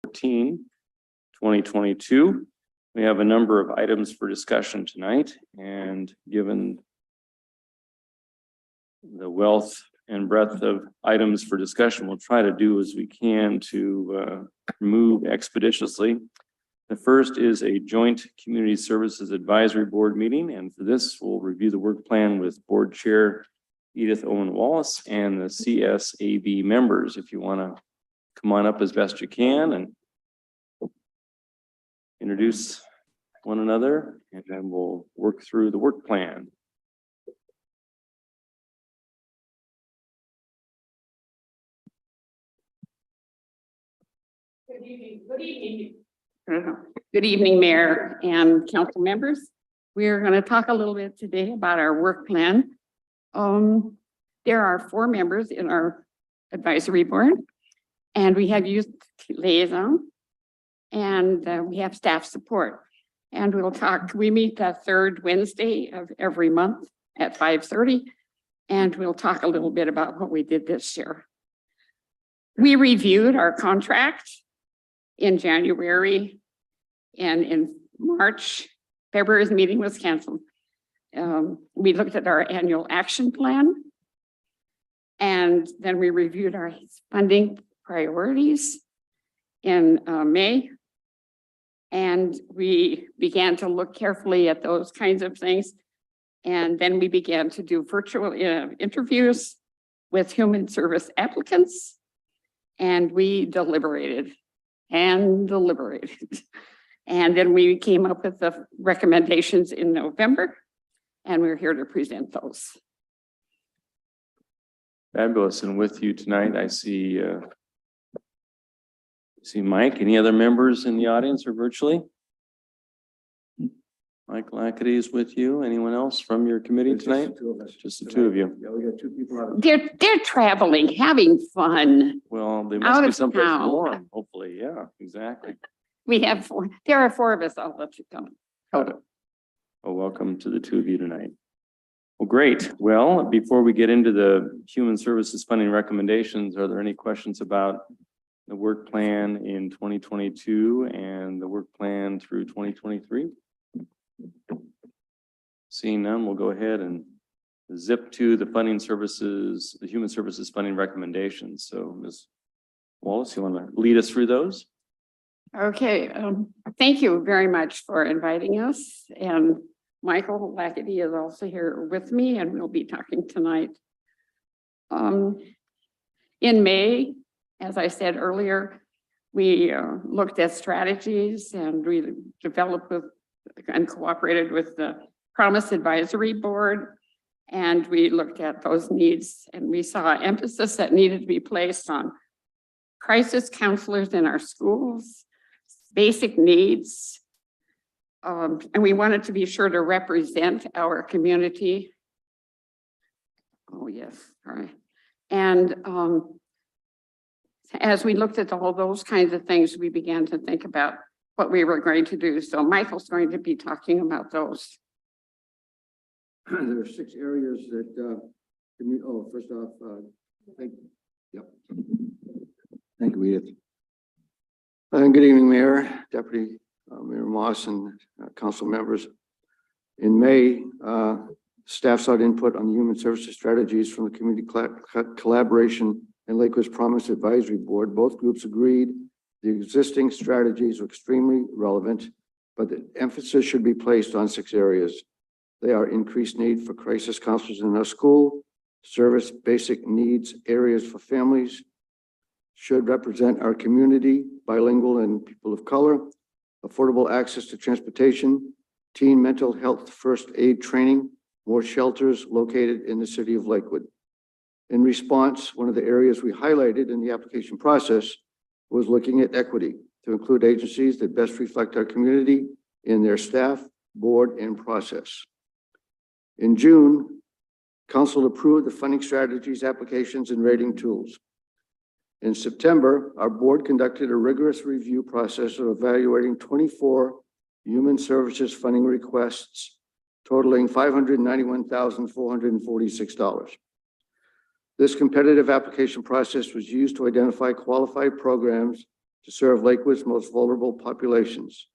14, 2022. We have a number of items for discussion tonight, and given the wealth and breadth of items for discussion, we'll try to do as we can to move expeditiously. The first is a joint community services advisory board meeting, and for this we'll review the work plan with board chair Edith Owen Wallace and the CSAB members. If you want to come on up as best you can and introduce one another, and then we'll work through the work plan. Good evening. Good evening. Good evening, Mayor and council members. We're going to talk a little bit today about our work plan. There are 4 members in our advisory board, and we have youth liaison, and we have staff support. And we meet the 3rd Wednesday of every month at 5:30, and we'll talk a little bit about what we did this year. We reviewed our contract in January, and in March, February's meeting was canceled. We looked at our annual action plan, and then we reviewed our funding priorities in May. And we began to look carefully at those kinds of things. And then we began to do virtual interviews with human service applicants. And we deliberated. And then we came up with the recommendations in November, and we're here to present those. Fabulous. And with you tonight, I see Mike. Any other members in the audience or virtually? Mike Lackady is with you. Anyone else from your committee tonight? Just the two of you. Yeah, we got 2 people out. They're traveling, having fun. Well, they Out must be of someplace town. warm, hopefully. Yeah, exactly. We have 4. There are 4 of us. I'll let you come. Got it. Well, welcome to the 2 of you tonight. Well, great. Well, before we get into the human services funding recommendations, are there any questions about the work plan in 2022 and the work plan through 2023? Seeing none, we'll go ahead and zip to the funding services, the human services funding recommendations. So Ms. Wallace, you want to lead us through those? Okay, thank you very much for inviting us. And Michael Lackady is also here with me, and we'll be talking tonight. In May, as I said earlier, we looked at strategies, and we developed with and cooperated with the Promise Advisory Board. And we looked at those needs, and we saw emphasis that needed to be placed on crisis counselors in our schools, basic needs. And we wanted to be sure to represent our community. Oh, yes, all right. And as we looked at all those kinds of things, we began to think about what we were going to do. So Michael's going to be talking about those. There are 6 areas that, first off, thank you, Edith. And good evening, Mayor, Deputy Mayor Moss, and council members. In May, staff sought input on the human services strategies from the Community Collaboration and Lakewood's Promise Advisory Board. Both groups agreed the existing strategies are extremely relevant, but the emphasis should be placed on 6 areas. They are increased need for crisis counselors in our school, service basic needs areas for families, should represent our community, bilingual and people of color, affordable access to transportation, teen mental health first aid training, more shelters located in the city of Lakewood. In response, one of the areas we highlighted in the application process was looking at equity to include agencies that best reflect our community in their staff, board, and process. In June, Council approved the funding strategies, applications, and rating tools. In September, our board conducted a rigorous review process of evaluating 24 human services funding requests totaling $591,446. This competitive application process was used to identify qualified programs to serve Lakewood's most vulnerable populations.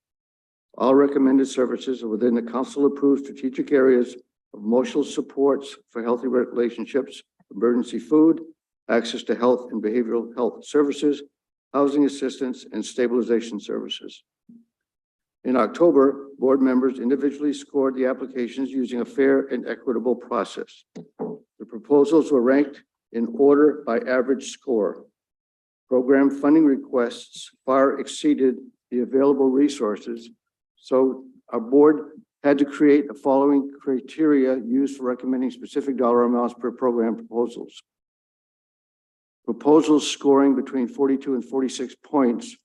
All recommended services are within the council-approved strategic areas of emotional supports for healthy relationships, emergency food, access to health and behavioral health services, housing assistance, and stabilization services. In October, board members individually scored the applications using a fair and equitable process. The proposals were ranked in order by average score. Program funding requests far exceeded the available resources, so our board had to create the following criteria used for recommending specific dollar amounts per program proposals. Proposals scoring between 42 and 46 points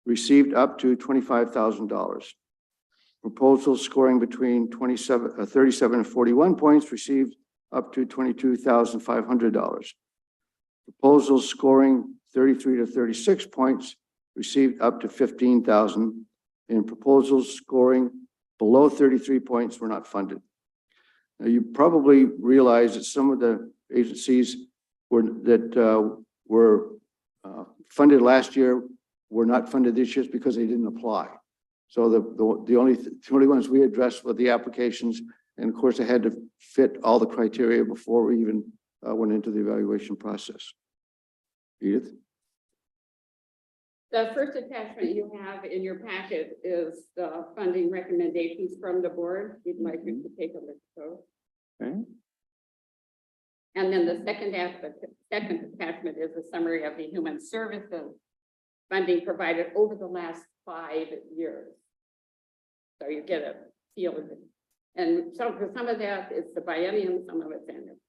received up to $25,000. Proposals scoring between 37 and 41 points received up to $22,500. Proposals scoring 33 to 36 points received up to $15,000, and proposals scoring below 33 points were not funded. Now, you probably realize that some of the agencies were funded last year were not funded this year because they didn't apply. So the only ones we addressed were the applications, and of course, they had to fit all the criteria before we even went into the evaluation process. Edith? The first attachment you have in your packet is the funding recommendations from the board. We'd like you to take a look at those. Okay. And then the second attachment is a summary of the human services funding provided over the last 5 years. So you get a feel of it. And so for some of that, it's the biennium, some of it's annual.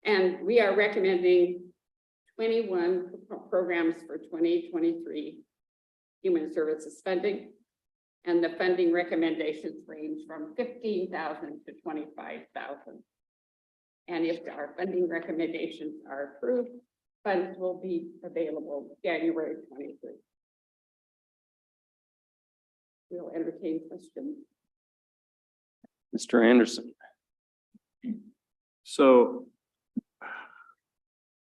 And we are recommending 21 programs for 2023 human services funding. And the funding recommendations range from $15,000 to $25,000. And if our funding recommendations are approved, funds will be available January 23. We'll entertain questions. Mr. Anderson. So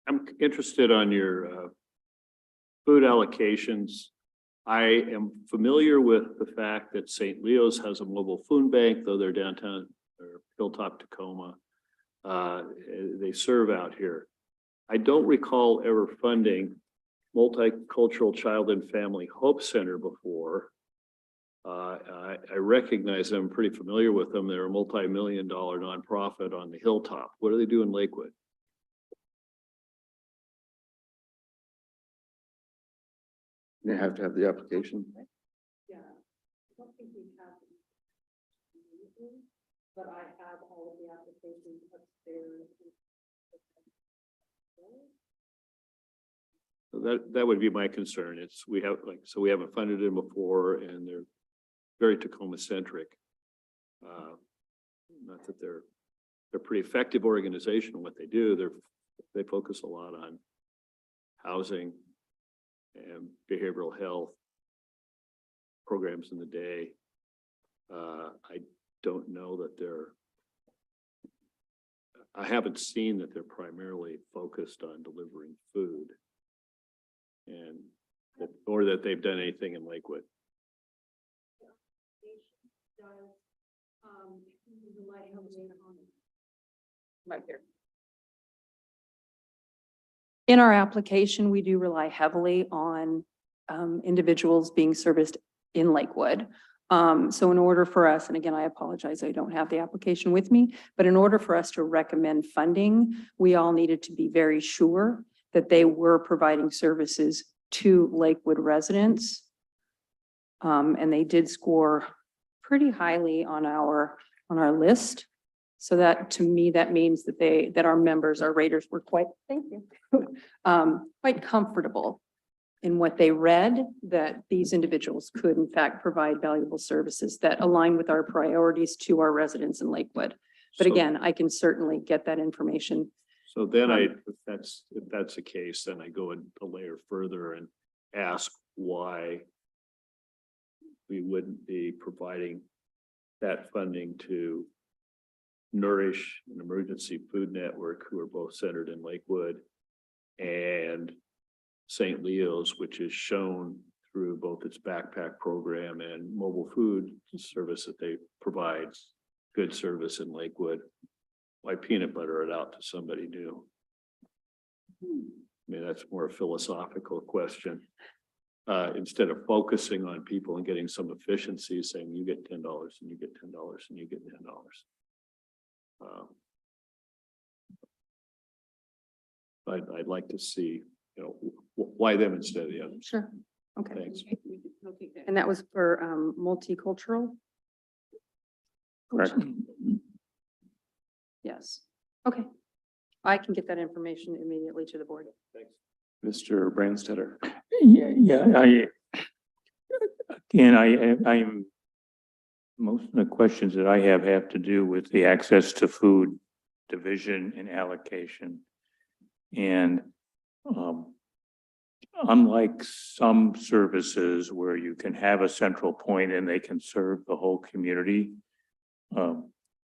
I'm interested on your food allocations. I am familiar with the fact that St. Leo's has a mobile food bank, though they're downtown or Hilltop, Tacoma. They serve out here. I don't recall ever funding Multicultural Child and Family Hope Center before. I recognize them, pretty familiar with them. They're a multi-million-dollar nonprofit on the Hilltop. What do they do in Lakewood? They have to have the application. Yeah, I don't think we have, but I have all of the applications upstairs. That would be my concern. We haven't funded them before, and they're very Tacoma centric. Not that they're a pretty effective organization in what they do. They focus a lot on housing and behavioral health programs in the day. I don't know that I haven't seen that they're primarily focused on delivering food, or that they've done anything in Lakewood. Right there. In our application, we do rely heavily on individuals being serviced in Lakewood. So in order for us, and again, I apologize, I don't have the application with me, but in order for us to recommend funding, we all needed to be very sure that they were providing services to Lakewood residents. And they did score pretty highly on our list. So that, to me, that means that our members, our raters were quite, thank you, quite comfortable in what they read, that these individuals could in fact provide valuable services that align with our priorities to our residents in Lakewood. But So- again, I can certainly get that information. So then if that's the case, then I go a layer further and ask why we wouldn't be providing that funding to Nourish, an emergency food network, who are both centered in Lakewood, and St. Leo's, which is shown through both its backpack program and mobile food service that they provide good service in Lakewood. Why peanut butter it out to somebody new? I mean, that's more a philosophical question. Instead of focusing on people and getting some efficiency, saying you get $10 and you get $10 and you get $10. I'd like to see, you know, why them instead of the others. Sure. Okay. Thanks. And that was for multicultural? Correct. Yes. Okay. I can get that information immediately to the board. Mr. Branstetter. I'm, most of the questions that I have to do with the access to food division and allocation. And, unlike some services where you can have a central point and they can serve the whole community,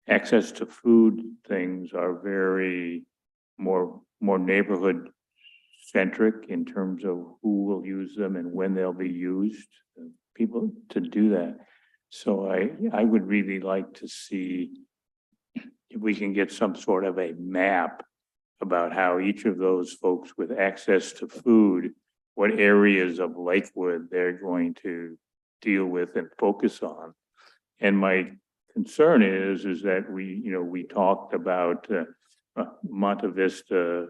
access to food things are very more neighborhood centric in terms of who will use them and when they'll be used, people to do that. So I would really like to see if we can get some sort of a map about how each of those folks with access to food, what areas of Lakewood they're going to deal with and focus on. And my concern is that we talked about Monte Vista,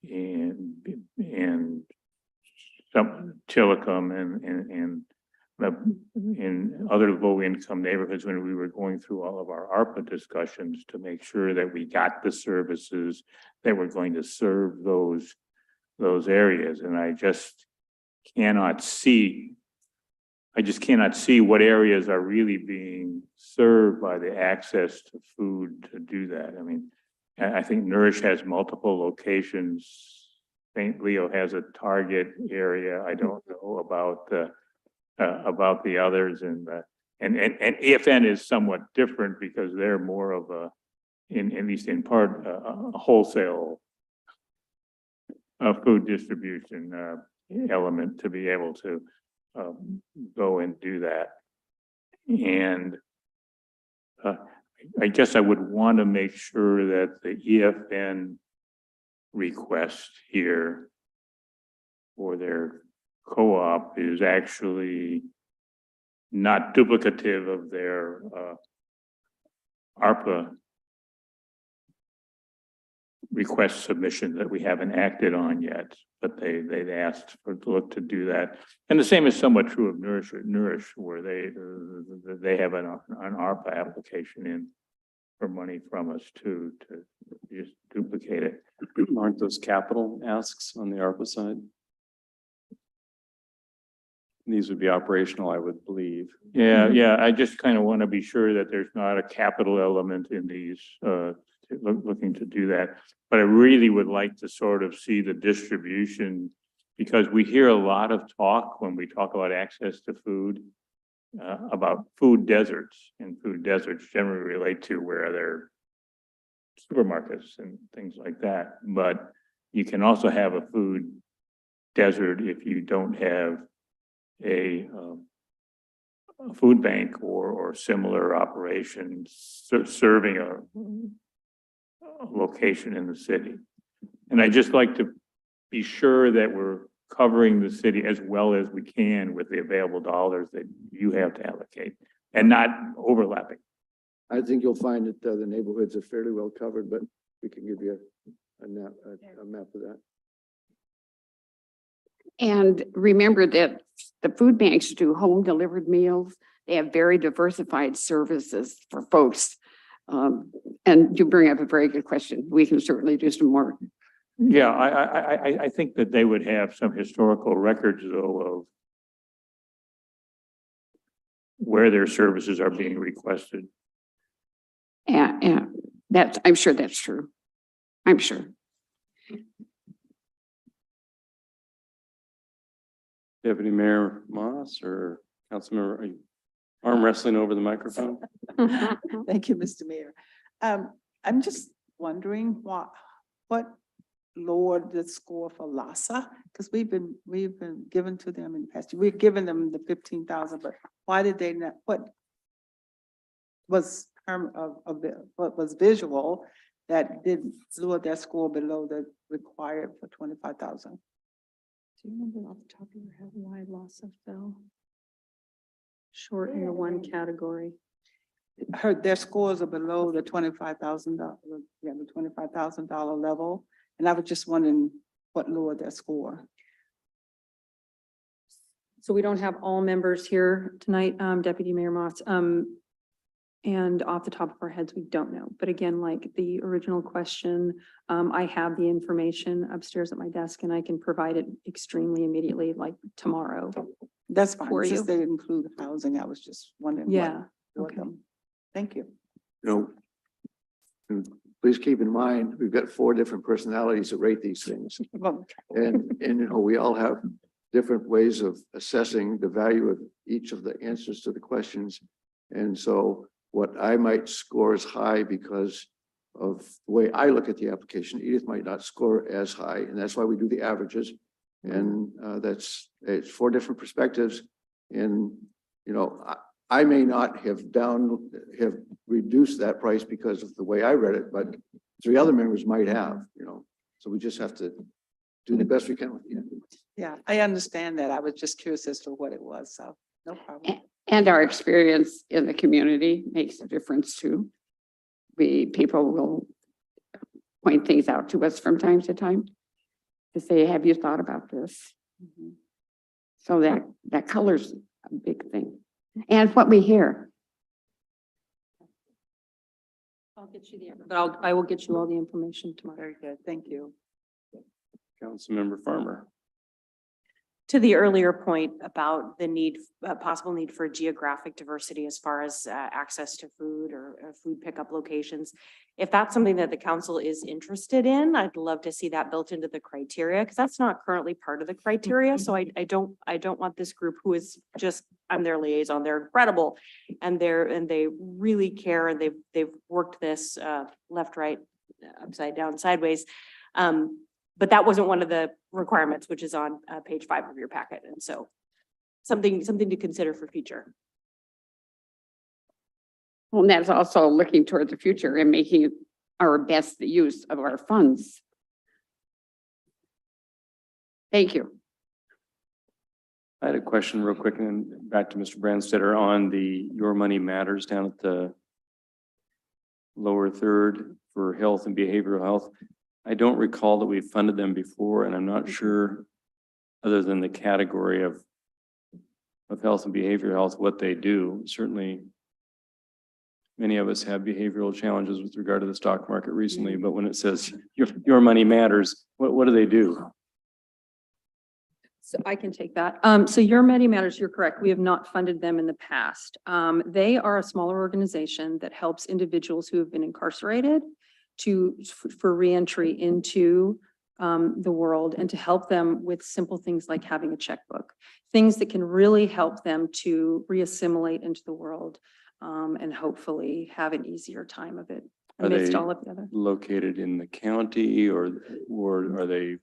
and some Chillicum and other low-income neighborhoods when we were going through all of our ARPA discussions to make sure that we got the services that were going to serve those areas. And I just cannot see what areas are really being served by the access to food to do that. I mean, I think Nourish has multiple locations. St. Leo has a target area. I don't know about the others, and EFN is somewhat different because they're more of a, at least in part, a wholesale food distribution element to be able to go and do that. And I guess I would want to make sure that the EFN request here for their co-op is actually not duplicative of their ARPA request submission that we haven't acted on yet, but they've asked for to look to do that. And the same is somewhat true of Nourish, where they have an ARPA application in for money from us too, to just duplicate it. Aren't those capital asks on the ARPA side? These would be operational, I would believe. Yeah, I just kind of want to be sure that there's not a capital element in these, looking to do that. But I really would like to sort of see the distribution, because we hear a lot of talk when we talk about access to food, about food deserts, and food deserts generally relate to where there are supermarkets and things like that. But you can also have a food desert if you don't have a food bank or similar operations serving a location in the city. And I just like to be sure that we're covering the city as well as we can with the available dollars that you have to allocate and not overlapping. I think you'll find that the neighborhoods are fairly well covered, but we can give you a map of that. And remember that the food banks do home delivered meals. They have very diversified services for folks. And you bring up a very good question. We can certainly do some more. Yeah, I think that they would have some historical records though of where their services are being requested. And that's, I'm sure that's true. I'm sure. Deputy Mayor Moss or Councilmember, are you arm wrestling over the microphone? Thank you, Mr. Mayor. I'm just wondering what lowered the score for LASA? Because we've been given to them in the past. We've given them the 15,000, but why did they not, what was what was visual that did lower their score below the required for 25,000? Do you remember off the top of your head why LASA fell short in the one category? Their scores are below the $25,000, yeah, the $25,000 level. And I was just wondering what lowered their score. So we don't have all members here tonight, Deputy Mayor Moss. And off the top of our heads, we don't know. But again, like the original question, I have the information upstairs at my desk and I can provide it extremely immediately, like tomorrow. That's fine. For Since you. they didn't include housing, I was just wondering. Yeah, what okay. them. Thank you. You know, and please keep in mind, we've got 4 different personalities that rate these things. And you know, we all have different ways of assessing the value of each of the answers to the questions. And so what I might score as high because of the way I look at the application, Edith might not score as high, and that's why we do the averages. And it's 4 different perspectives. And, you know, I may not have reduced that price because of the way I read it, but 3 other members might have, you know, so we just have to do the best we can with it. Yeah, I understand that. I was just curious as to what it was, so no problem. And our experience in the community makes a difference too. People will point things out to us from time to time to say, have you thought about this? Mhm. So that color's a big thing. And what we hear. I'll get you but I will get you all the information tomorrow. Very good. Thank you. Councilmember Farmer. To the earlier point about the need, possible need for geographic diversity as far as access to food or food pickup locations. If that's something that the council is interested in, I'd love to see that built into the criteria because that's not currently part of the criteria. So I don't want this group who is just, I'm their liaison, they're incredible. And they really care and they've worked this left, right, upside down, sideways. But that wasn't one of the requirements, which is on page 5 of your packet. And so something to consider for future. Well, and that's also looking toward the future and making our best use of our funds. Thank you. I had a question real quick and then back to Mr. Brandstetter on the Your Money Matters down at the lower third for health and behavioral health. I don't recall that we funded them before, and I'm not sure, other than the category of health and behavioral health, what they do. Certainly, many of us have behavioral challenges with regard to the stock market recently, but when it says your money matters, what do they do? So I can take that. So Your Money Matters, you're correct. We have not funded them in the past. They are a smaller organization that helps individuals who have been incarcerated for reentry into the world and to help them with simple things like having a checkbook, things that can really help them to reassimilate into the world and hopefully have an easier time of it Are amidst they all of the other. located in the county or are they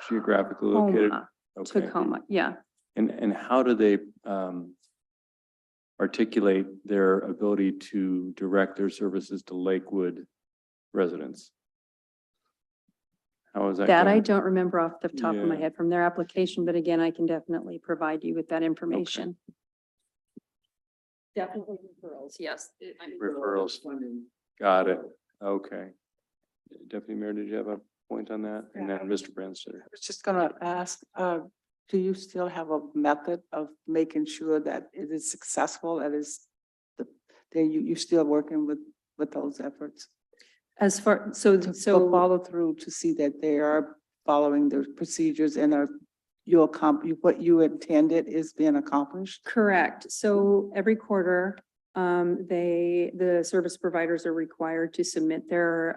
geographically located? Okay. Tacoma, yeah. And how do they articulate their ability to direct their services to Lakewood residents? How is that That I going? don't remember off the top of my Yeah. head from their application, but again, I can definitely provide you with that information. Definitely referrals, yes. Referrals. Got it. Okay. Deputy Mayor, did you have a point on that? And then Mr. Branstetter. I was just gonna ask, do you still have a method of making sure that it is successful? That is, you still working with those efforts? As far, so To follow through to see that they are following the procedures and what you intended is being accomplished? correct. So every quarter, the service providers are required to submit their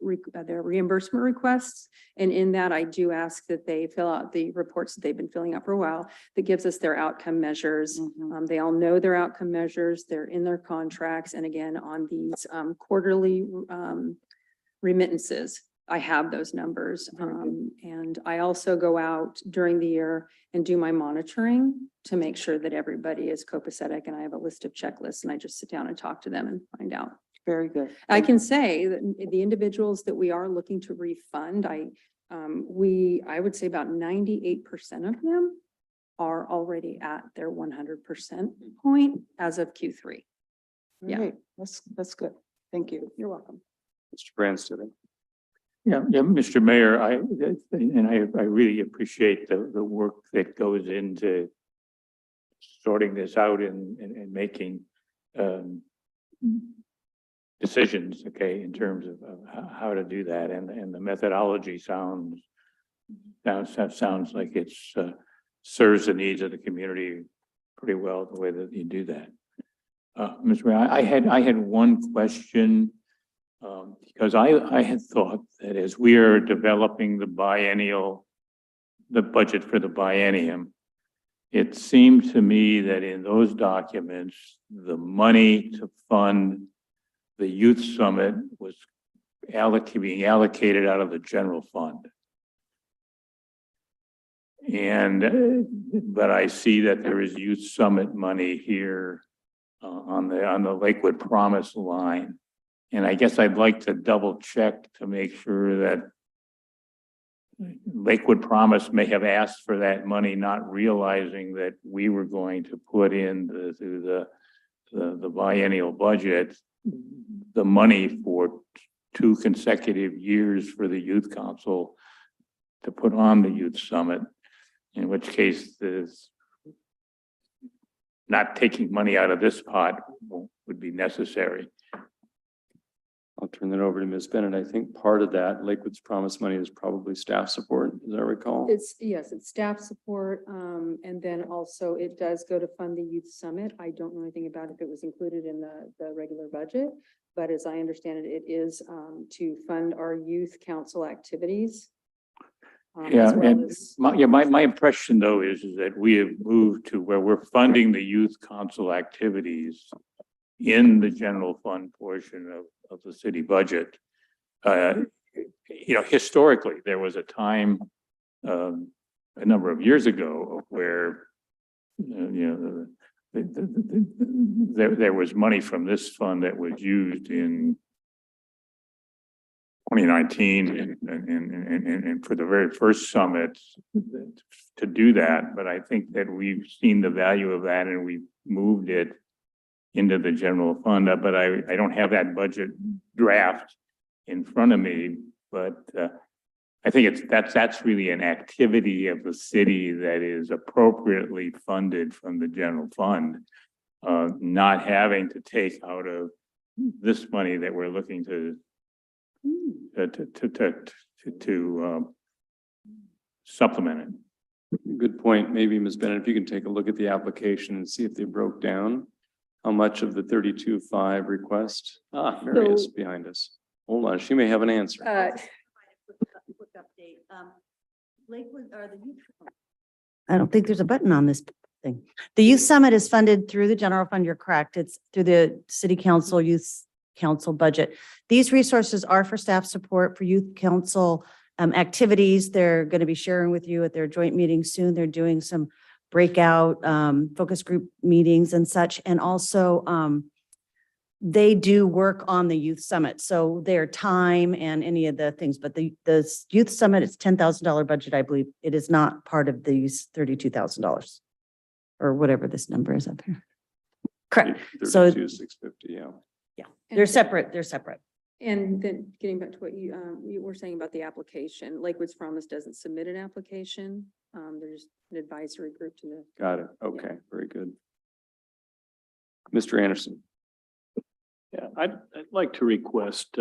reimbursement requests. And in that, I do ask that they fill out the reports that they've been filling out for a while that gives us their outcome measures. Mhm. They all know their outcome measures. They're in their contracts. And again, on these quarterly remittances, I have those numbers. And I also go out during the year and do my monitoring to make sure that everybody is copacetic, and I have a list of checklists, and I just sit down and talk to them and find out. Very good. I can say that the individuals that we are looking to refund, I would say about 98% of them are already at their 100% point as of Q3. Yeah. Great. That's good. Thank you. You're welcome. Mr. Branstad. Yeah, Mr. Mayor, I really appreciate the work that goes into sorting this out and making decisions, okay, in terms of how to do that, and the methodology sounds like it's serves the needs of the community pretty well, the way that you do that. Mr. Mayor, I had one question. Because I had thought that as we are developing the budget for the biennium, it seemed to me that in those documents, the money to fund the youth summit was being allocated out of the general fund. But I see that there is youth summit money here on the Lakewood Promise line. And I guess I'd like to double check to make sure that Lakewood Promise may have asked for that money, not realizing that we were going to put in through the biennial budget, the money for 2 consecutive years for the youth council to put on the youth summit, in which case there's not taking money out of this pot would be necessary. I'll turn that over to Ms. Bennett. I think part of that Lakewood's Promise money is probably staff support, as I recall. Yes, it's staff support. And then also it does go to fund the youth summit. I don't know anything about if it was included in the regular budget, but as I understand it, it is to fund our youth council activities. Yeah, as well and as- my impression though is that we have moved to where we're funding the youth council activities in the general fund portion of the city budget. Historically, there was a time a number of years ago where there was money from this fund that was used in 2019 and for the very first summit to do that. But I think that we've seen the value of that and we've moved it into the general fund, but I don't have that budget draft in front of me, but I think that's really an activity of the city that is appropriately funded from the general fund, not having to take out of this money that we're looking to supplement it. Good point. Maybe Ms. Bennett, if you can take a look at the application and see if they broke down how much of the 32.5 request. Mary is behind us. Hold on, she may have an answer. Quick update. Lakewood or the youth. I don't think there's a button on this thing. The Youth Summit is funded through the general fund. You're correct. It's through the city council, youth council budget. These resources are for staff support for youth council activities. They're going to be sharing with you at their joint meeting soon. They're doing some breakout focus group meetings and such. And also they do work on the youth summit. So their time and any of the things, but the youth summit is $10,000 budget, I believe. It is not part of these $32,000 or whatever this number is up here. Correct. So 32,650, yeah. they're separate. They're separate. And then getting back to what you were saying about the application, Lakewood's Promise doesn't submit an application. There's an advisory group to the. Got it. Okay, very good. Mr. Anderson. Yeah, I'd like to request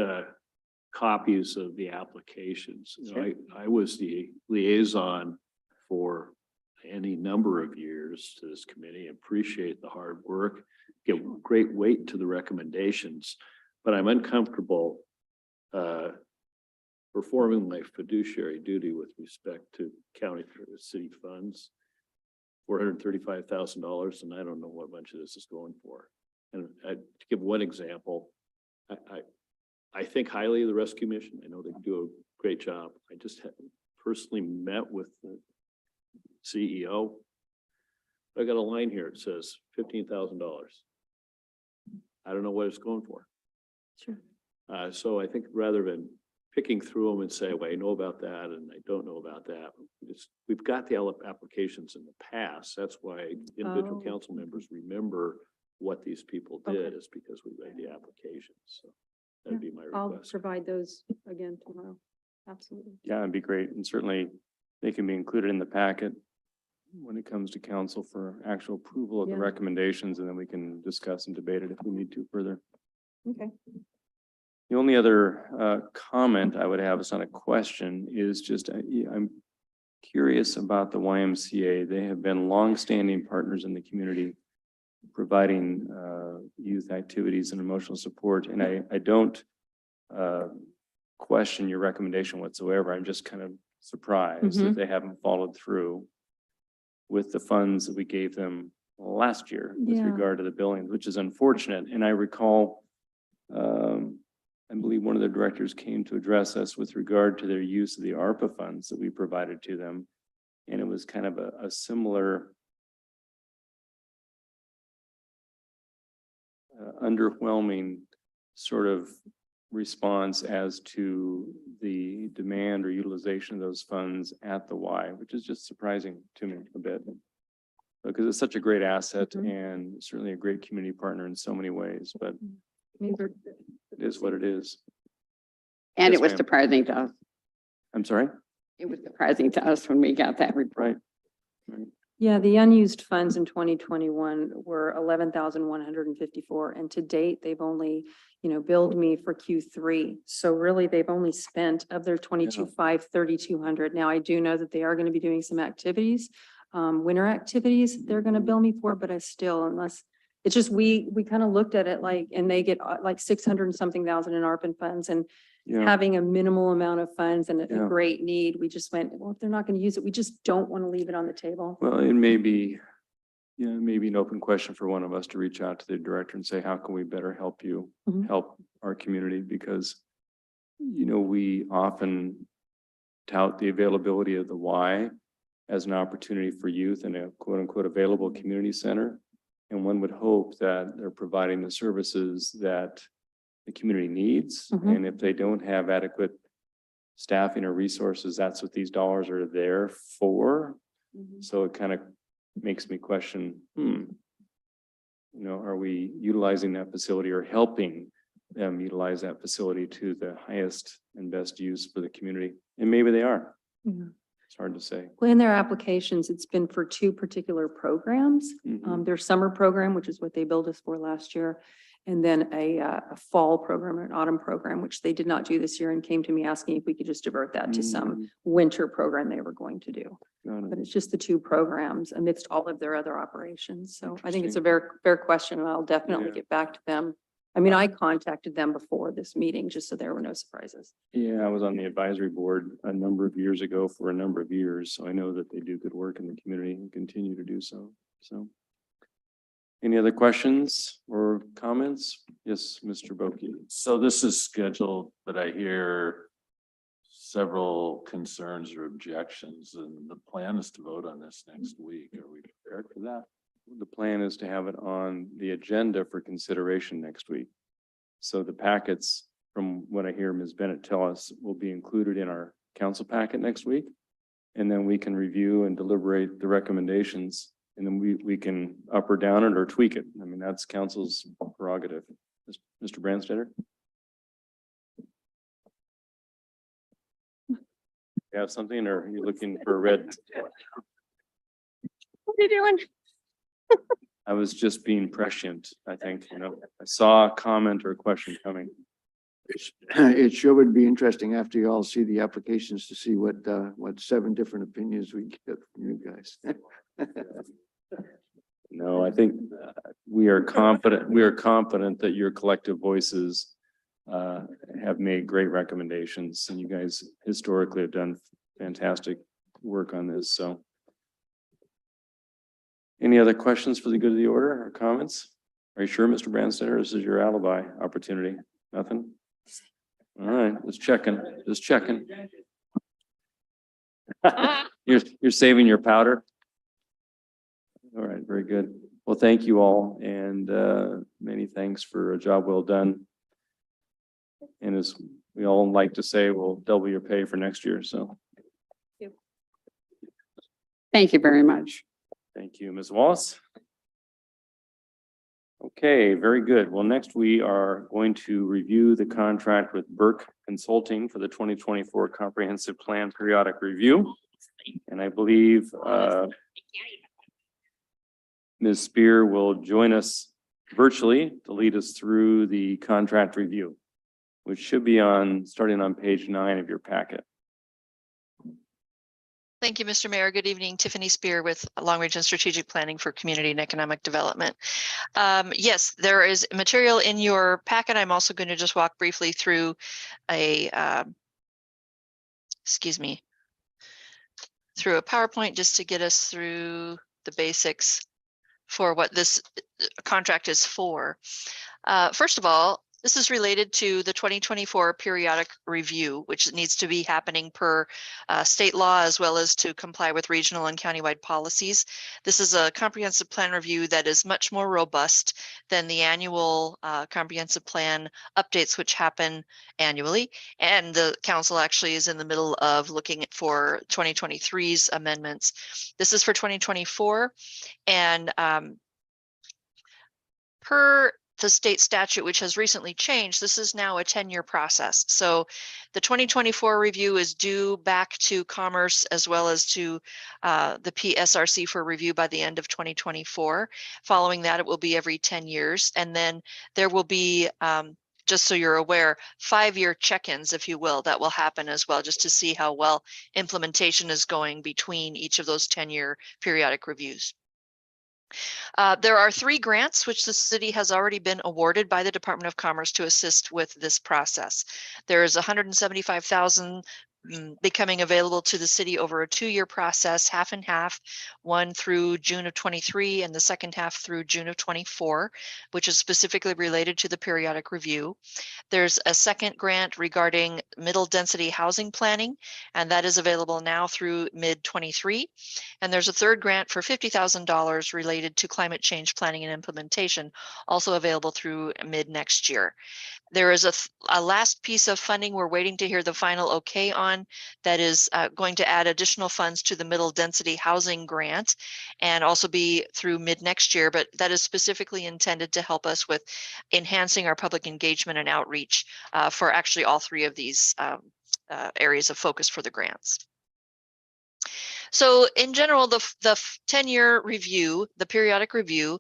copies of the applications. You know, I was the liaison for any number of years to this committee. Appreciate the hard work, give great weight to the recommendations, but I'm uncomfortable performing my fiduciary duty with respect to county or city funds. $435,000, and I don't know what much of this is going for. And to give one example, I think highly of the rescue mission. I know they do a great job. I just personally met with the CEO. I got a line here. It says $15,000. I don't know what it's going for. Sure. So I think rather than picking through them and say, well, I know about that and I don't know about that, we've got the applications in the past. That's why individual Oh. council members remember what these people did is because we read the applications. So that'd be my I'll request. provide those again tomorrow. Absolutely. Yeah, it'd be great. And certainly they can be included in the packet when it comes to council for actual approval of the Yeah. recommendations, and then we can discuss and debate it if we need to further. Okay. The only other comment I would have, it's not a question, is just I'm curious about the YMCA. They have been longstanding partners in the community, providing youth activities and emotional support. And I don't question your recommendation whatsoever. I'm just kind of surprised that they haven't followed through with the funds that we gave them last year with Yeah. regard to the buildings, which is unfortunate. And I recall, I believe one of the directors came to address us with regard to their use of the ARPA funds that we provided to them. And it was kind of a similar underwhelming sort of response as to the demand or utilization of those funds at the Y, which is just surprising to me a bit. Because it's such a great asset and certainly a great community partner in so many ways, but Maybe it is what it is. And Yes, it was ma'am. surprising to us. I'm sorry? It was surprising to us when we got that report. Right. Yeah, the unused funds in 2021 were 11,154, and to date, they've only, billed me for Q3. So really, they've only spent of their 22,500, 3,200. Now, I do know that they are going to be doing some activities, winter activities they're going to bill me for, but I still, unless, it's just, we kind of looked at it like, and they get like 600 and something thousand in ARPA funds, and Yeah, having a minimal amount of funds and a Yeah. great need, we just went, well, if they're not going to use it, we just don't want to leave it on the table. well, it may be, maybe an open question for one of us to reach out to the director and say, how can we better help you, Mhm. help our community? Because, we often tout the availability of the Y as an opportunity for youth in a quote unquote available community center. And one would hope that they're providing the services that the community needs. Mhm. And if they don't have adequate staffing or resources, that's what these dollars are there for. So it kind of makes me question, are we utilizing that facility or helping them utilize that facility to the highest and best use for the community? And maybe they are. Yeah. It's hard to say. Well, in their applications, it's been for two particular programs. Mhm. Their summer program, which is what they billed us for last year, and then a fall program or an autumn program, which they did not do this year and came to me asking if we could just divert that to some winter program they were going to do. Got it. But it's just the two programs amidst all of their other operations. So I think it's a very fair question, and I'll definitely Yeah. get back to them. I mean, I contacted them before this meeting, just so there were no surprises. Yeah, I was on the advisory board a number of years ago for a number of years, so I know that they do good work in the community and continue to do so. So. Any other questions or comments? Yes, Mr. Boki. So this is scheduled, but I hear several concerns or objections, and the plan is to vote on this next week. Are we prepared for that? The plan is to have it on the agenda for consideration next week. So the packets, from what I hear Ms. Bennett tell us, will be included in our council packet next week. And then we can review and deliberate the recommendations, and then we can up or down it or tweak it. I mean, that's council's prerogative. Mr. Branstetter? You have something, or are you looking for a red? What are you doing? I was just being prescient, I think, I saw a comment or a question coming. It sure would be interesting after you all see the applications to see what 7 different opinions we get from you guys. No, I think we are confident that your collective voices have made great recommendations, and you guys historically have done fantastic work on this, so. Any other questions for the good of the order or comments? Are you sure, Mr. Branstetter, this is your alibi opportunity? Nothing? All right, just checking, just checking. You're saving your powder? All right, very good. Well, thank you all, and many thanks for a job well done. And as we all like to say, we'll double your pay for next year, so Thank you very much. thank you, Ms. Wallace. Okay, very good. Well, next we are going to review the contract with Burke Consulting for the 2024 Comprehensive Plan Periodic Review. And I believe Ms. Spear will join us virtually to lead us through the contract review, which should be starting on page 9 of your packet. Thank you, Mr. Mayor. Good evening. Tiffany Spear with Long Range and Strategic Planning for Community and Economic Development. Yes, there is material in your packet. I'm also going to just walk briefly through a, through a PowerPoint just to get us through the basics for what this contract is for. First of all, this is related to the 2024 periodic review, which needs to be happening per state law, as well as to comply with regional and countywide policies. This is a comprehensive plan review that is much more robust than the annual comprehensive plan updates, which happen annually. And the council actually is in the middle of looking for 2023's amendments. This is for 2024, and per the state statute, which has recently changed, this is now a 10-year process. So the 2024 review is due back to Commerce as well as to the PSRC for review by the end of 2024. Following that, it will be every 10 years. And then there will be, just so you're aware, 5-year check-ins, if you will, that will happen as well, just to see how well implementation is going between each of those 10-year periodic reviews. There are 3 grants which the city has already been awarded by the Department of Commerce to assist with this process. There is $175,000 becoming available to the city over a 2-year process, half and half, one through June of 23 and the second half through June of 24, which is specifically related to the periodic review. There's a second grant regarding middle density housing planning, and that is available now through mid 23. And there's a third grant for $50,000 related to climate change planning and implementation, also available through mid next year. There is a last piece of funding we're waiting to hear the final okay on that is going to add additional funds to the middle density housing grant and also be through mid next year, but that is specifically intended to help us with enhancing our public engagement and outreach for actually all 3 of these areas of focus for the grants. So in general, the 10-year review, the periodic review,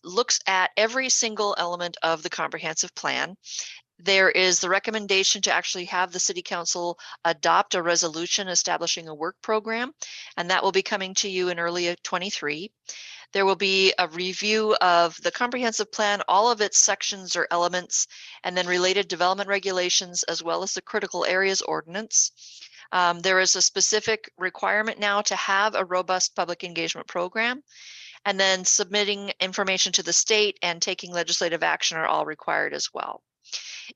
looks at every single element of the comprehensive plan. There is the recommendation to actually have the city council adopt a resolution establishing a work program, and that will be coming to you in early 23. There will be a review of the comprehensive plan, all of its sections or elements, and then related development regulations, as well as the critical areas ordinance. There is a specific requirement now to have a robust public engagement program, and then submitting information to the state and taking legislative action are all required as well.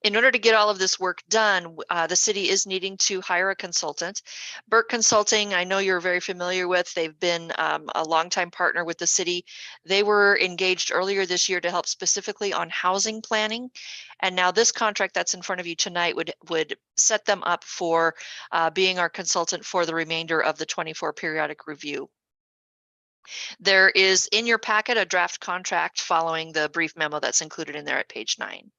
In order to get all of this work done, the city is needing to hire a consultant. Burke Consulting, I know you're very familiar with. They've been a longtime partner with the city. They were engaged earlier this year to help specifically on housing planning. And now this contract that's in front of you tonight would set them up for being our consultant for the remainder of the 24 periodic review. There is in your packet a draft contract following the brief memo that's included in there at page 9.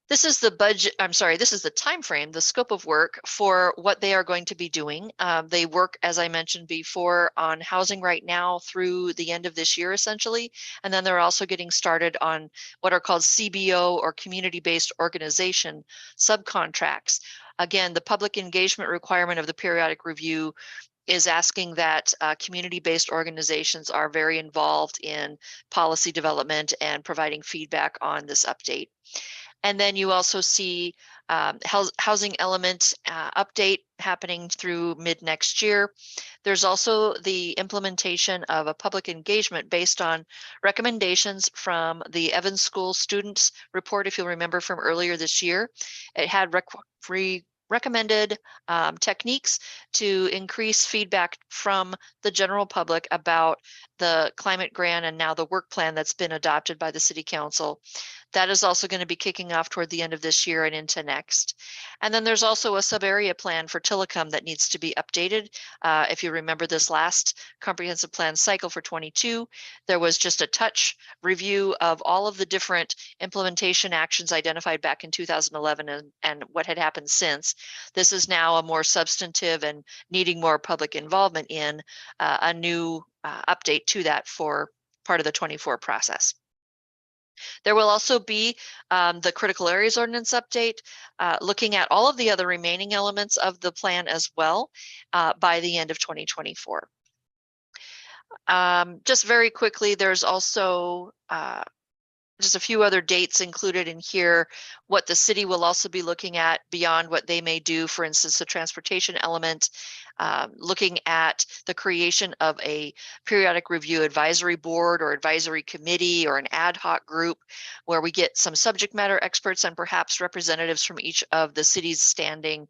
This is the budget, I'm sorry, this is the time frame, the scope of work for what they are going to be doing. They work, as I mentioned before, on housing right now through the end of this year, essentially. And then they're also getting started on what are called CBO or community-based organization subcontracts. Again, the public engagement requirement of the periodic review is asking that community-based organizations are very involved in policy development and providing feedback on this update. And then you also see housing element update happening through mid next year. There's also the implementation of a public engagement based on recommendations from the Evans School Students Report, if you'll remember from earlier this year. It had recommended techniques to increase feedback from the general public about the climate grant and now the work plan that's been adopted by the City Council. That is also going to be kicking off toward the end of this year and into next. And then there's also a sub-area plan for Tillicum that needs to be updated. If you remember this last comprehensive plan cycle for 22, there was just a touch review of all of the different implementation actions identified back in 2011 and what had happened since. This is now a more substantive and needing more public involvement in a new update to that for part of the 24 process. There will also be the critical areas ordinance update, looking at all of the other remaining elements of the plan as well by the end of 2024. Just very quickly, there's also just a few other dates included in here, what the city will also be looking at beyond what they may do, for instance, the transportation element, looking at the creation of a periodic review advisory board or advisory committee or an ad hoc group where we get some subject matter experts and perhaps representatives from each of the city's standing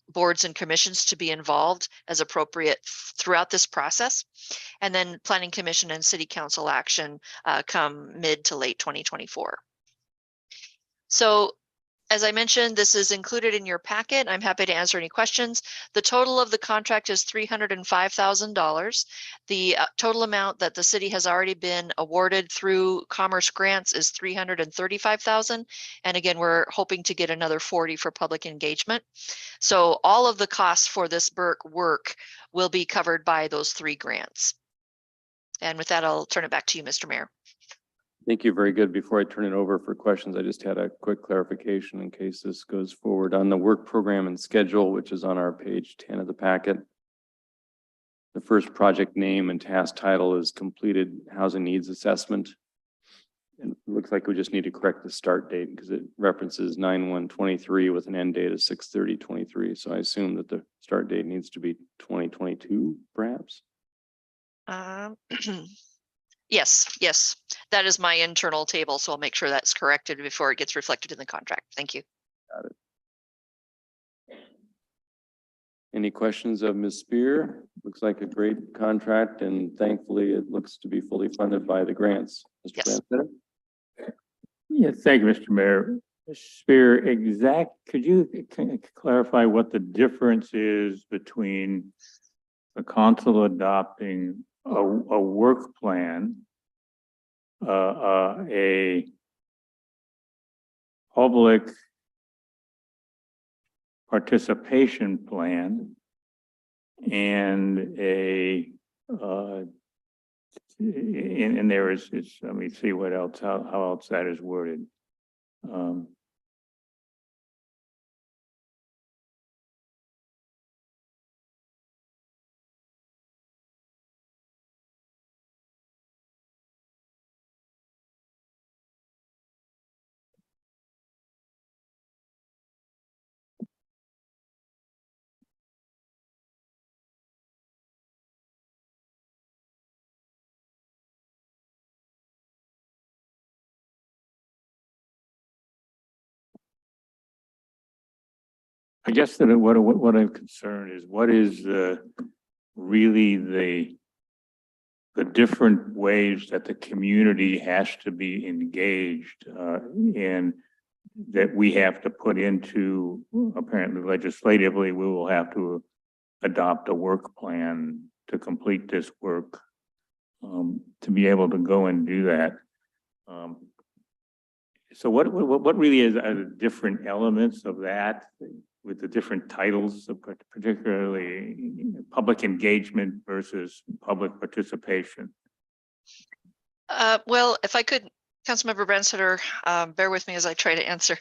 boards and commissions to be involved as appropriate throughout this process. And then Planning Commission and City Council action come mid to late 2024. So as I mentioned, this is included in your packet. I'm happy to answer any questions. The total of the contract is $305,000. The total amount that the city has already been awarded through Commerce grants is $335,000. And again, we're hoping to get another 40 for public engagement. So all of the costs for this Burke work will be covered by those 3 grants. And with that, I'll turn it back to you, Mr. Mayor. Thank you. Very good. Before I turn it over for questions, I just had a quick clarification in case this goes forward on the work program and schedule, which is on our page 10 of the packet. The first project name and task title is completed housing needs assessment. And it looks like we just need to correct the start date because it references 9/1/23 with an end date of 6/30/23. So I assume that the start date needs to be 2022, perhaps. Yes, that is my internal table, so I'll make sure that's corrected before it gets reflected in the contract. Thank you. Got it. Any questions of Ms. Spear? Looks like a great contract, and thankfully it looks to be fully funded by the grants. Mr. Yes. Branstetter? Yeah, thank you, Mr. Mayor. Spear, could you clarify what the difference is between the council adopting a work plan, a public participation plan, and and there is, let me see what else, how else that is worded. I guess that what I'm concerned is what is really the different ways that the community has to be engaged and that we have to put into, apparently legislatively, we will have to adopt a work plan to complete this work to be able to go and do that. So what really are the different elements of that with the different titles, particularly public engagement versus public participation? Well, if I could, Councilmember Branstetter, bear with me as I try to answer.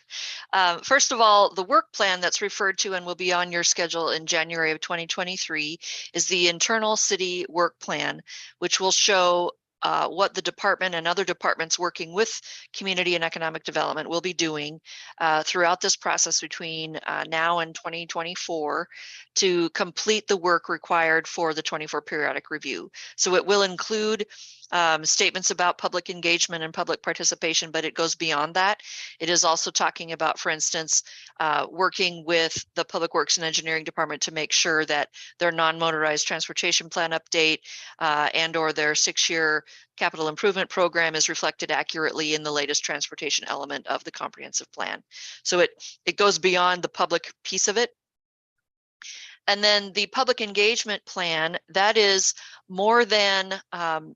First of all, the work plan that's referred to and will be on your schedule in January of 2023 is the internal city work plan, which will show what the department and other departments working with community and economic development will be doing throughout this process between now and 2024 to complete the work required for the 24 periodic review. So it will include statements about public engagement and public participation, but it goes beyond that. It is also talking about, for instance, working with the Public Works and Engineering Department to make sure that their non-motorized transportation plan update and or their 6-year capital improvement program is reflected accurately in the latest transportation element of the comprehensive plan. So it goes beyond the public piece of it. And then the public engagement plan, that is more than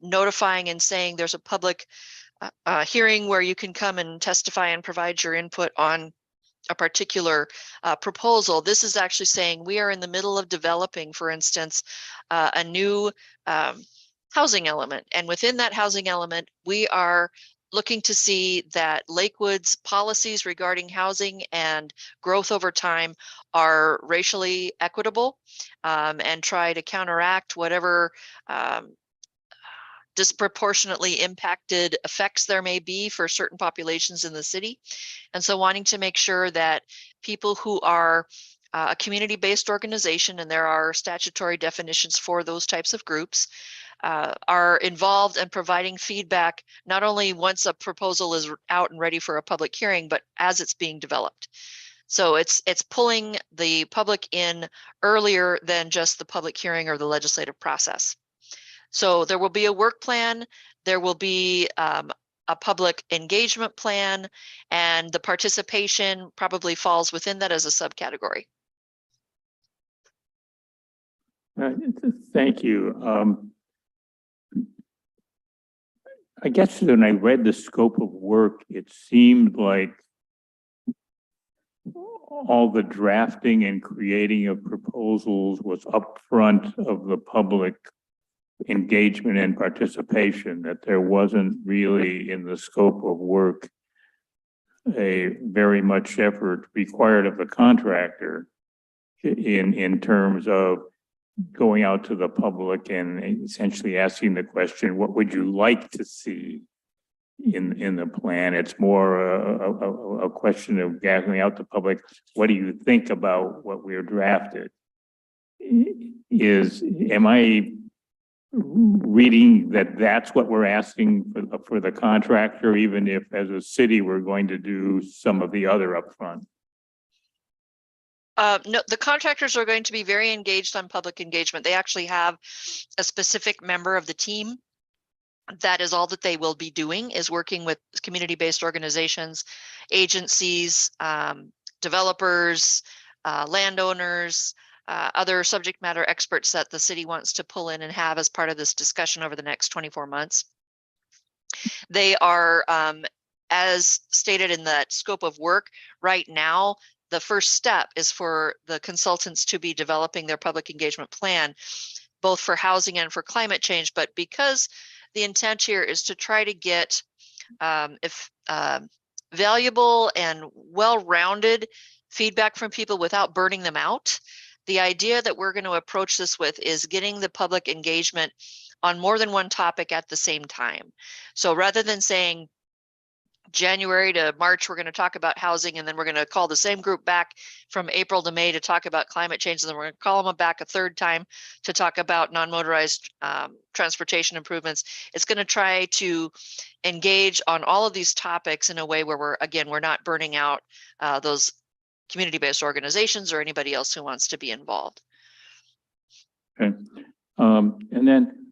notifying and saying there's a public hearing where you can come and testify and provide your input on a particular proposal. This is actually saying we are in the middle of developing, for instance, a new housing element. And within that housing element, we are looking to see that Lakewood's policies regarding housing and growth over time are racially equitable and try to counteract whatever disproportionately impacted effects there may be for certain populations in the city. And so wanting to make sure that people who are a community-based organization, and there are statutory definitions for those types of groups, are involved in providing feedback, not only once a proposal is out and ready for a public hearing, but as it's being developed. So it's pulling the public in earlier than just the public hearing or the legislative process. So there will be a work plan, there will be a public engagement plan, and the participation probably falls within that as a subcategory. Thank you. I guess when I read the scope of work, it seemed like all the drafting and creating of proposals was upfront of the public engagement and participation, that there wasn't really in the scope of work a very much effort required of the contractor in terms of going out to the public and essentially asking the question, what would you like to see in the plan? It's more a question of gathering out the public. What do you think about what we're drafted? Am I reading that that's what we're asking for the contractor, even if as a city we're going to do some of the other upfront? No, the contractors are going to be very engaged on public engagement. They actually have a specific member of the team. That is all that they will be doing, is working with community-based organizations, agencies, developers, landowners, other subject matter experts that the city wants to pull in and have as part of this discussion over the next 24 months. They are, as stated in that scope of work right now, the first step is for the consultants to be developing their public engagement plan, both for housing and for climate change. But because the intent here is to try to get valuable and well-rounded feedback from people without burning them out, the idea that we're going to approach this with is getting the public engagement on more than one topic at the same time. So rather than saying January to March, we're going to talk about housing, and then we're going to call the same group back from April to May to talk about climate change, and then we're going to call them back a third time to talk about non-motorized transportation improvements. It's going to try to engage on all of these topics in a way where we're not burning out those community-based organizations or anybody else who wants to be involved. Okay. And then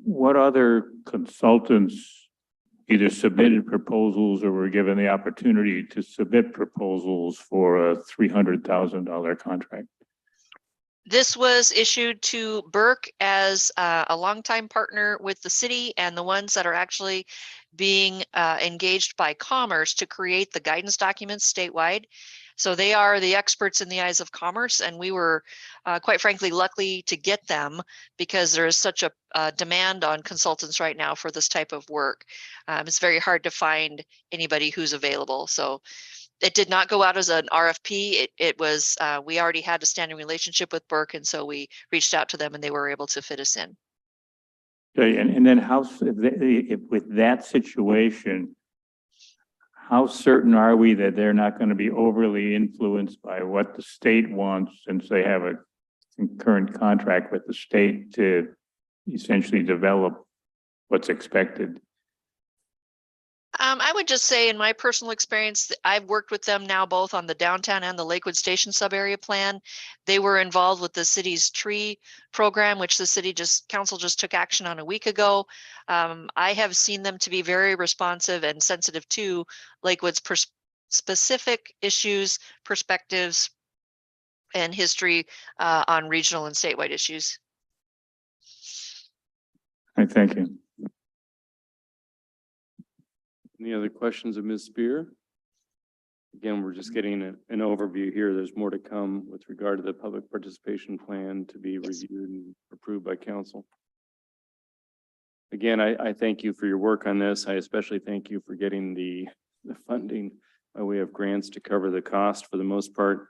what other consultants either submitted proposals or were given the opportunity to submit proposals for a $300,000 contract? This was issued to Burke as a longtime partner with the city and the ones that are actually being engaged by Commerce to create the guidance documents statewide. So they are the experts in the eyes of Commerce, and we were quite frankly lucky to get them because there is such a demand on consultants right now for this type of work. It's very hard to find anybody who's available. So it did not go out as an RFP. It was, we already had a standing relationship with Burke, and so we reached out to them and they were able to fit us in. Okay, and then if with that situation, how certain are we that they're not going to be overly influenced by what the state wants, since they have a concurrent contract with the state to essentially develop what's expected? I would just say in my personal experience, I've worked with them now both on the downtown and the Lakewood Station sub-area plan. They were involved with the city's tree program, which the council just took action on a week ago. I have seen them to be very responsive and sensitive to Lakewood's specific issues, perspectives, and history on regional and statewide issues. I thank you. Any other questions of Ms. Spear? Again, we're just getting an overview here. There's more to come with regard to the public participation plan to be reviewed and approved by council. Again, I thank you for your work on this. I especially thank you for getting the funding by way of grants to cover the cost for the most part.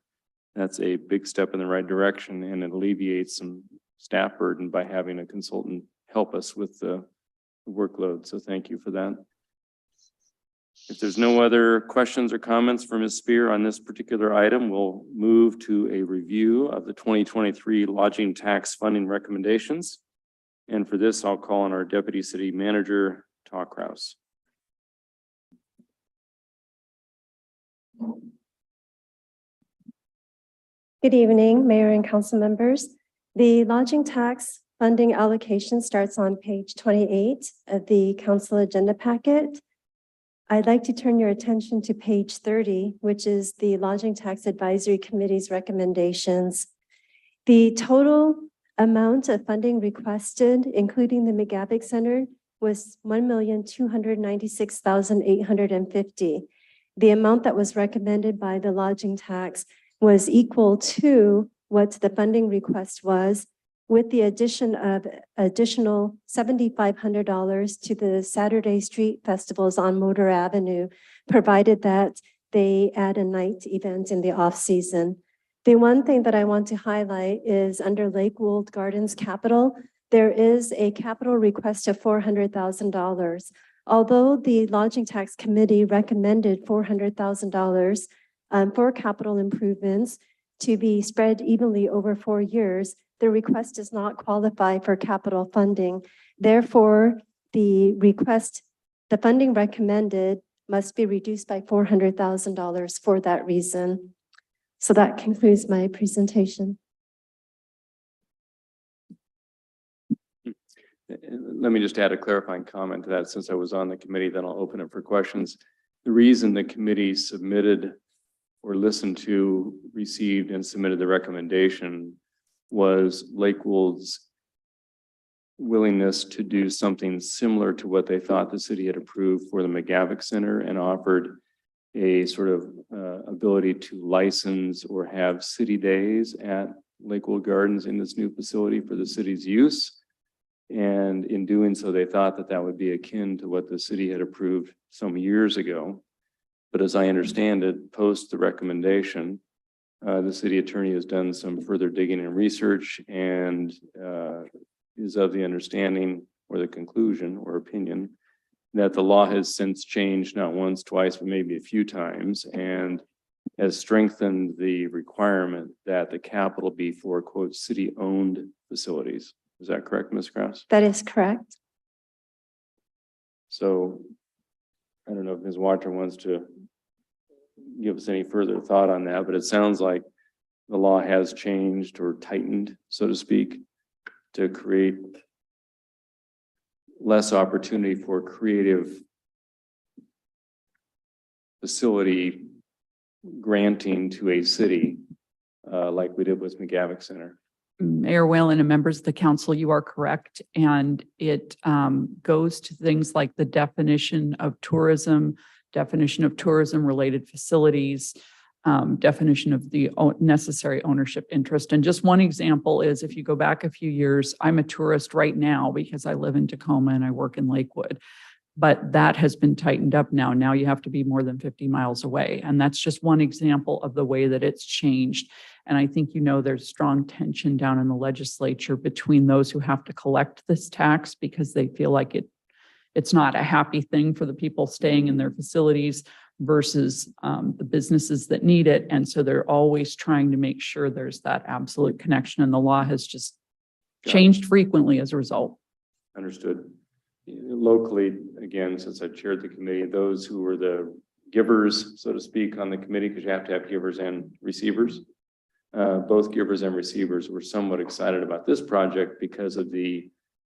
That's a big step in the right direction, and it alleviates some staff burden by having a consultant help us with the workload. So thank you for that. If there's no other questions or comments for Ms. Spear on this particular item, we'll move to a review of the 2023 lodging tax funding recommendations. And for this, I'll call on our Deputy City Manager, Todd Kraus. Good evening, Mayor and council members. The lodging tax funding allocation starts on page 28 of the council agenda packet. I'd like to turn your attention to page 30, which is the Lodging Tax Advisory Committee's recommendations. The total amount of funding requested, including the McGavick Center, was $1,296,850. The amount that was recommended by the lodging tax was equal to what the funding request was, with the addition of additional $7,500 to the Saturday Street Festivals on Motor Avenue, provided that they add a night event in the off-season. The one thing that I want to highlight is under Lakewood Gardens Capital, there is a capital request of $400,000. Although the Lodging Tax Committee recommended $400,000 for capital improvements to be spread evenly over 4 years, the request does not qualify for capital funding. Therefore, the funding recommended must be reduced by $400,000 for that reason. So that concludes my presentation. Let me just add a clarifying comment to that. Since I was on the committee, then I'll open it for questions. The reason the committee submitted or listened to, received, and submitted the recommendation was Lakewood's willingness to do something similar to what they thought the city had approved for the McGavick Center, and offered a sort of ability to license or have city days at Lakewood Gardens in this new facility for the city's use. And in doing so, they thought that that would be akin to what the city had approved some years ago. But as I understand it, post the recommendation, the city attorney has done some further digging and research and is of the understanding or the conclusion or opinion that the law has since changed not once, twice, but maybe a few times, and has strengthened the requirement that the capital be for, quote, city-owned facilities. Is that correct, Ms. Kraus? That is correct. So I don't know if Ms. Watcher wants to give us any further thought on that, but it sounds like the law has changed or tightened, so to speak, to create less opportunity for creative facility granting to a city like we did with McGavick Center. Mayor Whalen and members of the council, you are correct. And it goes to things like the definition of tourism related facilities, definition of the necessary ownership interest. And just one example is if you go back a few years, I'm a tourist right now because I live in Tacoma and I work in Lakewood. But that has been tightened up now. Now you have to be more than 50 miles away. And that's just one example of the way that it's changed. And I think, there's strong tension down in the legislature between those who have to collect this tax because they feel like it's not a happy thing for the people staying in their facilities versus the businesses that need it. And so they're always trying to make sure there's that absolute connection. And the law has just Got it. changed frequently as a result. Understood. Locally, again, since I've chaired the committee, those who were the givers, so to speak, on the committee, because you have to have givers and receivers. Both givers and receivers were somewhat excited about this project because of the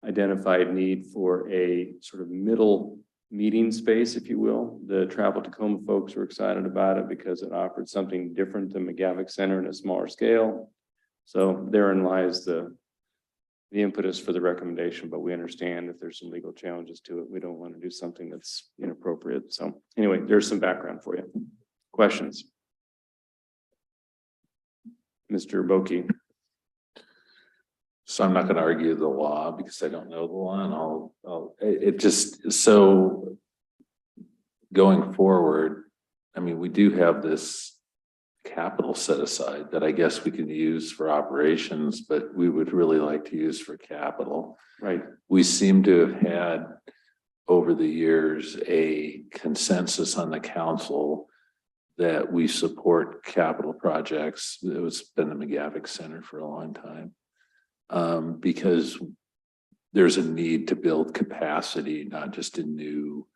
identified need for a sort of middle meeting space, if you will. The Travel Tacoma folks were excited about it because it offered something different than McGavick Center in a smaller scale. So therein lies the impetus for the recommendation, but we understand if there's some legal challenges to it, we don't want to do something that's inappropriate. So anyway, there's some background for you. Questions? Mr. Boki. So I'm not going to argue the law because I don't know the law, and it just, so going forward, I mean, we do have this capital set aside that I guess we can use for operations, but we would really like to use for capital. Right. We seem to have had over the years a consensus on the council that we support capital projects. It's been the McGavick Center for a long time. Because there's a need to build capacity, not just in new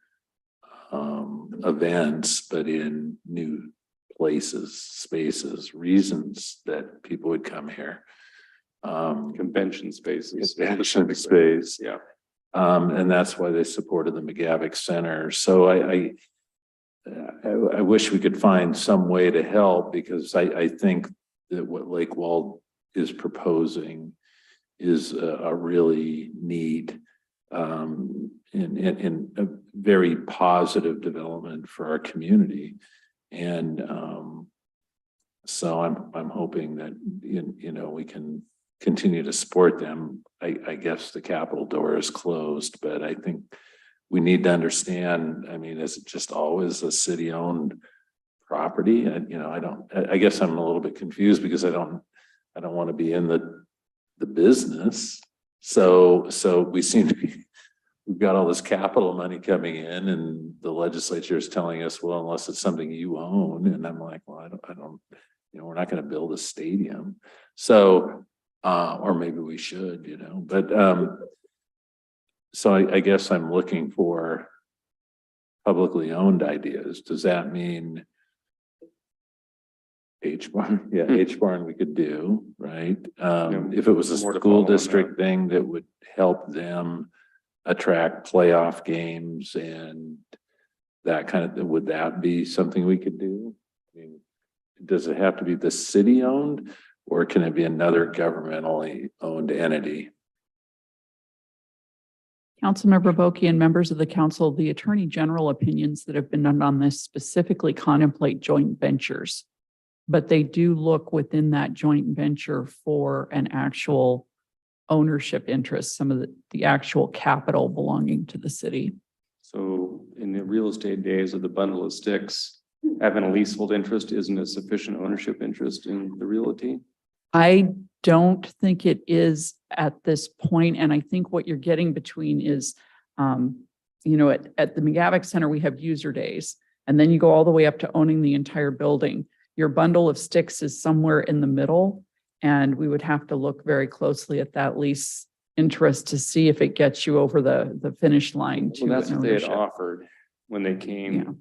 events, but in new places, spaces, reasons that people would come here. Convention spaces. Convention space. Yeah. And that's why they supported the McGavick Center. So I wish we could find some way to help, because I think that what Lake Wald is proposing is a really neat and a very positive development for our community. And so I'm hoping that, we can continue to support them. I guess the Capitol door is closed, but I think we need to understand, I mean, is it just always a city-owned property? And, I guess I'm a little bit confused because I don't want to be in the business. So we seem to be, we've got all this capital money coming in, and the legislature is telling us, well, unless it's something you own. And I'm like, well, I don't, we're not going to build a stadium. So, or maybe we should, but, so I guess I'm looking for publicly owned ideas. Does that mean H-Barn? Yeah, H-Barn we could do, right? If it was a More to school follow on district thing that would help them attract playoff games and that kind of, would that be something we could do? I mean, does it have to be the city owned, or can it be another governmentally owned entity? Councilmember Boki and members of the council, the Attorney General opinions that have been done on this specifically contemplate joint ventures, but they do look within that joint venture for an actual ownership interest, some of the actual capital belonging to the city. So in the real estate days of the bundle of sticks, having a leasehold interest isn't a sufficient ownership interest in the realty? I don't think it is at this point, and I think what you're getting between is, at the McGavick Center, we have user days, and then you go all the way up to owning the entire building. Your bundle of sticks is somewhere in the middle, and we would have to look very closely at that lease interest to see if it gets you over the finish line to Well, that's an what they had ownership. offered when they came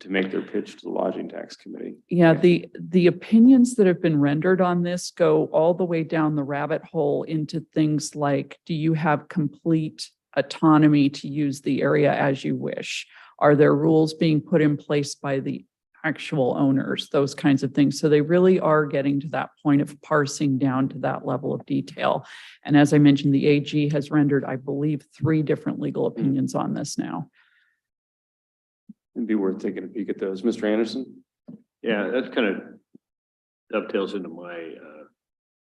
to make their pitch to the lodging tax committee. Yeah, the opinions that have been rendered on this go all the way down the rabbit hole into things like, do you have complete autonomy to use the area as you wish? Are there rules being put in place by the actual owners? Those kinds of things. So they really are getting to that point of parsing down to that level of detail. And as I mentioned, the AG has rendered, I believe, 3 different legal opinions on this now. It'd be worth taking a peek at those. Mr. Anderson? Yeah, that kind of dovetails into my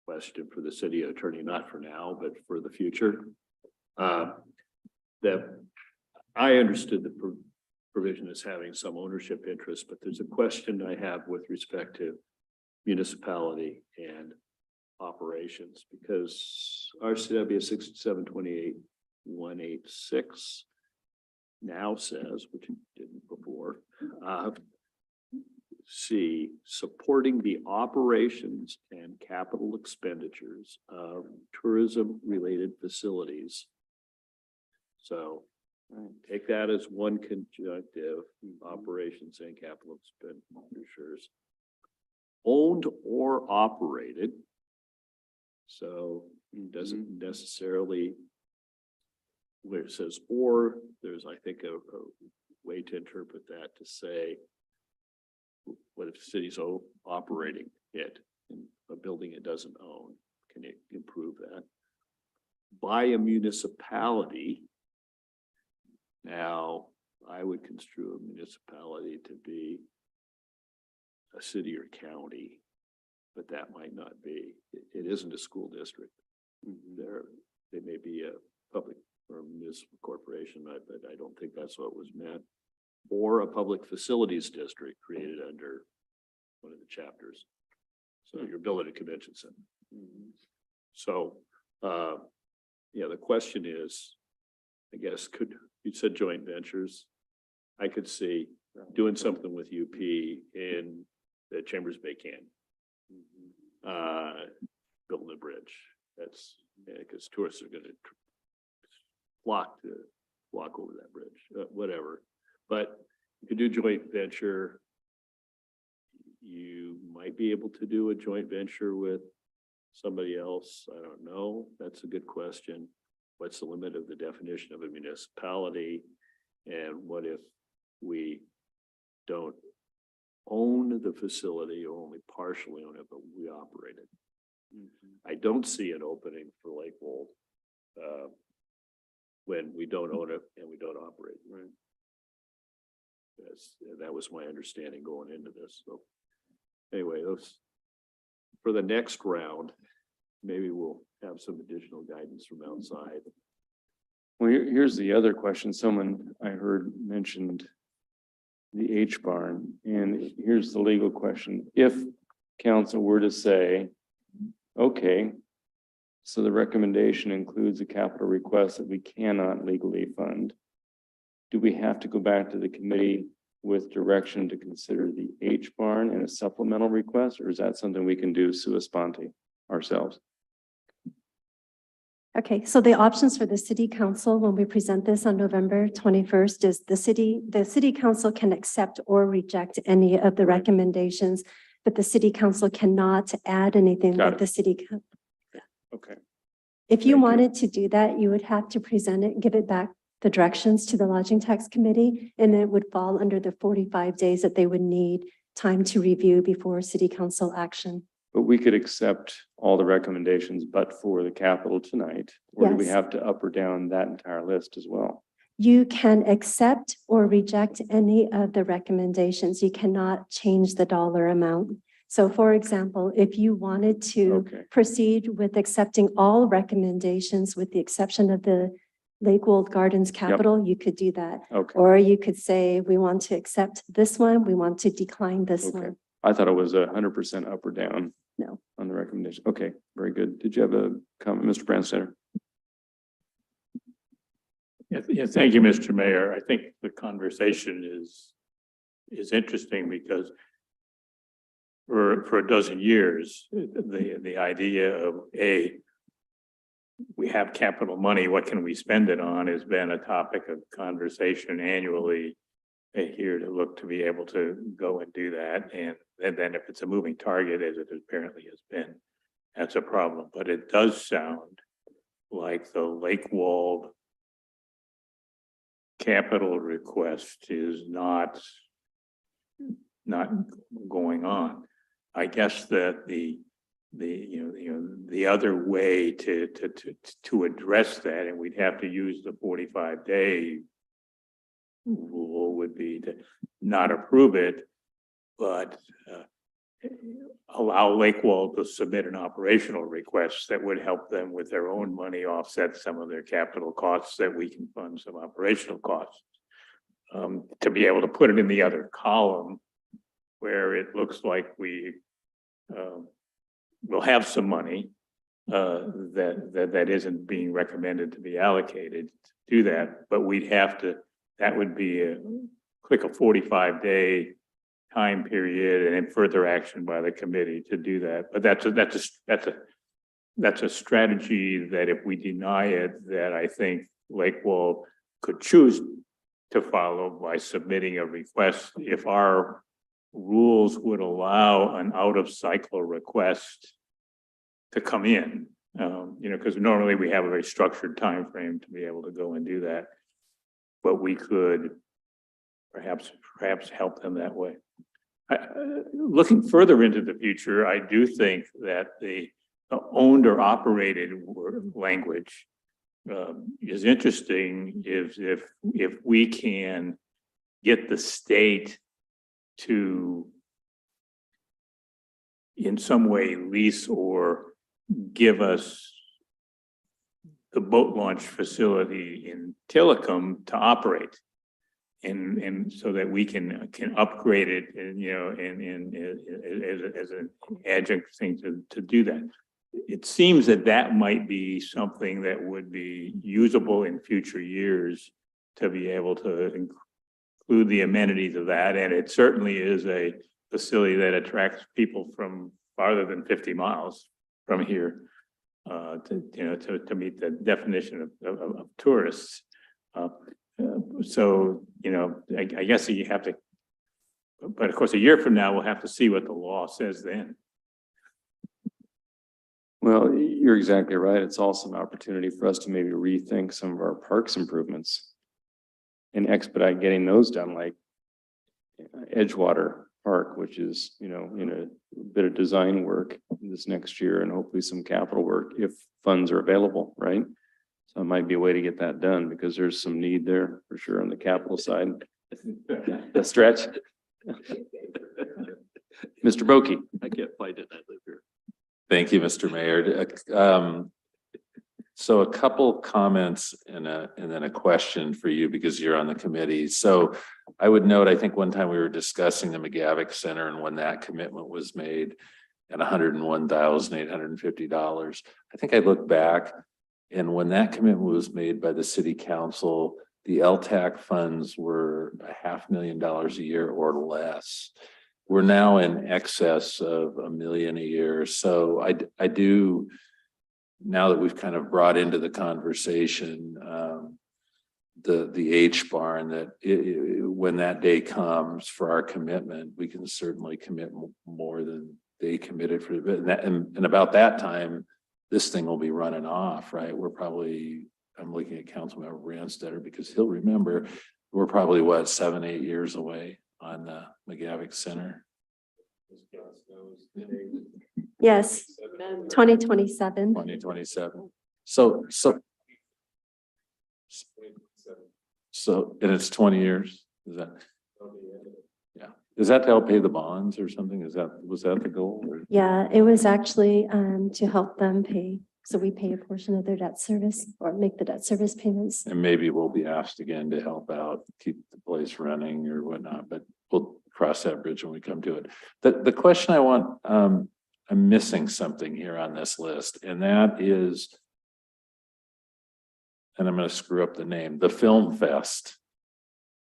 question for the city attorney, not for now, but for the future. That I understood the provision as having some ownership interest, but there's a question I have with respect to municipality and operations, because RCW 6728-186 now says, which it didn't before, C, supporting the operations and capital expenditures of tourism-related facilities. So take that as one conjunctive, operations and capital expenditures. Owned or operated. So it doesn't necessarily, where it says or, there's, I think, a way to interpret that to say, what if the city's operating it in a building it doesn't own? Can it improve that? By a municipality. Now, I would construe a municipality to be a city or county, but that might not be. It isn't a school district. They may be a public or municipal corporation, but I don't think that's what was meant. Or a public facilities district created under one of the chapters. So you're building a convention center. So, yeah, the question is, I guess, you said joint ventures. I could see doing something with UP in the Chambers Bay Canyon. Building a bridge. That's because tourists are going to flock over that bridge, whatever. But you could do joint venture. You might be able to do a joint venture with somebody else. I don't know. That's a good question. What's the limit of the definition of a municipality? And what if we don't own the facility or only partially own it, but we operate it? I don't see an opening for Lake Wold when we don't own it and we don't operate. Right. That was my understanding going into this. So anyway, those for the next round, maybe we'll have some additional guidance from outside. Well, here's the other question. Someone I heard mentioned the H barn, and here's the legal question. If council were to say, okay, so the recommendation includes a capital request that we cannot legally fund, do we have to go back to the committee with direction to consider the H barn and a supplemental request, or is that something we can do sua sponte ourselves? Okay, so the options for the city council, when we present this on November 21st, is the city council can accept or reject any of the recommendations, but the city council cannot add anything Got with it. the city. Okay. If you Thank you. wanted to do that, you would have to present it, give it back the directions to the lodging tax committee, and it would fall under the 45 days that they would need time to review before city council action. But we could accept all the recommendations, but for the capital tonight, or do we Yes. have to up or down that entire list as well? You can accept or reject any of the recommendations. You cannot change the dollar amount. So for example, if you wanted to Okay. proceed with accepting all recommendations with the exception of the Lake Wold Gardens capital, you could do that. Okay. Or you could say, we want to accept this one, we want to decline this Okay. one. I thought it was 100% up or down. No. On the recommendation. Okay, very good. Did you have a comment, Mr. Branstetter? Yeah, thank you, Mr. Mayor. I think the conversation is interesting because for a dozen years, the idea of we have capital money, what can we spend it on has been a topic of conversation annually here to look to be able to go and do that. And then if it's a moving target, as it apparently has been, that's a problem. But it does sound like the Lake Wold capital request is not going on. I guess that the other way to address that, and we'd have to use the 45-day rule, would be to not approve it, but allow Lake Wold to submit an operational request that would help them with their own money offset some of their capital costs, that we can fund some operational costs. To be able to put it in the other column where it looks like we we'll have some money that isn't being recommended to be allocated to do that, but that would be a 45-day time period and then further action by the committee to do that. But that's a strategy that if we deny it, that I think Lakewell could choose to follow by submitting a request if our rules would allow an out of cycle request to come in. Because normally we have a very structured time frame to be able to go and do that. But we could perhaps help them that way. Looking further into the future, I do think that the owned or operated language is interesting if we can get the state to in some way lease or give us the boat launch facility in Tillicum to operate. And so that we can upgrade it and, as an adjunct thing to do that. It seems that might be something that would be usable in future years to be able to include the amenities of that. And it certainly is a facility that attracts people from farther than 50 miles from here to meet the definition of tourists. So, I guess you have to, but of course, a year from now, we'll have to see what the law says then. Well, you're exactly right. It's also an opportunity for us to maybe rethink some of our parks improvements and expedite getting those done, like Edgewater Park, which is, in a bit of design work this next year and hopefully some capital work if funds are available, right? So it might be a way to get that done because there's some need there for sure on the capital side. The stretch. Mr. Boki. I can't fight it. I live here. Thank you, Mr. Mayor. So a couple comments and then a question for you because you're on the committee. So I would note, I think one time we were discussing the McGavick Center and when that commitment was made at $101,850. I think I looked back and when that commitment was made by the city council, the LTAC funds were $500,000 a year or less. We're now in excess of $1 million a year. So I do, now that we've kind of brought into the conversation, the H barn, that when that day comes for our commitment, we can certainly commit more than they committed for that. And about that time, this thing will be running off, right? I'm looking at Councilmember Branstetter because he'll remember, we're probably 7-8 years away on the McGavick Center. Yes, 2027. 2027. So, and it's 20 years, is that? Yeah. Is that to help pay the bonds or something? Was that the goal? Or? Yeah, it was actually to help them pay. So we pay a portion of their debt service or make the debt service payments. And maybe we'll be asked again to help out, keep the place running or whatnot, but we'll cross that bridge when we come to it. The question I want, I'm missing something here on this list, and that is, and I'm going to screw up the name, the Film Fest,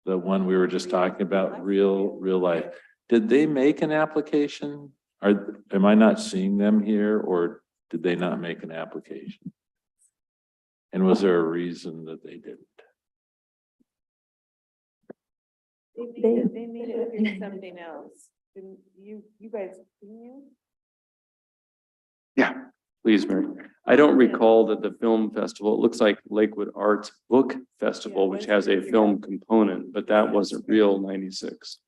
the one we were just talking about, real life. Did they make an application? Am I not seeing them here, or did they not make an application? And was there a reason that they didn't? They made it appear something else. Didn't you guys, didn't you? Yeah, please, Mary. I don't recall that the film festival, it looks like Lakewood Arts Book Festival, which has a film component, but that wasn't real 96.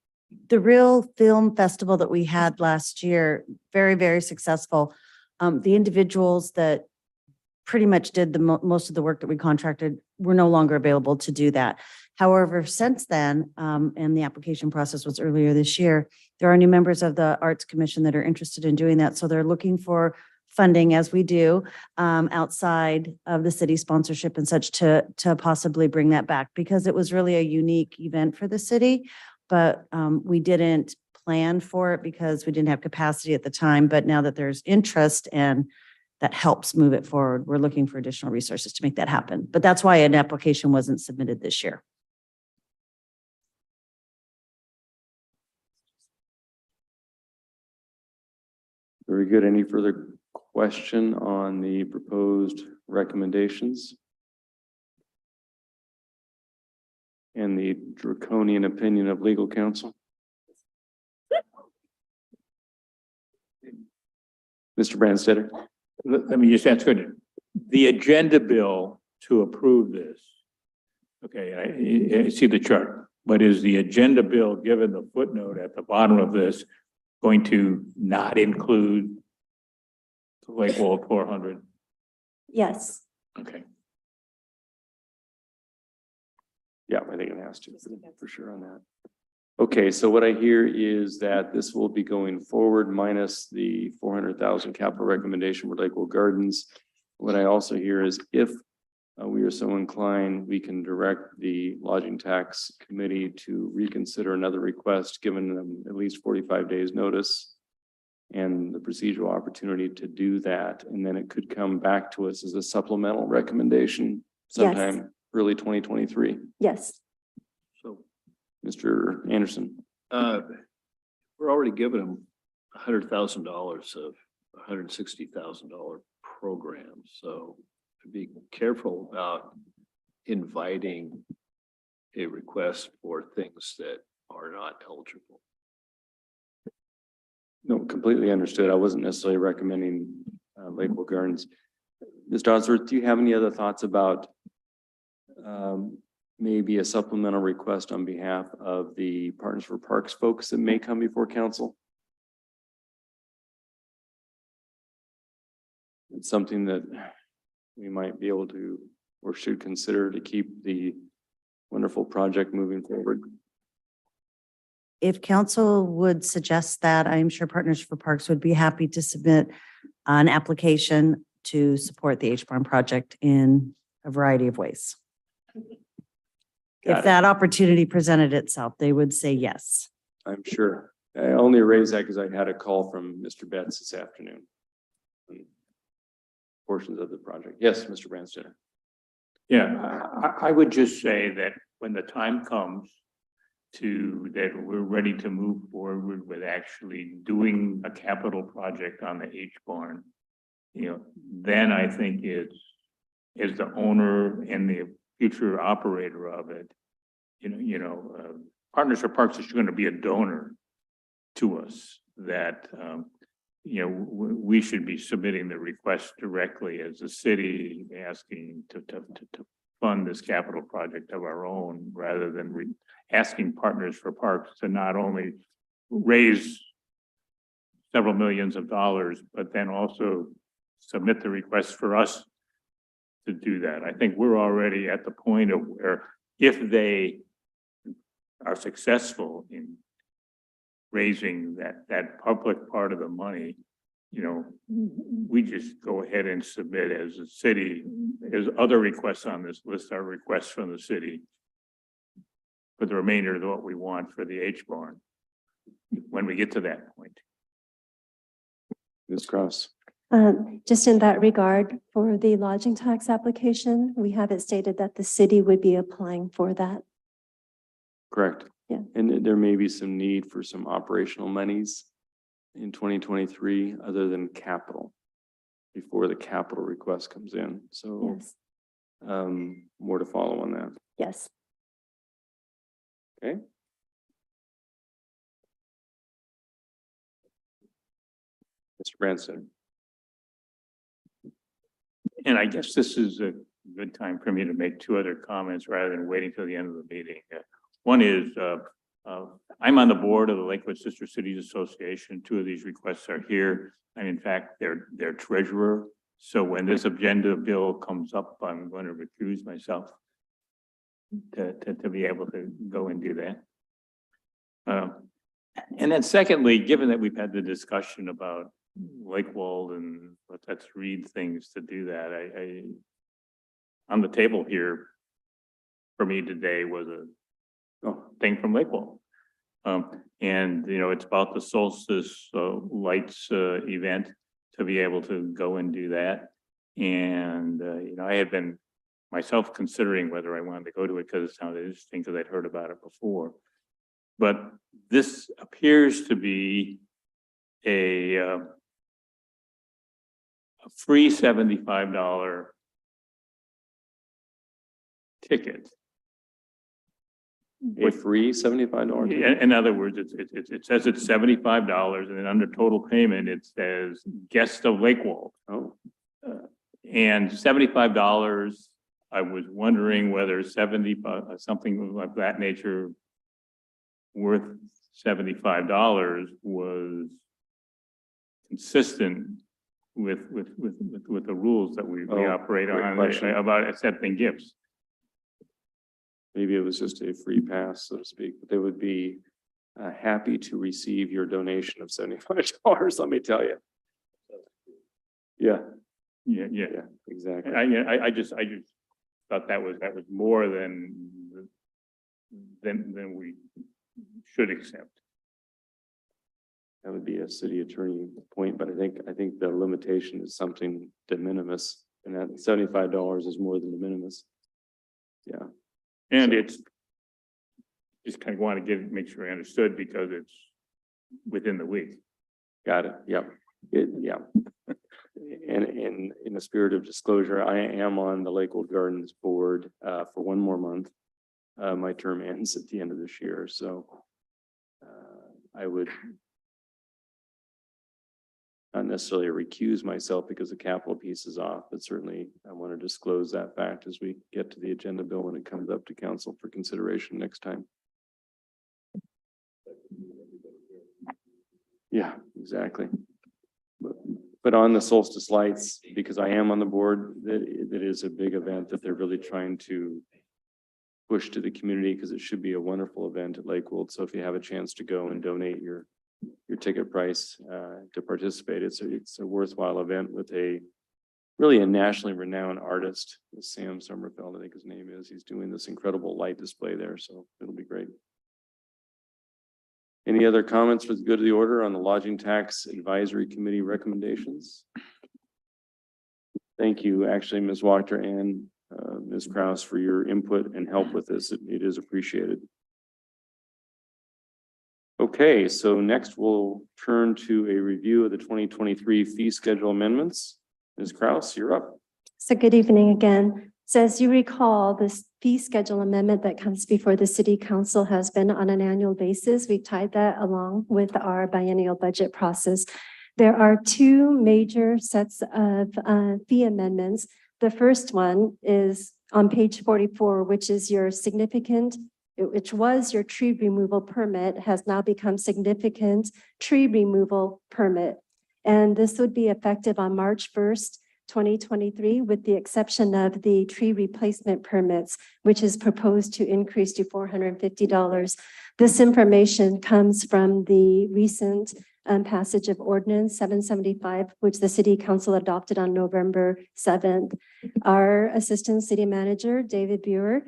The real film festival that we had last year, very, very successful. The individuals that pretty much did the most of the work that we contracted were no longer available to do that. However, since then, and the application process was earlier this year, there are new members of the Arts Commission that are interested in doing that. So they're looking for funding, as we do, outside of the city sponsorship and such to possibly bring that back because it was really a unique event for the city. But we didn't plan for it because we didn't have capacity at the time, but now that there's interest and that helps move it forward, we're looking for additional resources to make that happen. But that's why an application wasn't submitted this year. Very good. Any further question on the proposed recommendations? And the draconian opinion of legal counsel? Mr. Branstetter? Let me just ask you, the agenda bill to approve this. Okay, I see the chart, but is the agenda bill, given the footnote at the bottom of this, going to not include Lake Wall 400? Yes. Okay. Yeah, I think it has to, for sure on that. Okay, so what I hear is that this will be going forward minus the 400,000 capital recommendation for Lakeville Gardens. What I also hear is if we are so inclined, we can direct the lodging tax committee to reconsider another request, given them at least 45 days notice and the procedural opportunity to do that. And then it could come back to us as a supplemental recommendation sometime early 2023. Yes. So, Mr. Anderson. we're already giving them $100,000 of $160,000 program. So be careful about inviting a request for things that are not eligible. No, completely understood. I wasn't necessarily recommending Lakeville Gardens. Mr. Osworth, do you have any other thoughts about maybe a supplemental request on behalf of the Partners for Parks folks that may come before council? It's something that we might be able to or should consider to keep the wonderful project moving forward. If council would suggest that, I'm sure Partners for Parks would be happy to submit an application to support the H-Barn project in a variety of ways. Got If it. that opportunity presented itself, they would say yes. I'm sure. I only raised that because I had a call from Mr. Betts this afternoon. Portions of the project. Yes, Mr. Branstetter. Yeah, I would just say that when the time comes that we're ready to move forward with actually doing a capital project on the H-Barn, then I think it's, as the owner and the future operator of it, Partners for Parks is going to be a donor to us that, we should be submitting the request directly as a city, asking to fund this capital project of our own, rather than asking Partners for Parks to not only raise several millions of dollars, but then also submit the request for us to do that. I think we're already at the point of where if they are successful in raising that public part of the money, we just go ahead and submit as a city, as other requests on this list are requests from the city for the remainder of what we want for the H-Barn when we get to that point. Ms. Cross. Just in that regard, for the lodging tax application, we have it stated that the city would be applying for that. Correct. Yeah. And there may be some need for some operational monies in 2023 other than capital before the capital request comes in. So Yes, more to follow on that. yes. Okay. Mr. Branson. And I guess this is a good time for me to make two other comments rather than waiting till the end of the meeting. One is, I'm on the board of the Lakewood Sister Cities Association. Two of these requests are here. And in fact, their treasurer. So when this agenda bill comes up, I'm going to recuse myself to be able to go and do that. And then secondly, given that we've had the discussion about Lakewald and let's read things to do that, I on the table here for me today was a thing from Lakewald. And, you know, it's about the solstice lights event to be able to go and do that. And, you know, I had been myself considering whether I wanted to go to it because it sounded interesting because I'd heard about it before. But this appears to be a free $75 ticket. A free $75? In other words, it says it's $75 and then under total payment, it says guest of Lakewald. Oh, And $75, I was wondering whether something of that nature worth $75 was consistent with the rules that we Oh, operate great on question. about accepting gifts. maybe it was just a free pass, so to speak, but they would be happy to receive your donation of $75, let me tell you. Yeah, Yeah. yeah, exactly. I just thought that was more than we should accept. That would be a city attorney point, but I think the limitation is something de minimis, and that $75 is more than de minimis. Yeah, And it's just kind of want to make sure I understood because it's within the week. got it. Yep. Yeah. And in the spirit of disclosure, I am on the Lakewood Gardens board for one more month. My term ends at the end of this year, so I would not necessarily recuse myself because the capital piece is off, but certainly I want to disclose that fact as we get to the agenda bill when it comes up to council for consideration next time. Yeah, exactly. But on the solstice lights, because I am on the board, that is a big event that they're really trying to push to the community because it should be a wonderful event at Lakewood. So if you have a chance to go and donate your ticket price to participate, it's a worthwhile event with really a nationally renowned artist, Sam Sommerfeld, I think his name is. He's doing this incredible light display there, so it'll be great. Any other comments for the good of the order on the Lodging Tax Advisory Committee recommendations? Thank you, actually, Ms. Wachter and Ms. Kraus, for your input and help with this. It is appreciated. Okay, so next we'll turn to a review of the 2023 fee schedule amendments. Ms. Kraus, you're up. So good evening again. So as you recall, this fee schedule amendment that comes before the city council has been on an annual basis. We tied that along with our biennial budget process. There are two major sets of fee amendments. The first one is on page 44, which is your which was your tree removal permit, has now become significant tree removal permit. And this would be effective on March 1st, 2023, with the exception of the tree replacement permits, which is proposed to increase to $450. This information comes from the recent passage of ordinance 775, which the city council adopted on November 7th. Our assistant city manager, David Buer,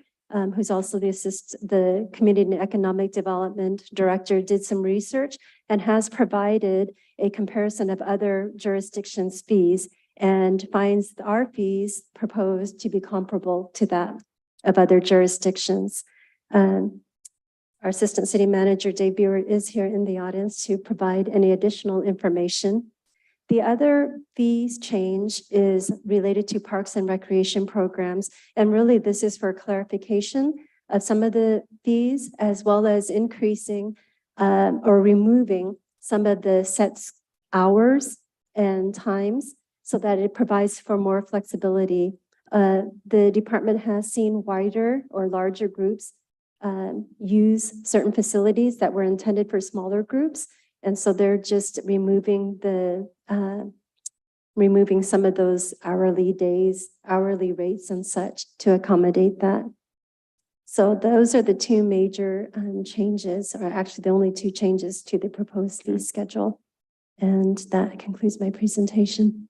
who's also the Community and Economic Development Director, did some research and has provided a comparison of other jurisdictions' fees and finds our fees proposed to be comparable to that of other jurisdictions. Our Assistant City Manager, Dave Buer, is here in the audience to provide any additional information. The other fees change is related to parks and recreation programs. And really, this is for clarification of some of the fees, as well as increasing or removing some of the set hours and times so that it provides for more flexibility. The department has seen wider or larger groups use certain facilities that were intended for smaller groups. And so they're just removing some of those hourly rates and such to accommodate that. So those are the two major changes, or actually the only two changes to the proposed fee schedule. And that concludes my presentation.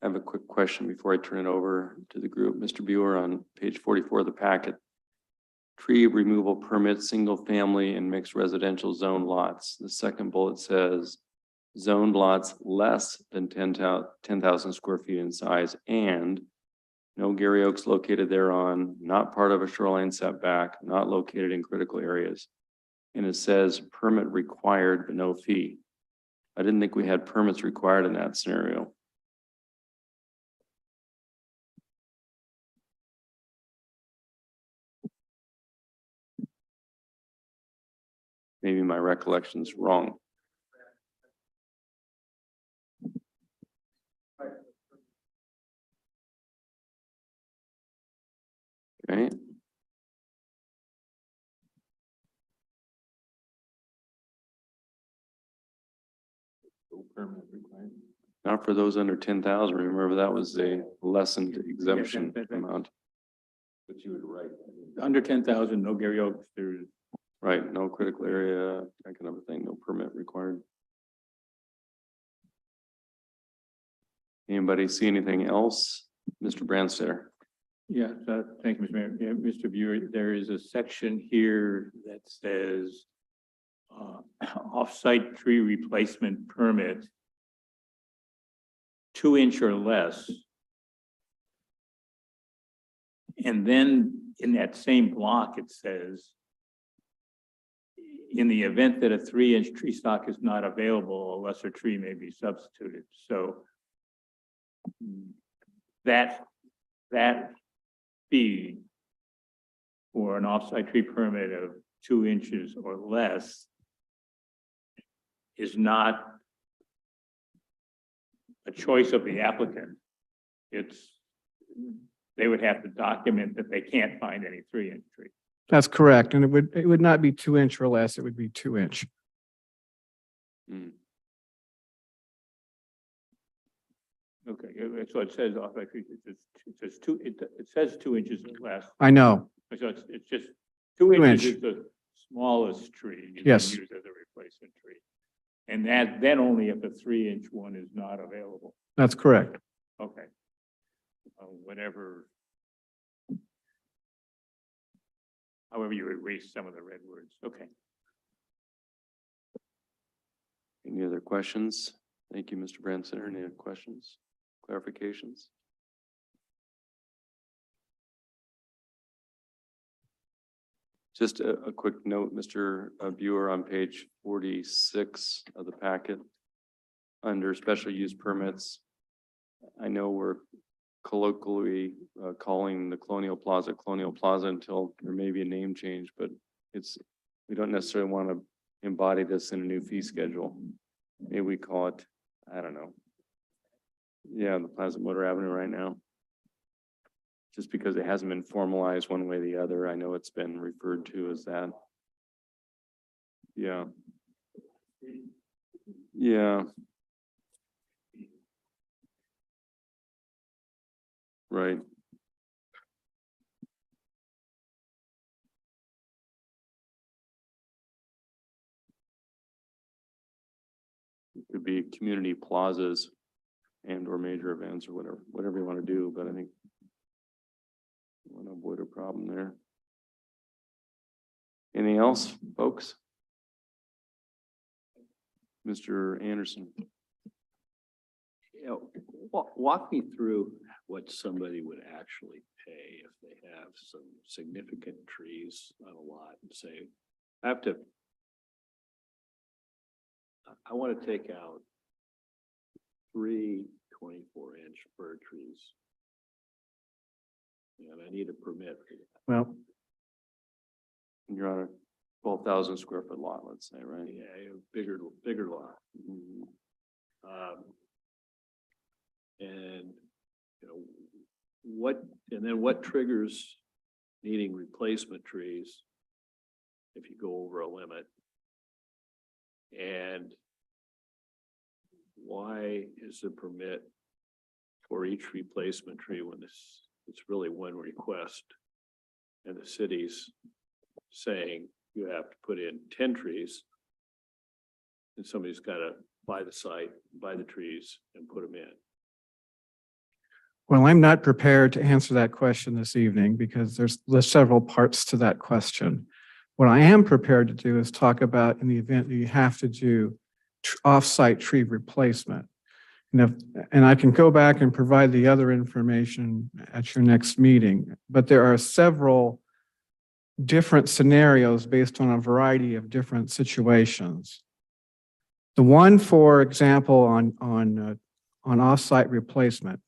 I have a quick question before I turn it over to the group. Mr. Buer, on page 44 of the packet, tree removal permit, single family and mixed residential zone lots. The second bullet says zoned lots less than 10,000 square feet in size and no Gary Oaks located thereon, not part of a shoreline setback, not located in critical areas. And it says permit required, but no fee. I didn't think we had permits required in that scenario. Maybe my recollection's wrong. Okay. Not for those under 10,000. Remember, that was a lessened exemption amount. But you would write. Under 10,000, no Gary Oaks, there's. Right, no critical area, that kind of a thing, no permit required. Anybody see anything else? Mr. Branstetter? Yeah, thank you, Mr. Mayor. Yeah, Mr. Buer, there is a section here that says off-site tree replacement permit 2-inch or less. And then in that same block, it says, in the event that a 3-inch tree stock is not available, a lesser tree may be substituted. So that fee for an off-site tree permit of 2 inches or less is not a choice of the applicant. They would have to document that they can't find any 3-inch tree. That's correct. And it would not be 2-inch or less. It would be 2-inch. Hmm. Okay, so it says off-site tree, it says 2 inches or less. I know. So it's just 2 2 inches inch. is the smallest tree you can Yes. use as a replacement tree. And that, then only if a 3-inch one is not available. That's correct. Okay. Whatever. However you erase some of the red words. Okay. Any other questions? Thank you, Mr. Branstetter. Any other questions, clarifications? Just a quick note, Mr. Buer, on page 46 of the packet, under special use permits. I know we're colloquially calling the Colonial Plaza until there may be a name change, but we don't necessarily want to embody this in a new fee schedule. Maybe we call it, I don't know. Yeah, the Plaza Motor Avenue right now. Just because it hasn't been formalized one way or the other, I know it's been referred to as that. Yeah. Yeah. Right. It could be community plazas and or major events or whatever you want to do, but I think I want to avoid a problem there. Anything else, folks? Mr. Anderson. Walk me through what somebody would actually pay if they have some significant trees on a lot and say, I want to take out 3 24-inch fir trees. And I need a permit for that. Well, You're on a 12,000 square foot lot, let's say, right? Yeah, a bigger lot. Mhm. And, what triggers needing replacement trees if you go over a limit? And why is the permit for each replacement tree when it's really one request? And the city's saying you have to put in 10 trees. And somebody's got to buy the site, buy the trees and put them in. Well, I'm not prepared to answer that question this evening because there's several parts to that question. What I am prepared to do is talk about in the event that you have to do off-site tree replacement. And I can go back and provide the other information at your next meeting, but there are several different scenarios based on a variety of different situations. The one, for example, on off-site replacement,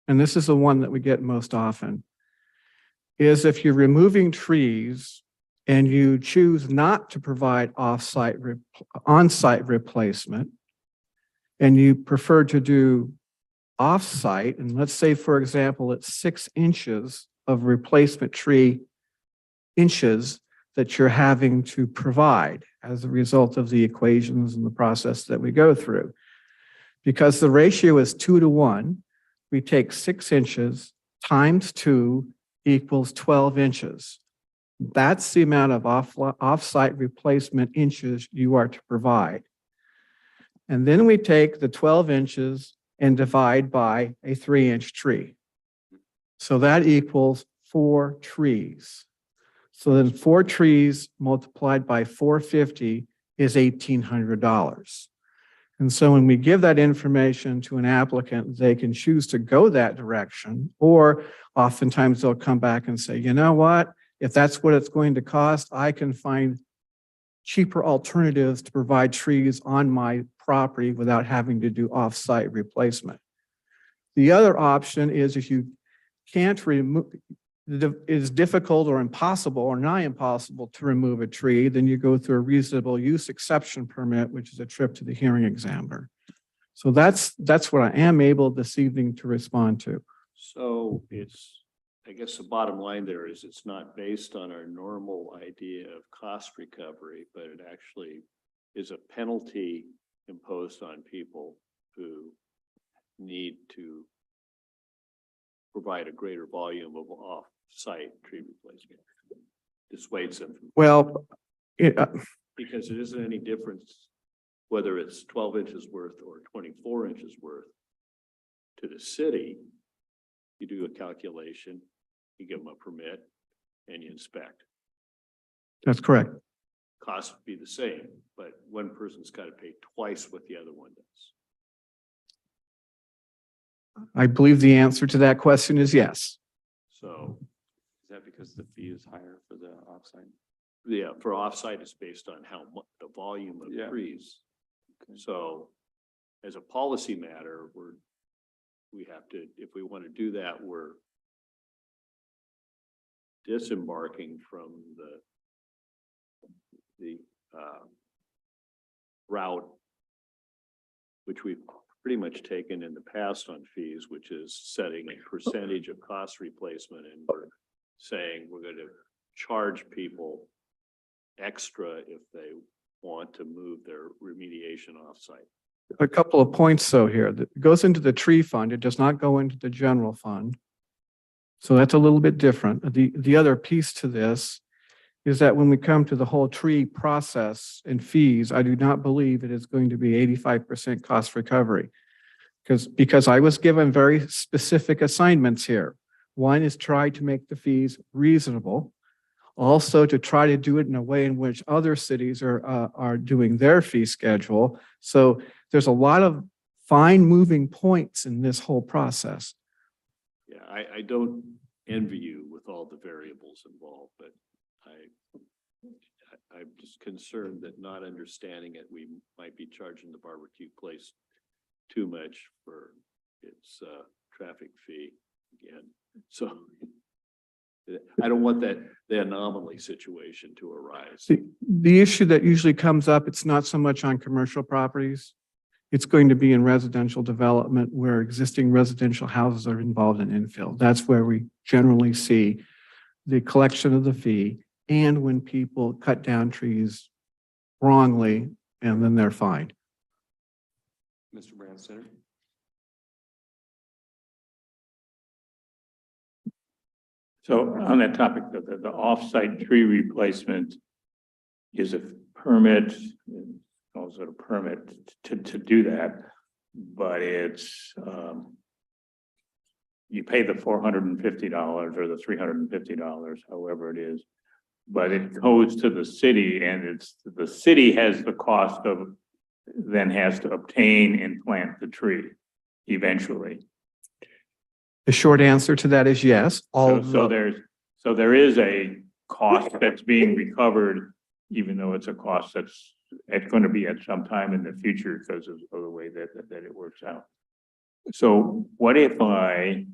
and this is the one that we get most often, is if you're removing trees and you choose not to provide on-site replacement, and you prefer to do off-site, and let's say, for example, it's 6 inches of replacement tree inches that you're having to provide as a result of the equations and the process that we go through. Because the ratio is 2 to 1, we take 6 inches times 2 equals 12 inches. That's the amount of off-site replacement inches you are to provide. And then we take the 12 inches and divide by a 3-inch tree. So that equals 4 trees. So then 4 trees multiplied by 450 is $1,800. And so when we give that information to an applicant, they can choose to go that direction, or oftentimes they'll come back and say, you know what, if that's what it's going to cost, I can find cheaper alternatives to provide trees on my property without having to do off-site replacement. The other option is if you can't remove, it is difficult or impossible or nigh impossible to remove a tree, then you go through a reasonable use exception permit, which is a trip to the hearing examiner. So that's what I am able this evening to respond to. So I guess the bottom line there is it's not based on our normal idea of cost recovery, but it actually is a penalty imposed on people who need to provide a greater volume of off-site tree replacement. Dissuades them from. Well, Because it isn't any difference whether it's 12 inches worth or 24 inches worth to the city. You do a calculation, you give them a permit, and you inspect. that's correct. Cost would be the same, but one person's got to pay twice what the other one does. I believe the answer to that question is yes. So, Is that because the fee is higher for the offsite? yeah, for offsite, it's based on how much the volume of Yeah. trees. So, as a policy matter, we have to, if we want to do that, we're disembarking from the route which we've pretty much taken in the past on fees, which is setting a percentage of cost replacement, and we're saying we're going to charge people extra if they want to move their remediation offsite. A couple of points though here. It goes into the tree fund. It does not go into the general fund. So that's a little bit different. The other piece to this is that when we come to the whole tree process and fees, I do not believe it is going to be 85% cost recovery. Because I was given very specific assignments here. One is try to make the fees reasonable. Also to try to do it in a way in which other cities are doing their fee schedule. So there's a lot of fine moving points in this whole process. Yeah, I don't envy you with all the variables involved, but I'm just concerned that not understanding it, we might be charging the barbecue place too much for its traffic fee again. So I don't want the anomaly situation to arise. The issue that usually comes up, it's not so much on commercial properties. It's going to be in residential development where existing residential houses are involved in infill. That's where we generally see the collection of the fee, and when people cut down trees wrongly and then they're fined. Mr. Branstetter? So on that topic, the off-site tree replacement is a permit, also a permit to do that, but it's, you pay the $450 or the $350, however it is. But it goes to the city and the city has the cost of, then has to obtain and plant the tree eventually. The short answer to that is yes. So there is a cost that's being recovered, even though it's a cost that's going to be at some time in the future because of the way that it works out. So what if I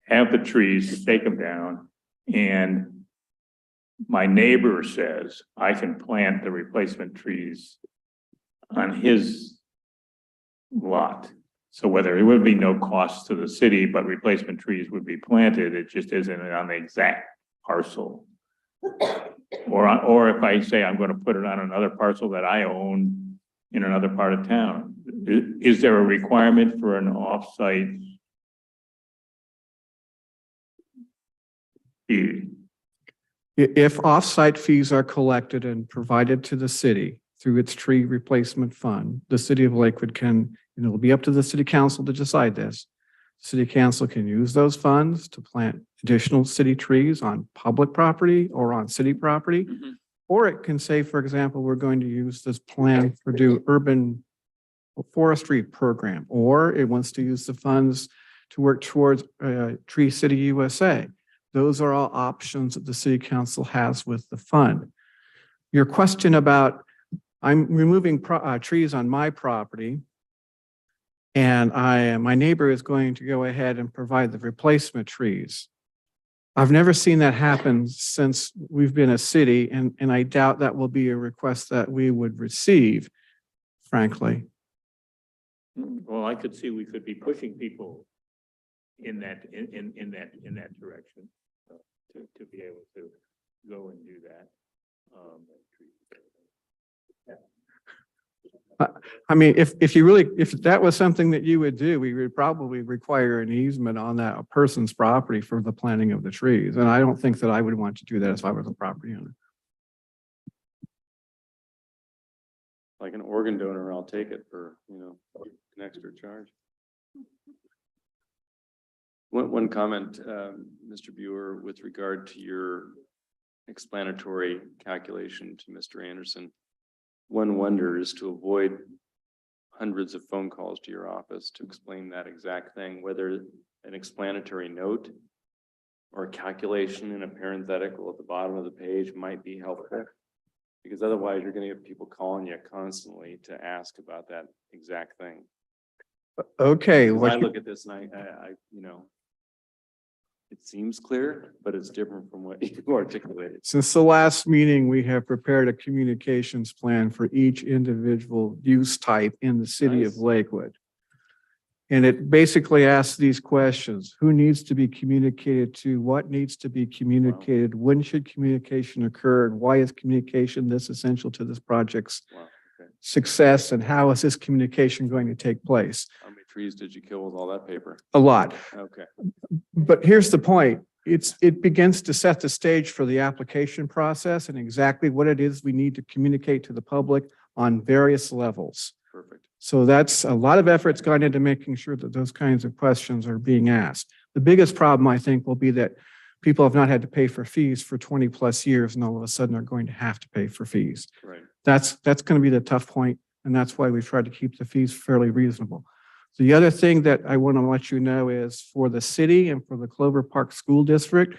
have the trees, take them down, and my neighbor says I can plant the replacement trees on his lot? So whether it would be no cost to the city, but replacement trees would be planted, it just isn't on the exact parcel. Or if I say I'm going to put it on another parcel that I own in another part of town, is there a requirement for an off-site fee? If off-site fees are collected and provided to the city through its tree replacement fund, the city of Lakewood can, and it'll be up to the city council to decide this. City council can use those funds to plant additional city trees on public property or on city property. Or it can say, for example, we're going to use this plan for do urban forestry program, or it wants to use the funds to work towards Tree City USA. Those are all options that the city council has with the fund. Your question about I'm removing trees on my property, and my neighbor is going to go ahead and provide the replacement trees. I've never seen that happen since we've been a city, and I doubt that will be a request that we would receive, frankly. Well, I could see we could be pushing people in that direction to be able to go and do that. I mean, if that was something that you would do, we would probably require an easement on that person's property for the planting of the trees. And I don't think that I would want to do that if I was a property owner. Like an organ donor, I'll take it for, an extra charge. One comment, Mr. Buer, with regard to your explanatory calculation to Mr. Anderson. One wonders, to avoid hundreds of phone calls to your office to explain that exact thing, whether an explanatory note or a calculation in a parenthetical at the bottom of the page might be helpful. Because otherwise you're going to get people calling you constantly to ask about that exact thing. Okay. When I look at this and I it seems clear, but it's different from what you articulated. Since the last meeting, we have prepared a communications plan for each individual use type in the city of Lakewood. And it basically asks these questions: who needs to be communicated to? What needs to be communicated? When should communication occur? And why is communication this essential to this project's success? And how is this communication going to take place? How many trees did you kill with all that paper? A lot. Okay. But here's the point. It begins to set the stage for the application process and exactly what it is we need to communicate to the public on various levels. Perfect. So that's a lot of effort's gone into making sure that those kinds of questions are being asked. The biggest problem, I think, will be that people have not had to pay for fees for 20 plus years and all of a sudden are going to have to pay for fees. Right. That's going to be the tough point, and that's why we've tried to keep the fees fairly reasonable. The other thing that I want to let you know is for the city and for the Clover Park School District,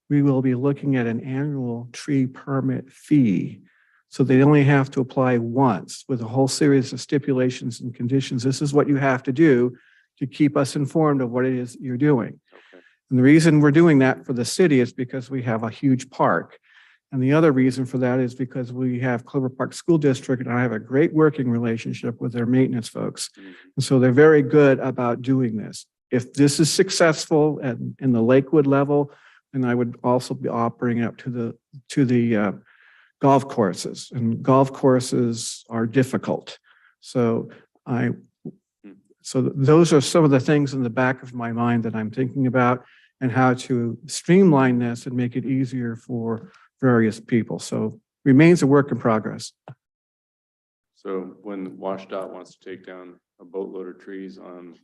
we will be looking at an annual tree permit fee. So they only have to apply once with a whole series of stipulations and conditions. This is what you have to do to keep us informed of what it is you're doing. Okay. And the reason we're doing that for the city is because we have a huge park. And the other reason for that is because we have Clover Park School District, and I have a great working relationship with their maintenance folks. And so they're very good about doing this. If this is successful in the Lakewood level, then I would also be offering it up to the golf courses, and golf courses are difficult. So those are some of the things in the back of my mind that I'm thinking about, and how to streamline this and make it easier for various people. So remains a work in progress. So when WashDOT wants to take down a boatload of trees on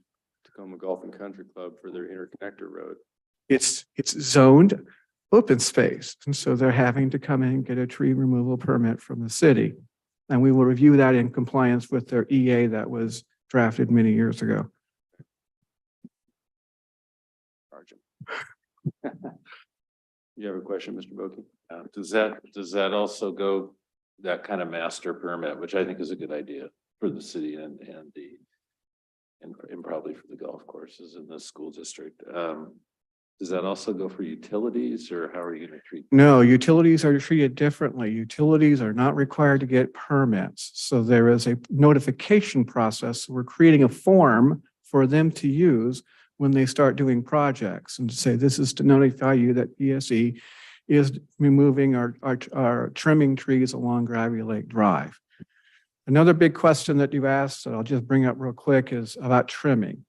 Tacoma Golf and Country Club for their interconnector road. It's zoned open space. And so they're having to come in and get a tree removal permit from the city. And we will review that in compliance with their EA that was drafted many years ago. Sergeant. You have a question, Mr. Boki? Does that also go, that kind of master permit, which I think is a good idea for the city and probably for the golf courses in the school district. Does that also go for utilities, or how are you going to treat? No, utilities are treated differently. Utilities are not required to get permits. So there is a notification process. We're creating a form for them to use when they start doing projects, and to say, this is to notify you that PSE is removing our trimming trees along Gravy Lake Drive. Another big question that you asked, that I'll just bring up real quick, is about trimming.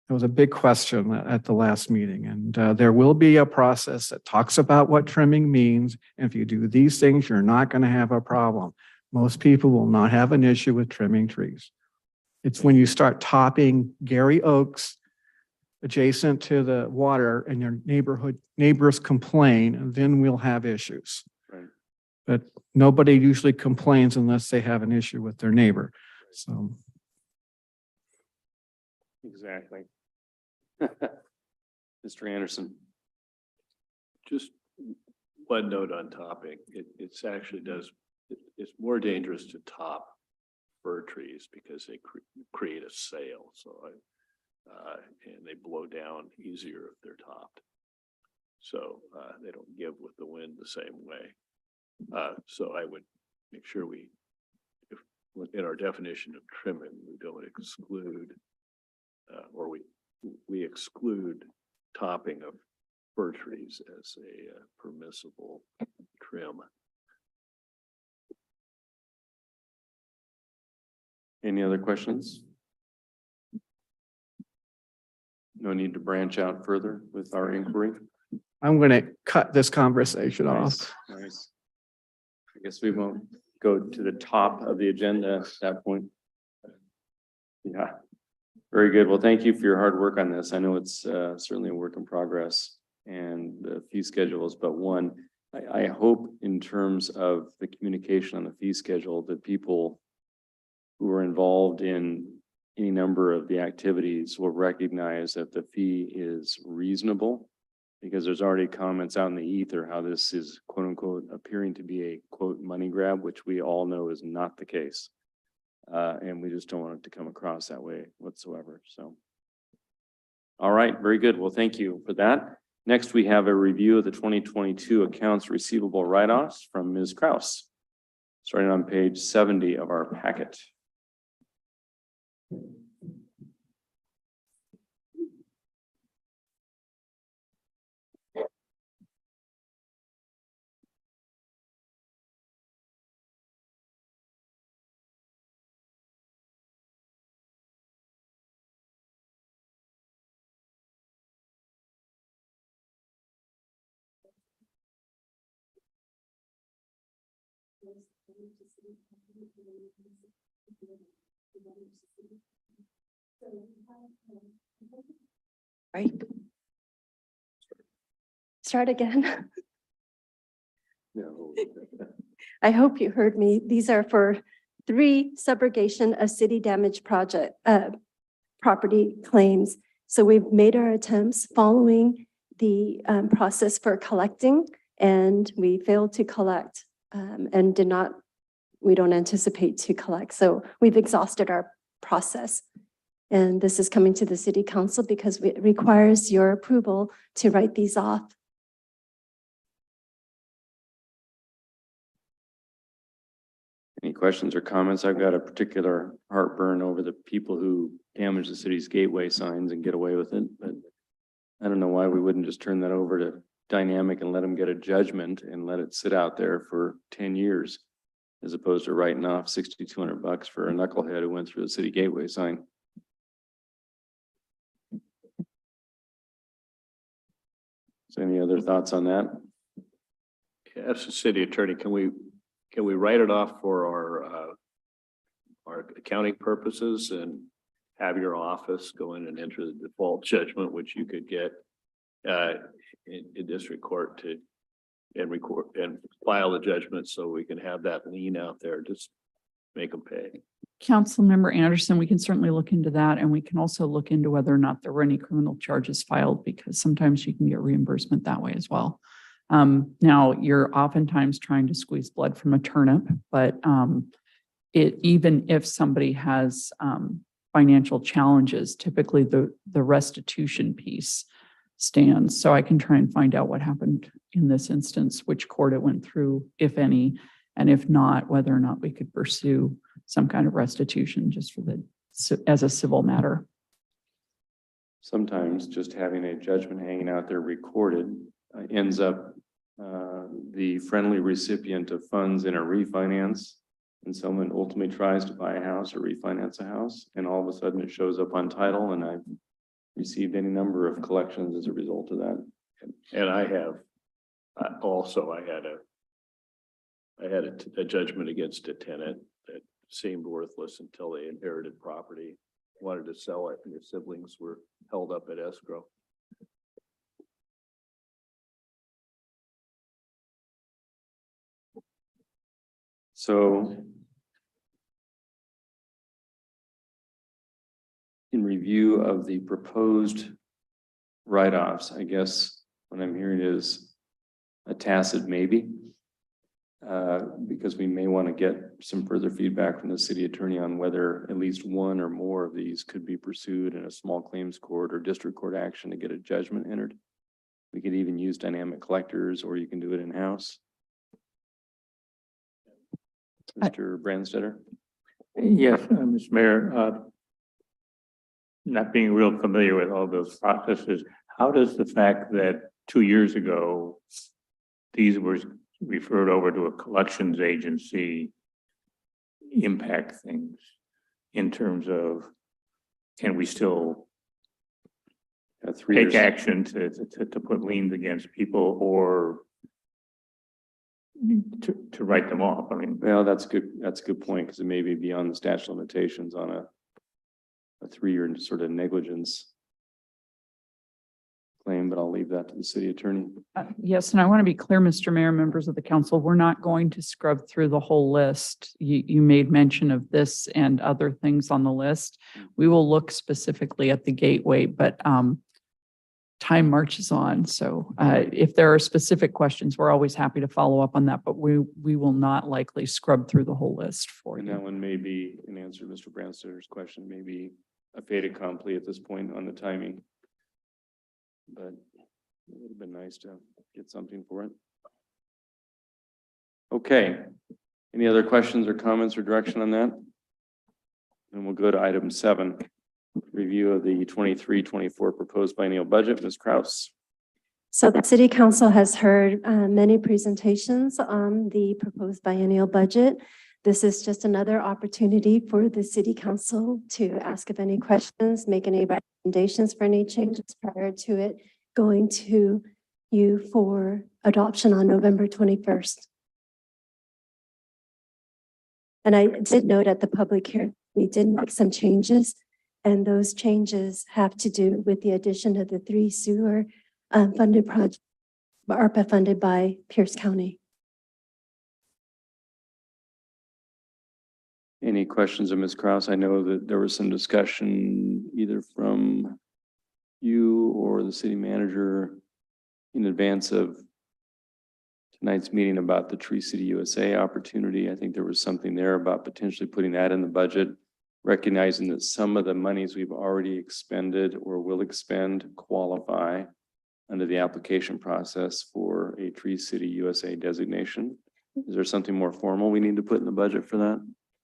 It was a big question at the last meeting, and there will be a process that talks about what trimming means. And if you do these things, you're not going to have a problem. Most people will not have an issue with trimming trees. It's when you start topping Gary Oaks adjacent to the water and your neighbors complain, and then we'll have issues. Right. But nobody usually complains unless they have an issue with their neighbor. So. Exactly. Mr. Anderson. Just one note on topping, it's actually it's more dangerous to top fir trees because they create a sail. So and they blow down easier if they're topped. So they don't give with the wind the same way. So I would make sure in our definition of trimming, we don't exclude or we exclude topping of fir trees as a permissible trim. Any other questions? No need to branch out further with our inquiry. I'm going to cut this conversation off. Nice. I guess we won't go to the top of the agenda at that point. Yeah, very good. Well, thank you for your hard work on this. I know it's certainly a work in progress, and the fee schedule is but one. I hope in terms of the communication on the fee schedule that people who are involved in any number of the activities will recognize that the fee is reasonable, because there's already comments out in the ether how this is quote unquote appearing to be a quote money grab, which we all know is not the case. And we just don't want it to come across that way whatsoever. So, all right, very good. Well, thank you for that. Next, we have a review of the 2022 accounts receivable write-offs from Ms. Kraus, starting on page 70 of our packet. Right. Start again. No. I hope you heard me. These are for 3 subrogation of city damage project, property claims. So we've made our attempts following the process for collecting, and we failed to collect and we don't anticipate to collect. So we've exhausted our process. And this is coming to the city council because it requires your approval to write these off. Any questions or comments? I've got a particular heartburn over the people who damage the city's gateway signs and get away with it, but I don't know why we wouldn't just turn that over to Dynamic and let them get a judgment and let it sit out there for 10 years, as opposed to writing off $6,200 for a knucklehead who went through the city gateway sign. So any other thoughts on that? As the city attorney, can we write it off for our accounting purposes and have your office go in and enter the default judgment, which you could get in district court and record and file the judgment, so we can have that lien out there, just make them pay. Councilmember Anderson, we can certainly look into that, and we can also look into whether or not there were any criminal charges filed, because sometimes you can get reimbursement that way as well. Now, you're oftentimes trying to squeeze blood from a turnip, but even if somebody has financial challenges, typically the restitution piece stands. So I can try and find out what happened in this instance, which court it went through, if any, and if not, whether or not we could pursue some kind of restitution just for as a civil matter. Sometimes just having a judgment hanging out there recorded ends up the friendly recipient of funds in a refinance, and someone ultimately tries to buy a house or refinance a house, and all of a sudden it shows up on title, and I've received any number of collections as a result of that. And I have also, I had a judgment against a tenant that seemed worthless until they inherited property, wanted to sell it, and their siblings were held up at escrow. So in review of the proposed write-offs, I guess what I'm hearing is a tacit maybe, because we may want to get some further feedback from the city attorney on whether at least one or more of these could be pursued in a small claims court or district court action to get a judgment entered. We could even use dynamic collectors, or you can do it in-house. Mr. Brandstetter? Yes, Mr. Mayor, not being real familiar with all those processes, how does the fact that 2 years ago, these were referred over to a collections agency impact things in terms of, can we still 3 take years. action to put liens against people, or to write them off? I mean, Well, that's good. That's a good point, because it may be beyond the statute of limitations on a 3-year sort of negligence claim, but I'll leave that to the city attorney. Yes, and I want to be clear, Mr. Mayor, members of the council, we're not going to scrub through the whole list. You made mention of this and other things on the list. We will look specifically at the gateway, but time marches on. So if there are specific questions, we're always happy to follow up on that, but we will not likely scrub through the whole list for And you. that one may be, in answer to Mr. Branstetter's question, maybe a fait accompli at this point on the timing. But it would have been nice to get something for it. Okay. Any other questions or comments or direction on that? And we'll go to item 7, review of the 23-24 proposed biennial budget. Ms. Kraus. So the city council has heard many presentations on the proposed biennial budget. This is just another opportunity for the city council to ask if any questions, make any recommendations for any changes prior to it going to you for adoption on November 21st. And I did note at the public hearing, we did make some changes, and those changes have to do with the addition of the 3 sewer funded projects, ARPA funded by Pierce County. Any questions of Ms. Kraus? I know that there was some discussion either from you or the city manager in advance of tonight's meeting about the Tree City USA opportunity. I think there was something there about potentially putting that in the budget, recognizing that some of the monies we've already expended or will expend qualify under the application process for a Tree City USA designation. Is there something more formal we need to put in the budget for that?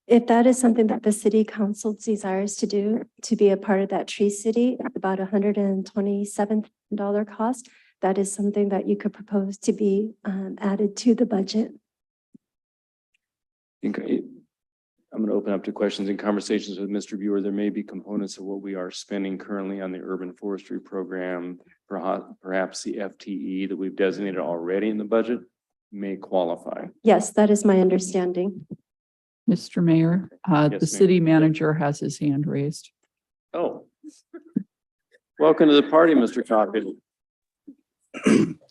If that is something that the city council desires to do, to be a part of that Tree City, about $127 cost, that is something that you could propose to be added to the budget. I'm going to open up to questions and conversations with Mr. Buer. There may be components of what we are spending currently on the urban forestry program, perhaps the FTE that we've designated already in the budget may qualify. Yes, that is my understanding. Mr. Mayor, Yes, the ma'am. city manager has his hand raised. Oh. Welcome to the party, Mr. Coffey.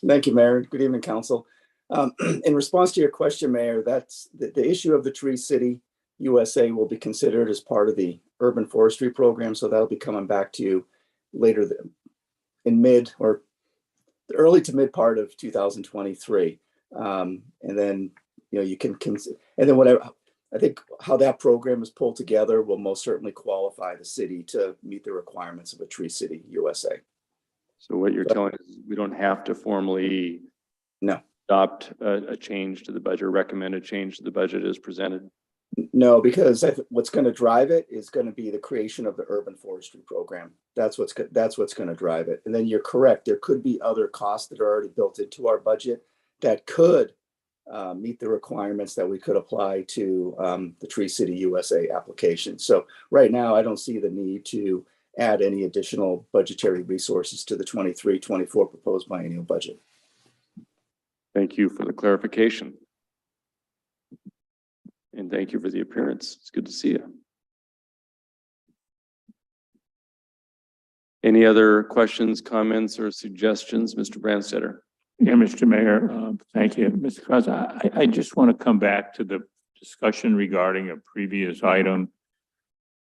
Thank you, Mayor. Good evening, Council. In response to your question, Mayor, that's the issue of the Tree City USA will be considered as part of the urban forestry program. So that'll be coming back to you later in mid or the early to mid part of 2023. And then, you can consider, and then whatever, I think how that program is pulled together will most certainly qualify the city to meet the requirements of a Tree City USA. So what you're telling us is we don't have to formally No. adopt a change to the budget, recommend a change to the budget as presented? No, because what's going to drive it is going to be the creation of the urban forestry program. That's what's going to drive it. And then you're correct. There could be other costs that are already built into our budget that could meet the requirements that we could apply to the Tree City USA application. So right now, I don't see the need to add any additional budgetary resources to the 23-24 proposed biennial budget. Thank you for the clarification. And thank you for the appearance. It's good to see you. Any other questions, comments, or suggestions, Mr. Brandstetter? Yeah, Mr. Mayor, thank you. Mr. Cruz, I just want to come back to the discussion regarding a previous item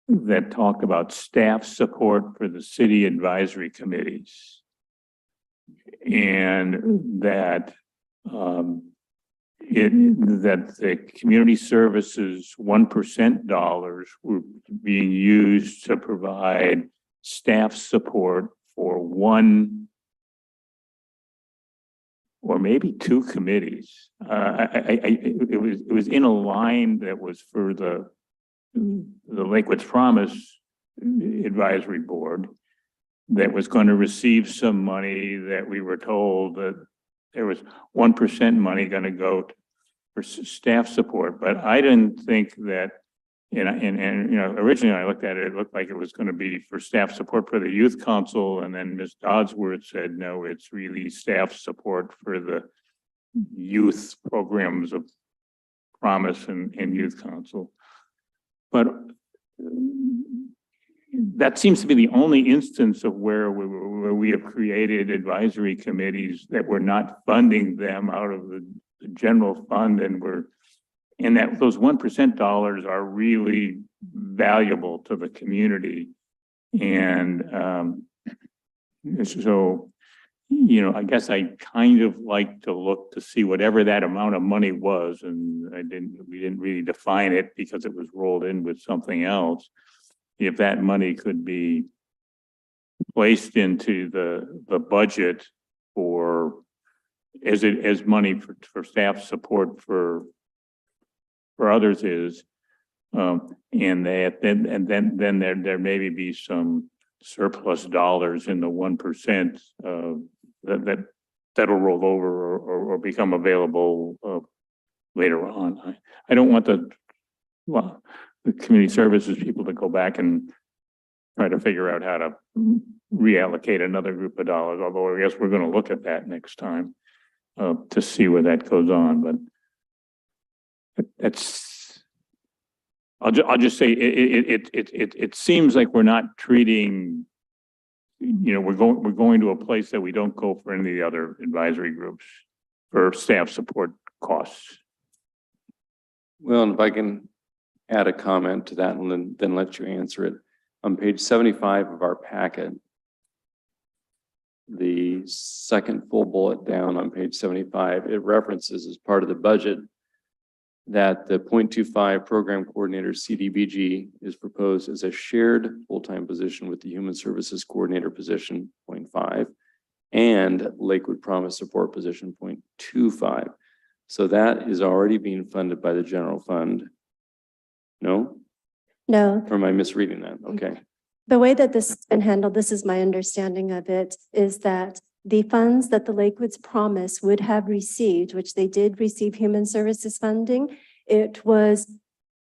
that talked about staff support for the city advisory committees. And that that the community services 1% dollars were being used to provide staff support for one or maybe two committees. It was in a line that was for the Lakewood's Promise Advisory Board that was going to receive some money that we were told that there was 1% money going to go for staff support, but I didn't think that. And originally I looked at it, it looked like it was going to be for staff support for the youth council, and then Ms. Dodsworth said, no, it's really staff support for the youth programs of Promise and youth council. But that seems to be the only instance of where we have created advisory committees that we're not funding them out of the general fund, and that those 1% dollars are really valuable to the community. And so, I guess I kind of like to look to see whatever that amount of money was, and we didn't really define it because it was rolled in with something else. If that money could be placed into the budget for as money for staff support for others is, and then there maybe be some surplus dollars in the 1% that'll roll over or become available later on. I don't want the community services people to go back and try to figure out how to reallocate another group of dollars, although I guess we're going to look at that next time to see where that goes on. But I'll just say it seems like we're not treating, we're going to a place that we don't go for any of the other advisory groups for staff support costs. Well, and if I can add a comment to that and then let you answer it. On page 75 of our packet, the second full bullet down on page 75, it references as part of the budget that the 0.25 program coordinator CDBG is proposed as a shared full-time position with the human services coordinator position 0.5 and Lakewood Promise support position 0.25. So that is already being funded by the general fund. No? No, Or am I misreading that? Okay. the way that this has been handled, this is my understanding of it, is that the funds that the Lakewood's Promise would have received, which they did receive human services funding,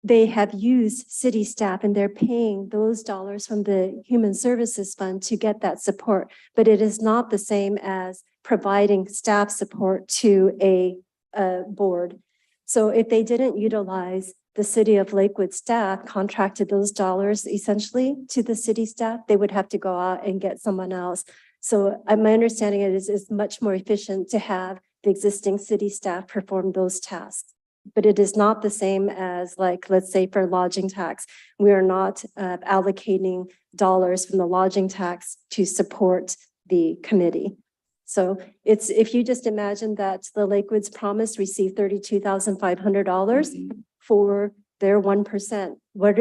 they have used city staff and they're paying those dollars from the human services fund to get that support. But it is not the same as providing staff support to a board. So if they didn't utilize the city of Lakewood staff contracted those dollars essentially to the city staff, they would have to go out and get someone else. So my understanding is much more efficient to have the existing city staff perform those tasks. But it is not the same as, like, let's say for lodging tax, we are not allocating dollars from the lodging tax to support the committee. So it's, if you just imagine that the Lakewood's Promise received $32,500 for their 1%,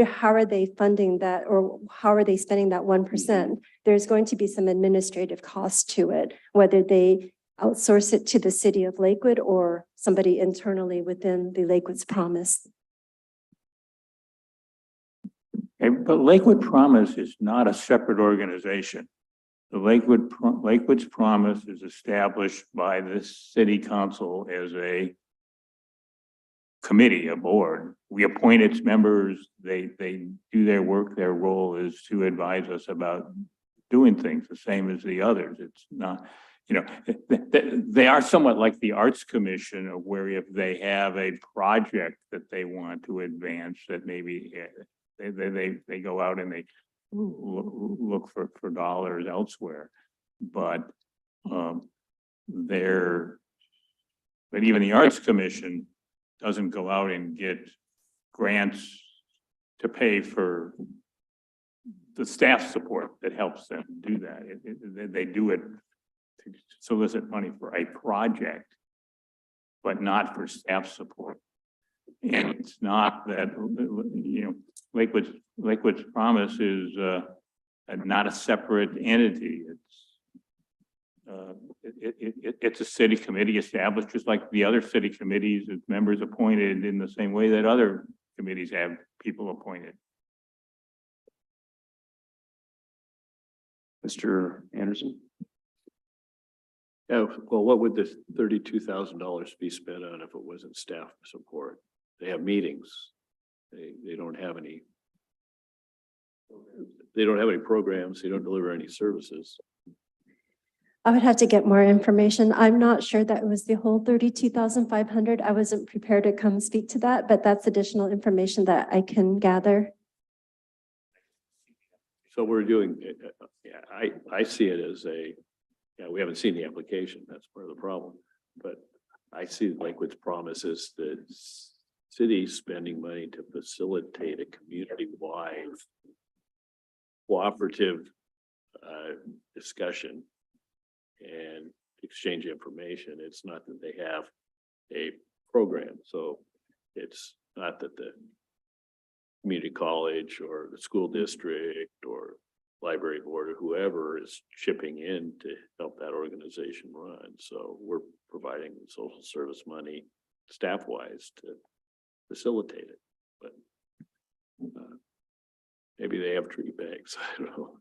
how are they funding that, or how are they spending that 1%? There's going to be some administrative cost to it, whether they outsource it to the city of Lakewood or somebody internally within the Lakewood's Promise. Okay, but Lakewood Promise is not a separate organization. The Lakewood's Promise is established by the city council as a committee, a board. We appoint its members, they do their work, their role is to advise us about doing things the same as the others. It's not, you know, they are somewhat like the Arts Commission, of where if they have a project that they want to advance, that maybe they go out and they look for dollars elsewhere. But even the Arts Commission doesn't go out and get grants to pay for the staff support that helps them do that. They do it to solicit money for a project, but not for staff support. And it's not that, you know, Lakewood's Promise is not a separate entity. It's a city committee established just like the other city committees, with members appointed in the same way that other committees have people appointed. Mr. Anderson? Yeah, well, what would this $32,000 be spent on if it wasn't staff support? They have meetings. They don't have any. They don't have any programs. They don't deliver any services. I would have to get more information. I'm not sure that it was the whole 32,500. I wasn't prepared to come speak to that, but that's additional information that I can gather. So we're doing, yeah, I see it as yeah, we haven't seen the application. That's part of the problem. But I see Lakewood's Promise is the city spending money to facilitate a community-wide cooperative discussion and exchange information. It's not that they have a program. So it's not that the community college or the school district or library board or whoever is chipping in to help that organization run. So we're providing social service money staff-wise to facilitate it. But maybe they have tree bags. I don't know.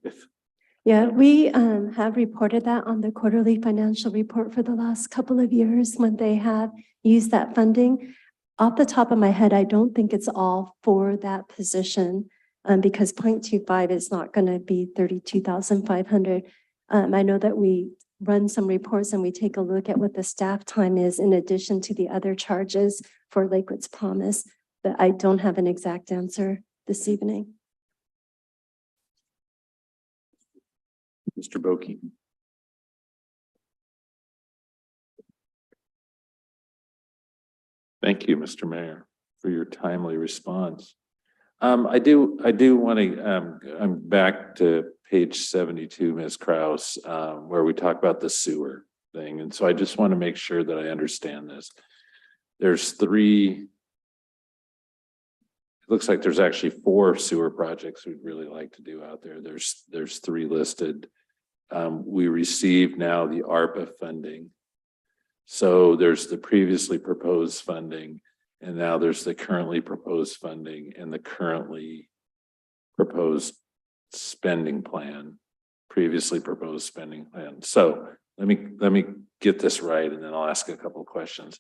Yeah, we have reported that on the quarterly financial report for the last couple of years when they have used that funding. Off the top of my head, I don't think it's all for that position because 0.25 is not going to be 32,500. I know that we run some reports and we take a look at what the staff time is in addition to the other charges for Lakewood's Promise, but I don't have an exact answer this evening. Mr. Boki? Thank you, Mr. Mayor, for your timely response. I do want to, I'm back to page 72, Ms. Kraus, where we talk about the sewer thing. And so I just want to make sure that I understand this. There's three, it looks like there's actually 4 sewer projects we'd really like to do out there. There's 3 listed. We received now the ARPA funding. So there's the previously proposed funding, and now there's the currently proposed funding and the currently proposed spending plan, previously proposed spending plan. So let me get this right, and then I'll ask a couple of questions.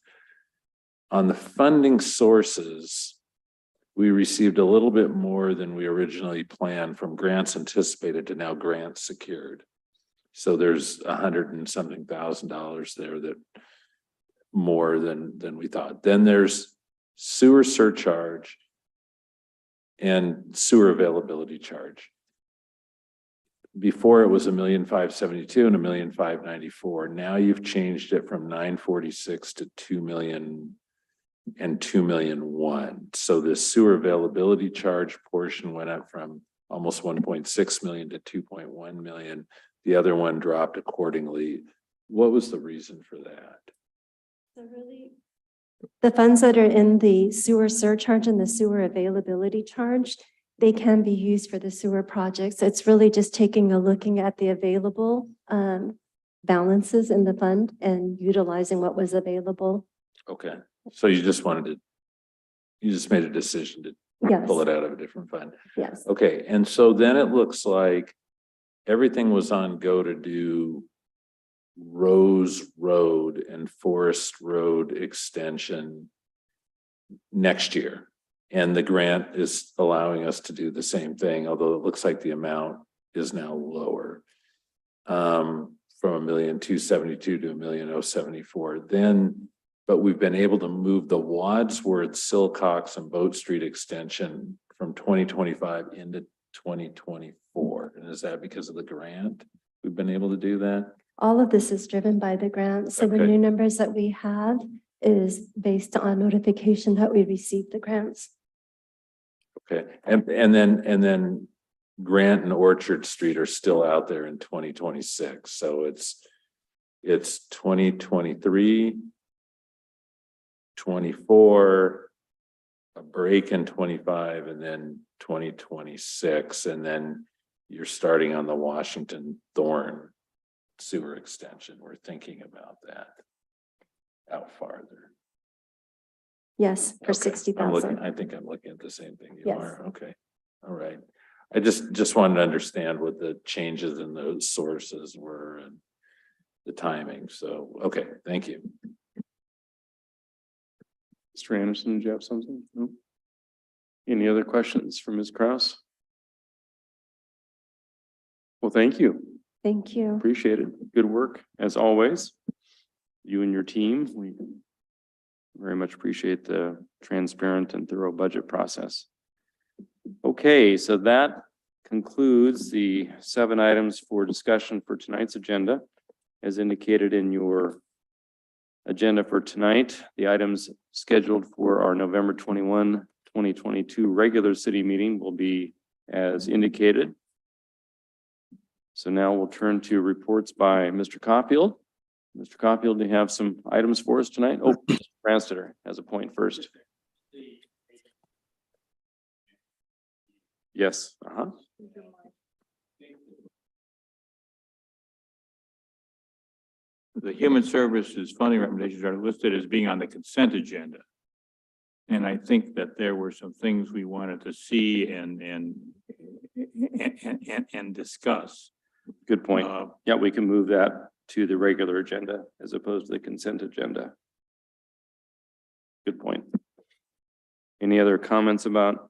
On the funding sources, we received a little bit more than we originally planned from grants anticipated to now grants secured. So there's $100 and something thousand there that more than we thought. Then there's sewer surcharge and sewer availability charge. Before it was $1,572,000 and $1,594,000. Now you've changed it from 946 to 2 million and 2,000,001. So the sewer availability charge portion went up from almost 1.6 million to 2.1 million. The other one dropped accordingly. What was the reason for that? So really, the funds that are in the sewer surcharge and the sewer availability charge, they can be used for the sewer projects. It's really just looking at the available balances in the fund and utilizing what was available. Okay, so you just made a decision to Yes, pull it out of a different fund. yes. Okay, and so then it looks like everything was on go to do Rose Road and Forest Road extension next year. And the grant is allowing us to do the same thing, although it looks like the amount is now lower. From 1,272,000 to 1,074,000. Then, but we've been able to move the Wadsworth, Silcox and Boat Street extension from 2025 into 2024. And is that because of the grant? We've been able to do that? All of this is driven by the grant. So the Okay. new numbers that we have is based on notification that we received the grants. Okay, and then Grant and Orchard Street are still out there in 2026, so it's 2023, 24, a break in 25, and then 2026, and then you're starting on the Washington Thorn sewer extension. We're thinking about that out farther. Yes, for Okay, 60,000. I think I'm looking at the same thing you Yes. are. Okay. All right. I just wanted to understand what the changes in those sources were and the timing. So, okay, thank you. Mr. Anderson, did you have something? No? Any other questions for Ms. Kraus? Well, thank you. Thank you. Appreciate it. Good work as always. You and your team, we very much appreciate the transparent and thorough budget process. Okay, so that concludes the 7 items for discussion for tonight's agenda. As indicated in your agenda for tonight, the items scheduled for our November 21, 2022 regular city meeting will be as indicated. So now we'll turn to reports by Mr. Caulfield. Mr. Caulfield, do you have some items for us tonight? Oh, Mr. Branstetter has a point first. Yes. The human services funding recommendations are listed as being on the consent agenda. And I think that there were some things we wanted to see and discuss. Good point. Yeah, we can move that to the regular agenda as opposed to the consent agenda. Good point. Any other comments about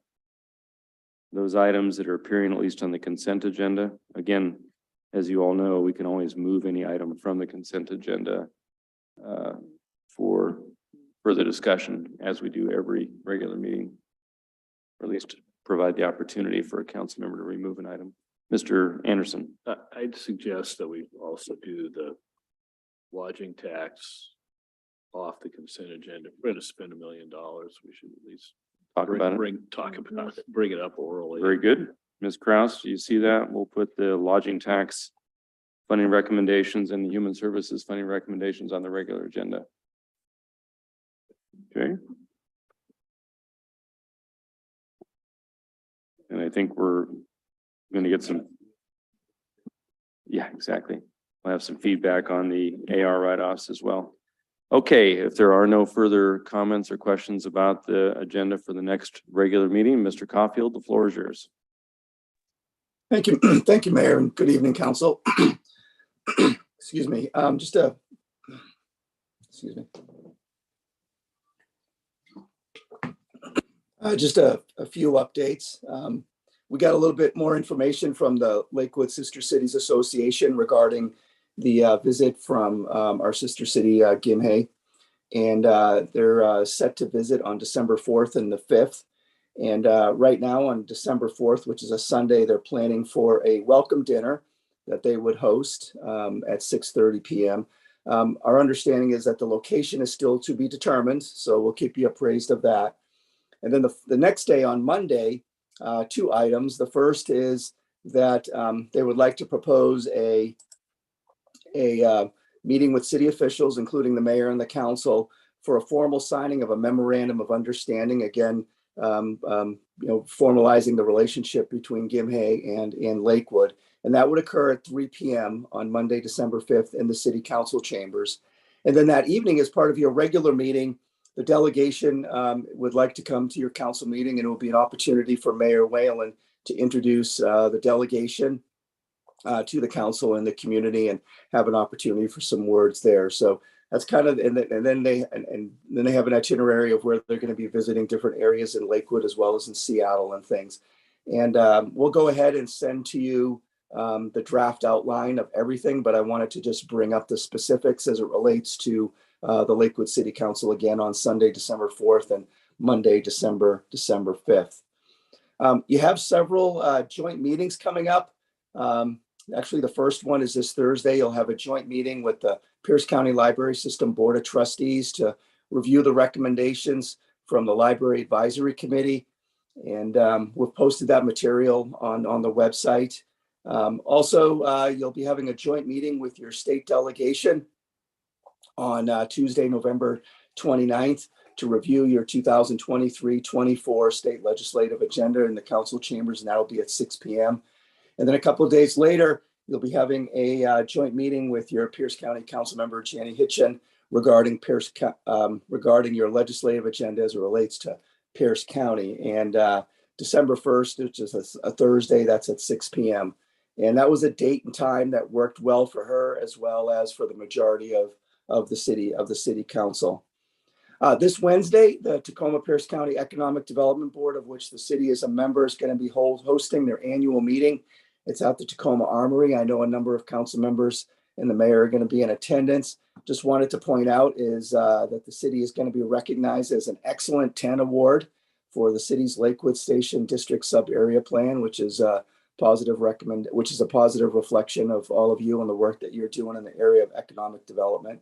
those items that are appearing at least on the consent agenda? Again, as you all know, we can always move any item from the consent agenda for further discussion as we do every regular meeting, or at least provide the opportunity for a council member to remove an item. Mr. Anderson. I'd suggest that we also do the lodging tax off the consent agenda. If we're going to spend $1 million, we should at least Talk about it. Bring it up orally. Very good. Ms. Kraus, do you see that? We'll put the lodging tax funding recommendations and the human services funding recommendations on the regular agenda. Okay. And I think we're going to get some. Yeah, exactly. We'll have some feedback on the AR write-offs as well. Okay, if there are no further comments or questions about the agenda for the next regular meeting, Mr. Caulfield, the floor is yours. Thank you. Thank you, Mayor, and good evening, Council. Excuse me. Just a few updates. We got a little bit more information from the Lakewood Sister Cities Association regarding the visit from our sister city, Gimhae. And they're set to visit on December 4th and the 5th. And right now on December 4th, which is a Sunday, they're planning for a welcome dinner that they would host at 6:30 p.m. Our understanding is that the location is still to be determined, so we'll keep you appraised of that. And then the next day on Monday, 2 items. The first is that they would like to propose a meeting with city officials, including the mayor and the council, for a formal signing of a memorandum of understanding. Again, formalizing the relationship between Gimhae and Lakewood. And that would occur at 3 p.m. on Monday, December 5th in the city council chambers. And then that evening, as part of your regular meeting, the delegation would like to come to your council meeting, and it will be an opportunity for Mayor Whalen to introduce the delegation to the council and the community and have an opportunity for some words there. So that's kind of, and then they have an itinerary of where they're going to be visiting different areas in Lakewood as well as in Seattle and things. And we'll go ahead and send to you the draft outline of everything, but I wanted to just bring up the specifics as it relates to the Lakewood City Council again on Sunday, December 4th and Monday, December 5th. You have several joint meetings coming up. Actually, the first one is this Thursday. You'll have a joint meeting with the Pierce County Library System Board of Trustees to review the recommendations from the Library Advisory Committee. And we've posted that material on the website. Also, you'll be having a joint meeting with your state delegation on Tuesday, November 29th to review your 2023-24 state legislative agenda in the council chambers, and that'll be at 6 p.m. And then a couple of days later, you'll be having a joint meeting with your Pierce County Council member, Janie Hitchen, regarding regarding your legislative agenda as it relates to Pierce County. And December 1st, which is a Thursday, that's at 6 p.m. And that was a date and time that worked well for her as well as for the majority of the city council. This Wednesday, the Tacoma Pierce County Economic Development Board, of which the city is a member, is going to be hosting their annual meeting. It's at the Tacoma Armory. I know a number of council members and the mayor are going to be in attendance. Just wanted to point out is that the city is going to be recognized as an Excellent 10 Award for the city's Lakewood Station District Sub-Area Plan, which is a positive reflection of all of you and the work that you're doing in the area of economic development.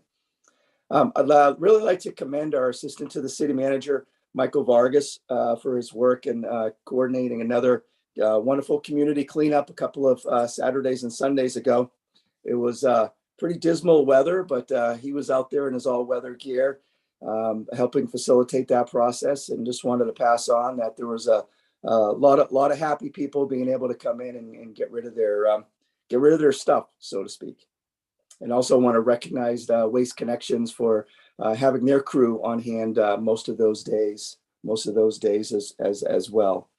I'd really like to commend our assistant to the city manager, Michael Vargas, for his work in coordinating another wonderful community cleanup a couple of Saturdays and Sundays ago. It was pretty dismal weather, but he was out there in his all-weather gear, helping facilitate that process. And just wanted to pass on that there was a lot of happy people being able to come in and get rid of their stuff, so to speak. And also want to recognize Waste Connections for having their crew on hand most of those days as well.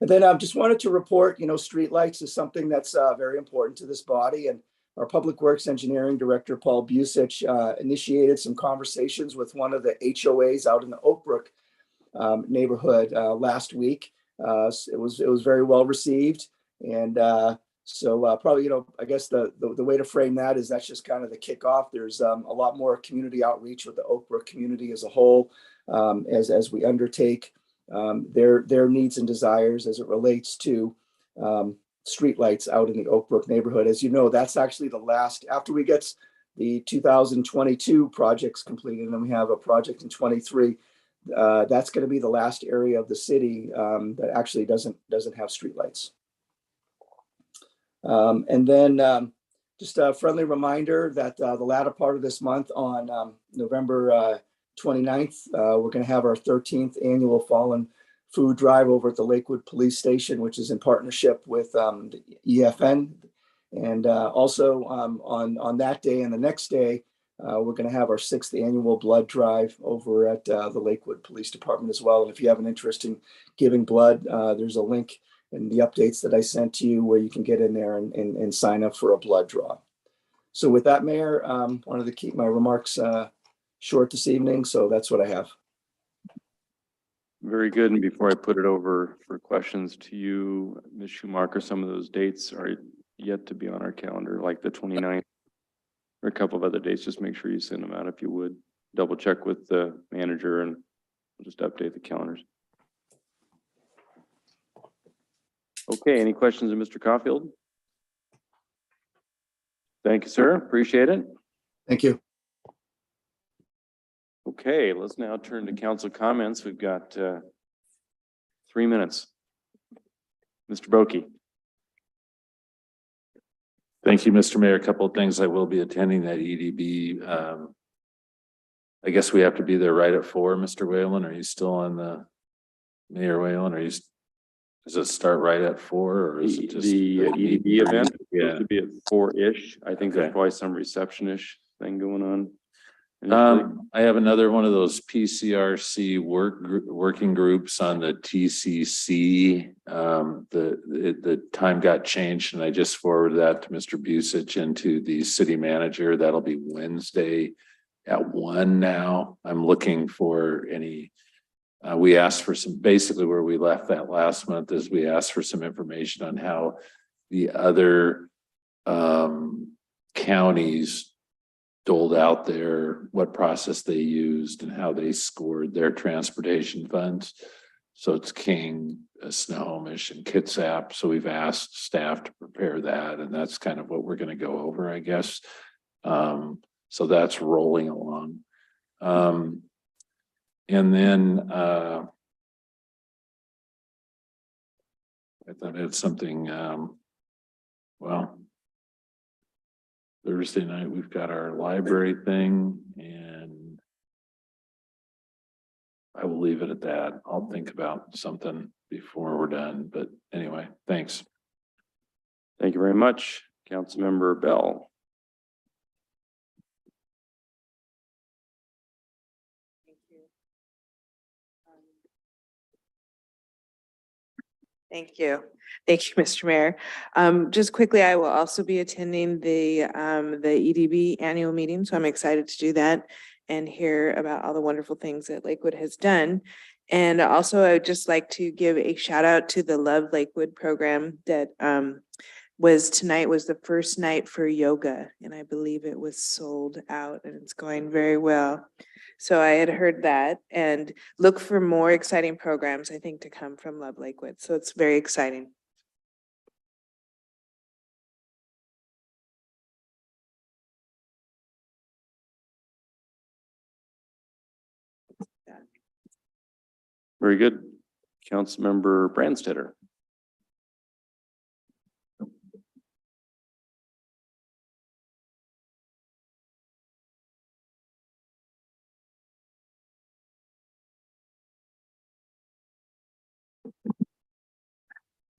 And then I just wanted to report, streetlights is something that's very important to this body. And our Public Works Engineering Director, Paul Busich, initiated some conversations with one of the HOAs out in the Oak Brook neighborhood last week. It was very well received. And so probably, I guess the way to frame that is that's just kind of the kickoff. There's a lot more community outreach with the Oak Brook community as a whole as we undertake their needs and desires as it relates to streetlights out in the Oak Brook neighborhood. As you know, that's actually the last, after we get the 2022 projects completed, and then we have a project in 23, that's going to be the last area of the city that actually doesn't have streetlights. And then just a friendly reminder that the latter part of this month on November 29th, we're going to have our 13th annual Fallen Food Drive over at the Lakewood Police Station, which is in partnership with the EFN. And also on that day and the next day, we're going to have our 6th annual blood drive over at the Lakewood Police Department as well. And if you have an interest in giving blood, there's a link in the updates that I sent to you where you can get in there and sign up for a blood draw. So with that, Mayor, wanted to keep my remarks short this evening. So that's what I have. Very good. And before I put it over for questions to you, Ms. Schumacher, some of those dates are yet to be on our calendar, like the 29th or a couple of other dates. Just make sure you send them out if you would. Double check with the manager and just update the calendars. Okay, any questions of Mr. Caulfield? Thank you, sir. Appreciate it. Thank you. Okay, let's now turn to council comments. We've got 3 minutes. Mr. Boki. Thank you, Mr. Mayor. A couple of things. I will be attending that EDB. I guess we have to be there right at 4, Mr. Whalen. Are you still on the Mayor Whalen? Does it start right at 4 or is it just? The EDB event Yeah. to be at 4-ish. I think there's Okay. probably some reception-ish thing going on. initially. I have another one of those PCRC working groups on the TCC. The time got changed and I just forwarded that to Mr. Busich and to the city manager. That'll be Wednesday at 1 now. I'm looking for any, we asked for some, basically where we left that last month is we asked for some information on how the other counties doled out what process they used and how they scored their transportation funds. So it's King, Snohomish and Kitsap. So we've asked staff to prepare that and that's kind of what we're going to go over, I guess. So that's rolling along. And then I thought I had something, well, Thursday night, we've got our library thing and I will leave it at that. I'll think about something before we're done, but anyway, thanks. Thank you very much, Councilmember Bell. Thank you. Thank you, Mr. Mayor. Just quickly, I will also be attending the EDB annual meeting, so I'm excited to do that and hear about all the wonderful things that Lakewood has done. And also, I would just like to give a shout out to the Love Lakewood program that tonight was the first night for yoga, and I believe it was sold out and it's going very well. So I had heard that and look for more exciting programs, I think, to come from Love Lakewood. So it's very exciting. Very good. Councilmember Brandstetter.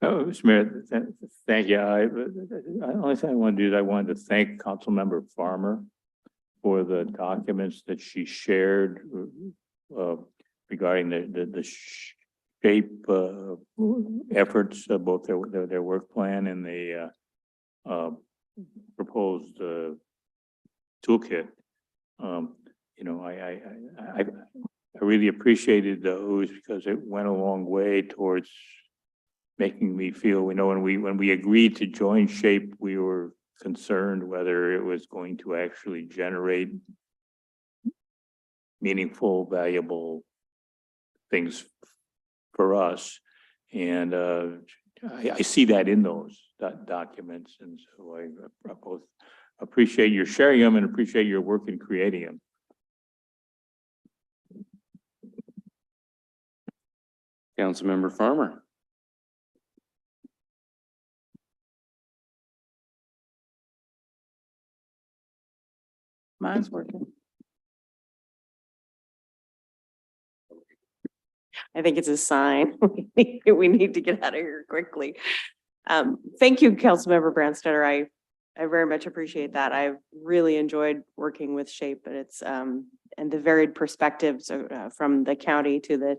Oh, Mr. Mayor, thank you. The only thing I want to do is I wanted to thank Councilmember Farmer for the documents that she shared regarding the shape efforts, both their work plan and the proposed toolkit. I really appreciated those because it went a long way towards making me feel, when we agreed to join SHAPE, we were concerned whether it was going to actually generate meaningful, valuable things for us. And I see that in those documents. And so I both appreciate your sharing them and appreciate your work in creating them. Councilmember Farmer. Mine's working. I think it's a sign. We need to get out of here quickly. Thank you, Councilmember Brandstetter. I very much appreciate that. I've really enjoyed working with SHAPE, but it's and the varied perspectives from the county to the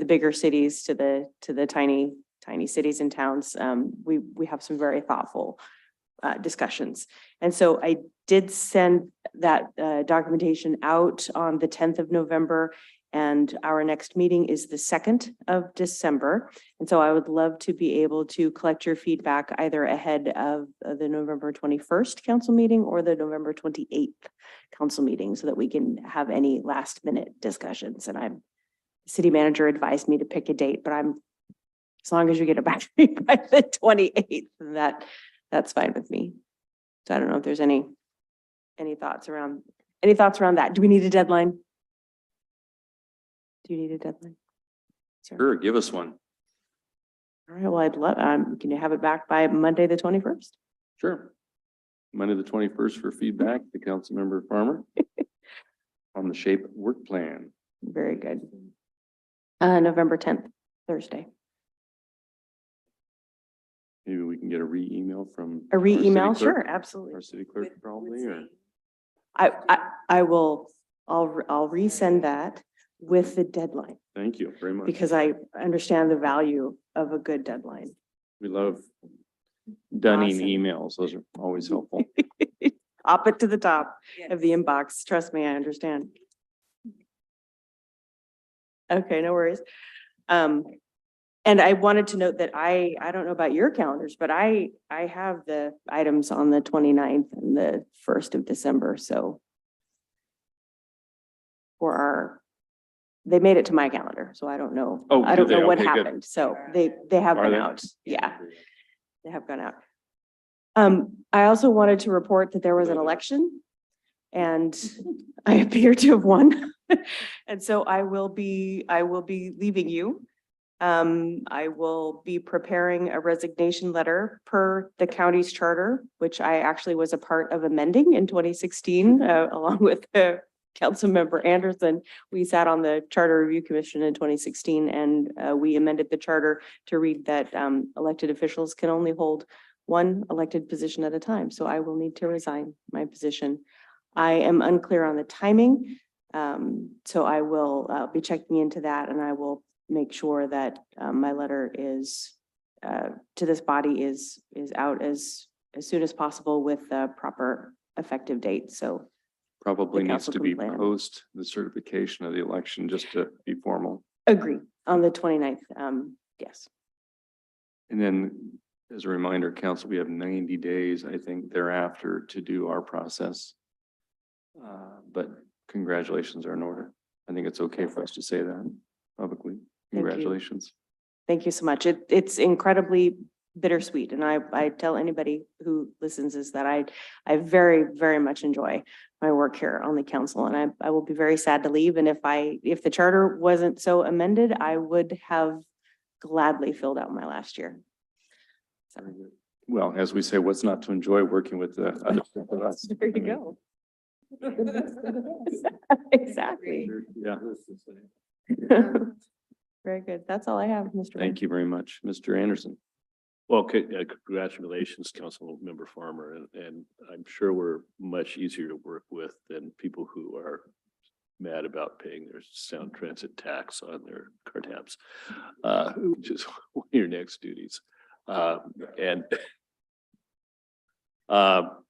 bigger cities to the tiny cities and towns. We have some very thoughtful discussions. And so I did send that documentation out on the 10th of November, and our next meeting is the 2nd of December. And so I would love to be able to collect your feedback either ahead of the November 21st council meeting or the November 28th council meeting so that we can have any last minute discussions. And the city manager advised me to pick a date, but I'm as long as you get it back to me by the 28th, that's fine with me. So I don't know if there's any thoughts around that. Do we need a deadline? Do you need a deadline? Sure, give us one. All right, well, I'd love, can you have it back by Monday, the 21st? Sure. Monday, the 21st for feedback to Councilmember Farmer on the SHAPE work plan. Very good. November 10th, Thursday. Maybe we can get a re-email from. A our city re-email? clerk? Sure, absolutely. Our city clerk probably, or, I will, I'll resend that with the deadline thank you very much. because I understand the value of a good deadline. We love dunning Awesome. emails. Those are always helpful. Pop it to the top of the inbox. Trust me, I understand. Okay, no worries. And I wanted to note that I don't know about your calendars, but I have the items on the 29th and the 1st of December, so they made it to my calendar, so I don't know. Oh, I did don't know they? what Okay, good. happened, so they have Are been they? out. Yeah, they have gone out. I also wanted to report that there was an election and I appear to have won. And so I will be leaving you. I will be preparing a resignation letter per the county's charter, which I actually was a part of amending in 2016, along with Councilmember Anderson. We sat on the Charter Review Commission in 2016 and we amended the charter to read that elected officials can only hold one elected position at a time. So I will need to resign my position. I am unclear on the timing. So I will be checking into that and I will make sure that my letter is to this body is out as soon as possible with the proper effective date. So Probably The needs council to can be plan. post the certification of the election just to be formal. agree on the 29th. Yes. And then as a reminder, council, we have 90 days, I think, thereafter to do our process. But congratulations are in order. I think it's okay for us to say that publicly. Thank you. Congratulations. Thank you so much. It's incredibly bittersweet. And I tell anybody who listens is that I very, very much enjoy my work here on the council and I will be very sad to leave. And if the charter wasn't so amended, I would have gladly filled out my last year. So Well, as we say, what's not to enjoy working with the other people? That's- there you go. Exactly. Yeah. Very good. That's all I have, Mr. Mayor. Thank you very much, Mr. Anderson. Well, congratulations, Councilmember Farmer, and I'm sure we're much easier to work with than people who are mad about paying their sound transit tax on their car tabs, which is one of your next duties. And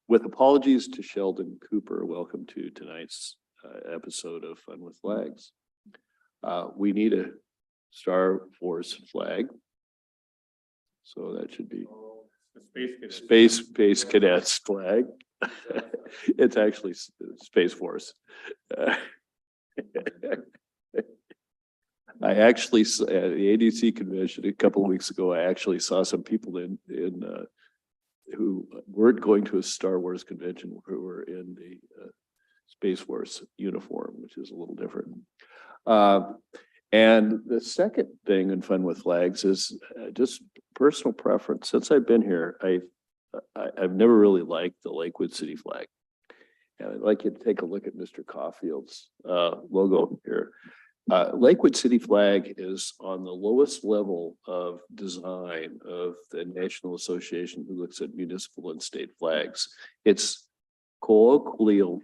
with apologies to Sheldon Cooper, welcome to tonight's episode of Fun with Flags. We need a Star Wars flag. So that should be Space Cadets flag. It's actually Space Force. I actually, at the ADC convention a couple of weeks ago, I actually saw some people in who weren't going to a Star Wars convention who were in the Space Force uniform, which is a little different. And the second thing in Fun with Flags is just personal preference. Since I've been here, I've never really liked the Lakewood City flag. And I'd like you to take a look at Mr. Caulfield's logo here. Lakewood City flag is on the lowest level of design of the National Association who looks at municipal and state flags. It's colloquially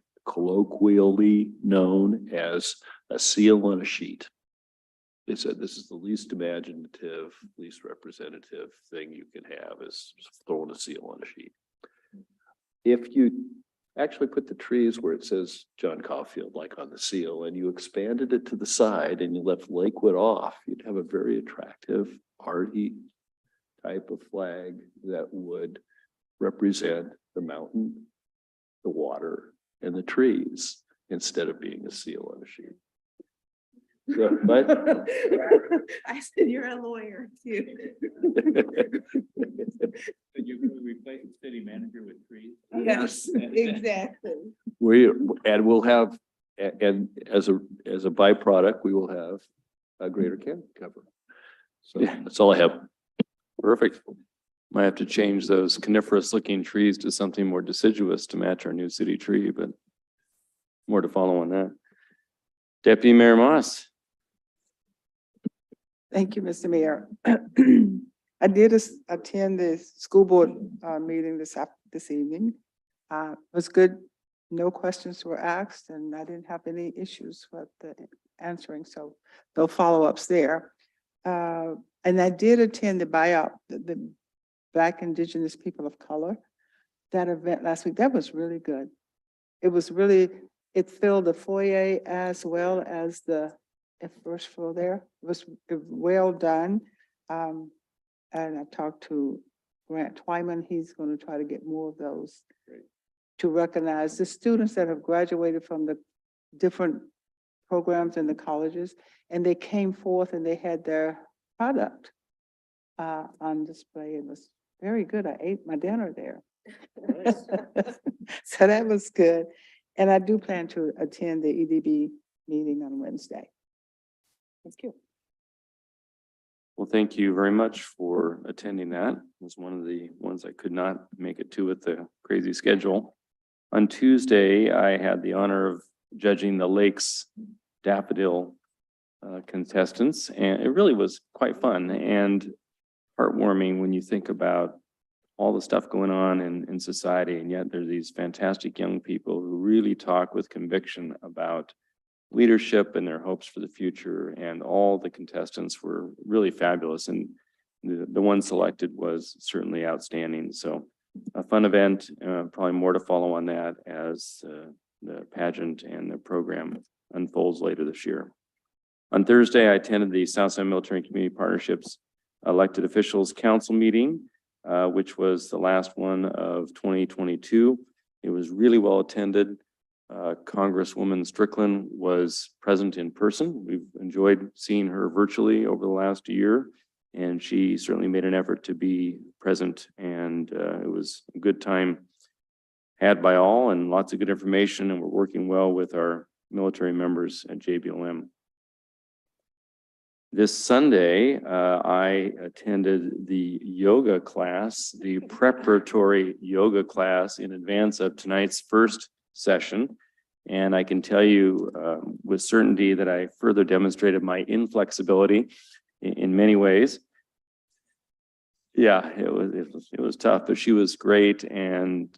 known as a seal on a sheet. They said this is the least imaginative, least representative thing you can have is throwing a seal on a sheet. If you actually put the trees where it says John Caulfield, like on the seal, and you expanded it to the side and you left Lakewood off, you'd have a very attractive, arty type of flag that would represent the mountain, the water, and the trees instead of being a seal on a sheet. But I said, you're a lawyer too. You replace the city manager with trees? Yes, exactly. And we'll have, and as a byproduct, we will have a greater canopy cover. So Yeah. that's all I have. perfect. Might have to change those coniferous looking trees to something more deciduous to match our new city tree, but more to follow on that. Deputy Mayor Moss. Thank you, Mr. Mayor. I did attend the school board meeting this evening. It was good. No questions were asked and I didn't have any issues with the answering, so no follow-ups there. And I did attend the buyout, the Black Indigenous People of Color, that event last week. That was really good. It was really, it filled the foyer as well as the first floor there. It was well done. And I talked to Grant Twyman. He's going to try to get more of those to recognize the students that have graduated from the different programs in the colleges, and they came forth and they had their product on display. It was very good. I ate my dinner there. So that was good. And I do plan to attend the EDB meeting on Wednesday. Thank you. Well, thank you very much for attending that. It was one of the ones I could not make it to with the crazy schedule. On Tuesday, I had the honor of judging the Lakes Daffodil contestants, and it really was quite fun and heartwarming when you think about all the stuff going on in society, and yet there's these fantastic young people who really talk with conviction about leadership and their hopes for the future, and all the contestants were really fabulous, and the one selected was certainly outstanding. So a fun event, probably more to follow on that as the pageant and the program unfolds later this year. On Thursday, I attended the Southside Military and Community Partnerships Elected Officials Council meeting, which was the last one of 2022. It was really well attended. Congresswoman Strickland was present in person. We've enjoyed seeing her virtually over the last year, and she certainly made an effort to be present, and it was a good time had by all and lots of good information, and we're working well with our military members at JBLM. This Sunday, I attended the yoga class, the preparatory yoga class in advance of tonight's first session. And I can tell you with certainty that I further demonstrated my inflexibility in many ways. Yeah, it was tough, but she was great. And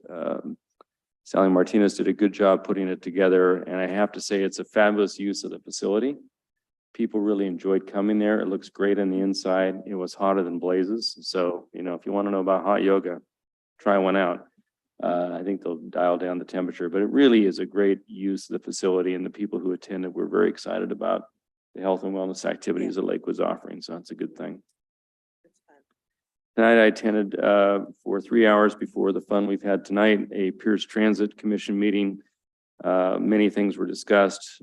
Sally Martinez did a good job putting it together. And I have to say, it's a fabulous use of the facility. People really enjoyed coming there. It looks great on the inside. It was hotter than blazes. So, you know, if you want to know about hot yoga, try one out. I think they'll dial down the temperature, but it really is a great use of the facility, and the people who attended were very excited about the health and wellness activities that Lakewood's offering. So that's a good thing. Tonight I attended for 3 hours before the fun we've had tonight, a Pierce Transit Commission meeting. Many things were discussed.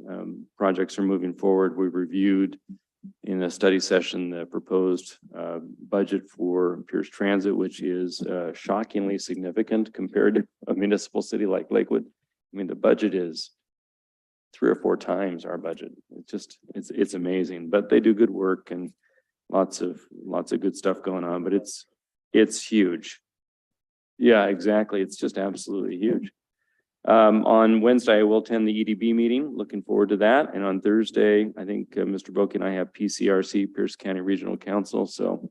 Projects are moving forward. We reviewed in a study session the proposed budget for Pierce Transit, which is shockingly significant compared to a municipal city like Lakewood. I mean, the budget is 3 or 4 times our budget. It's amazing, but they do good work and lots of good stuff going on, but it's huge. Yeah, exactly. It's just absolutely huge. On Wednesday, I will attend the EDB meeting. Looking forward to that. And on Thursday, I think Mr. Boki and I have PCRC, Pierce County Regional Council. So,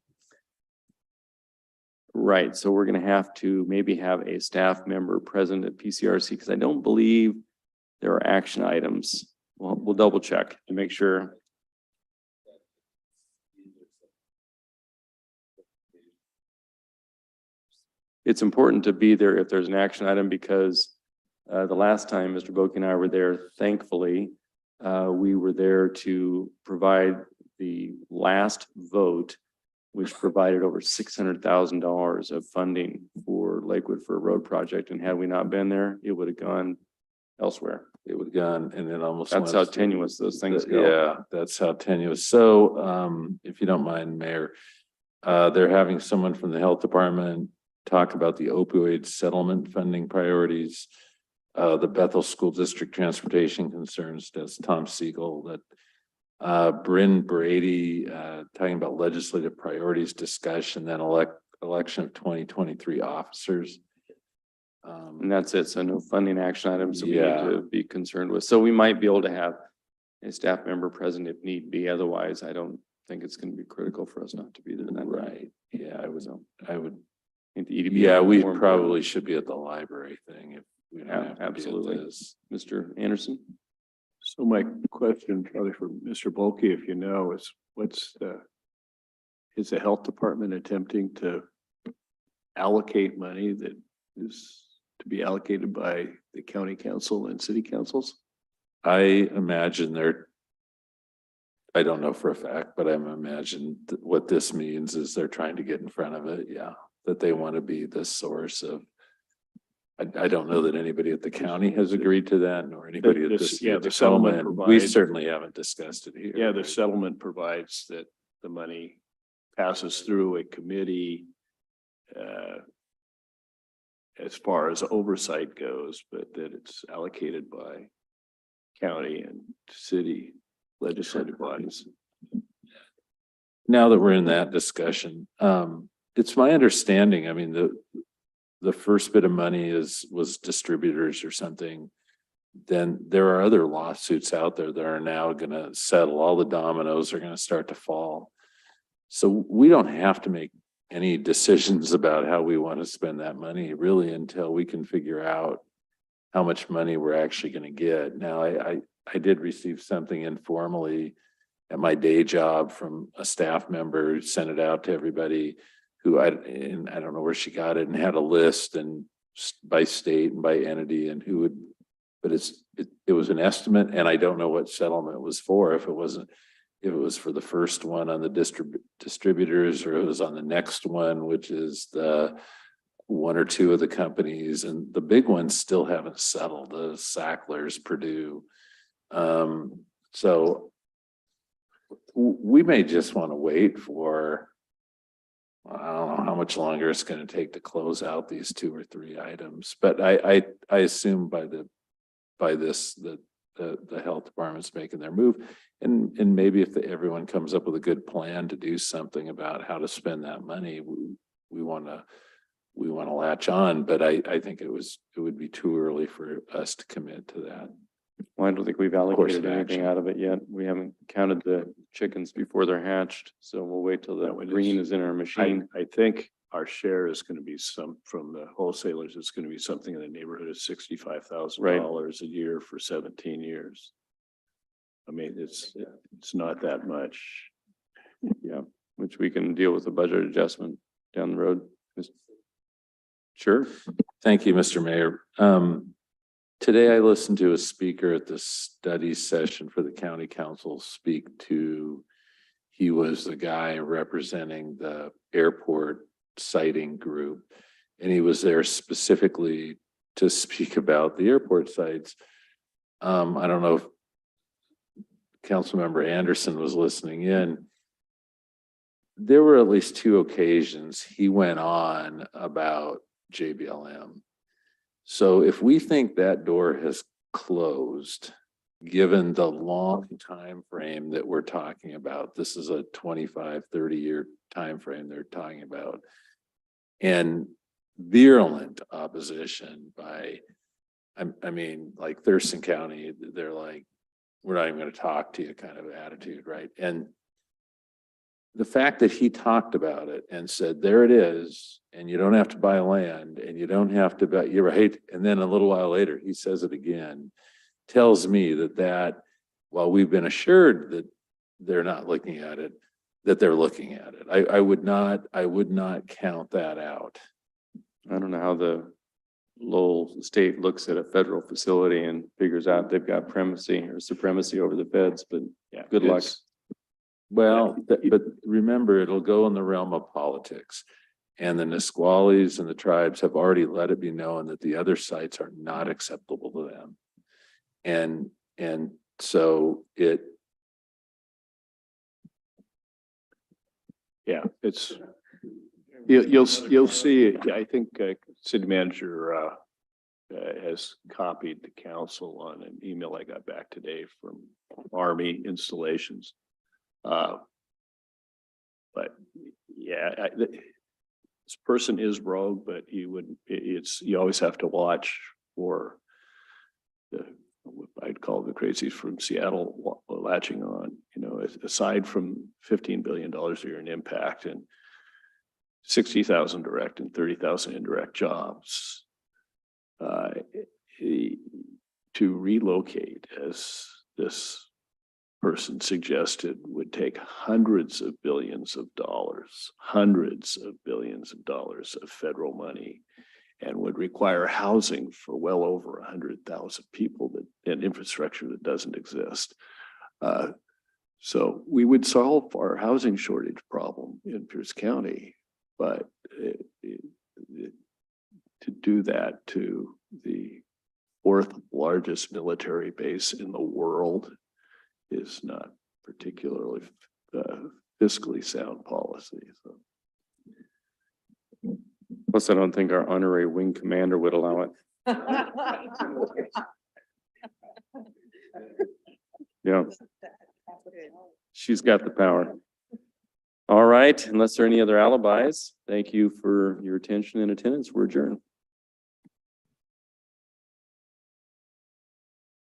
right. So we're going to have to maybe have a staff member present at PCRC because I don't believe there are action items. Well, we'll double check to make sure. It's important to be there if there's an action item because the last time Mr. Boki and I were there, thankfully, we were there to provide the last vote, which provided over $600,000 of funding for Lakewood for a road project. And had we not been there, it would have gone elsewhere. It would have gone and then almost. That's went how tenuous those things Yeah, go. that's how tenuous. So, if you don't mind, Mayor, they're having someone from the Health Department talk about the opioid settlement funding priorities. The Bethel School District Transportation Concerns, that's Tom Siegel, that Bryn Brady, talking about legislative priorities discussion, then election of 2023 officers. And that's it. So no funding action items that we need Yeah. to be concerned with. So we might be able to have a staff member present if need be. Otherwise, I don't think it's going to be critical for us not to be there that night. Right, yeah, I would, I think the EDB. yeah, we more important. probably should be at the library thing if we don't Yeah, have to be at absolutely. this. Mr. Anderson? So my question probably for Mr. Bulkey, if you know, is is the health department attempting to allocate money that is to be allocated by the county council and city councils? I imagine I don't know for a fact, but I'm imagine what this means is they're trying to get in front of it, yeah, that they want to be the source of. I don't know that anybody at the county has agreed to that, nor anybody at This- this. yeah, at the Tacoma, settlement and we provides- certainly haven't discussed it here. Yeah, the settlement provides that the money passes through a committee as far as oversight goes, but that it's allocated by county and city legislative bodies. Now that we're in that discussion, it's my understanding, I mean, the first bit of money was distributors or something. Then there are other lawsuits out there that are now gonna settle. All the dominoes are gonna start to fall. So we don't have to make any decisions about how we want to spend that money really until we can figure out how much money we're actually gonna get. Now, I did receive something informally at my day job from a staff member who sent it out to everybody who and I don't know where she got it and had a list and by state and by entity and who would, but it was an estimate and I don't know what settlement it was for. If it was for the first one on the distributors or it was on the next one, which is the one or two of the companies and the big ones still haven't settled, the Sacklers, Purdue. So we may just want to wait for, I don't know how much longer it's going to take to close out these 2 or 3 items, but I assume by this that the health department's making their move, and maybe if everyone comes up with a good plan to do something about how to spend that money, we want to latch on, but I think it would be too early for us to commit to that. Well, I don't think we've Course allocated of anything action. out of it yet. We haven't counted the chickens before they're hatched. So we'll wait till the No, it green is- is in our machine. I think our share is going to be from the wholesalers, it's going to be something in the neighborhood of $65,000 a year for 17 years. I mean, it's not that much. Yeah, which we can deal with a budget adjustment down the road. Sure. Thank you, Mr. Mayor. Today I listened to a speaker at the study session for the county council speak to, he was the guy representing the airport siting group. And he was there specifically to speak about the airport sites. I don't know if Councilmember Anderson was listening in. There were at least 2 occasions he went on about JBLM. So if we think that door has closed, given the long time frame that we're talking about, this is a 25, 30-year time frame they're talking about, and virulent opposition by, I mean, like Thurston County, they're like, we're not even going to talk to you kind of attitude, right? And the fact that he talked about it and said, there it is, and you don't have to buy land and you don't have to buy, you're right. And then a little while later, he says it again, tells me that while we've been assured that they're not looking at it, that they're looking at it. I would not count that out. I don't know how the Lowell state looks at a federal facility and figures out they've got primacy or supremacy over the feds, but Yeah, good luck. Well, but remember, it'll go in the realm of politics. And the Nisquallies and the tribes have already let it be known that the other sites are not acceptable to them. And so it, Yeah, it's, you'll see, I think city manager has copied the council on an email I got back today from Army Installations. But yeah, this person is rogue, but you always have to watch for what I'd call the crazies from Seattle latching on, aside from $15 billion a year in impact and 60,000 direct and 30,000 indirect jobs, to relocate, as this person suggested, would take hundreds of billions of dollars of federal money, and would require housing for well over 100,000 people and infrastructure that doesn't exist. So we would solve our housing shortage problem in Pierce County, but to do that to the fourth largest military base in the world is not particularly fiscally sound policy. So. Plus, I don't think our honorary wing commander would allow it. Yeah. She's got the power. All right, unless there are any other alibis, thank you for your attention and attendance. We're adjourned.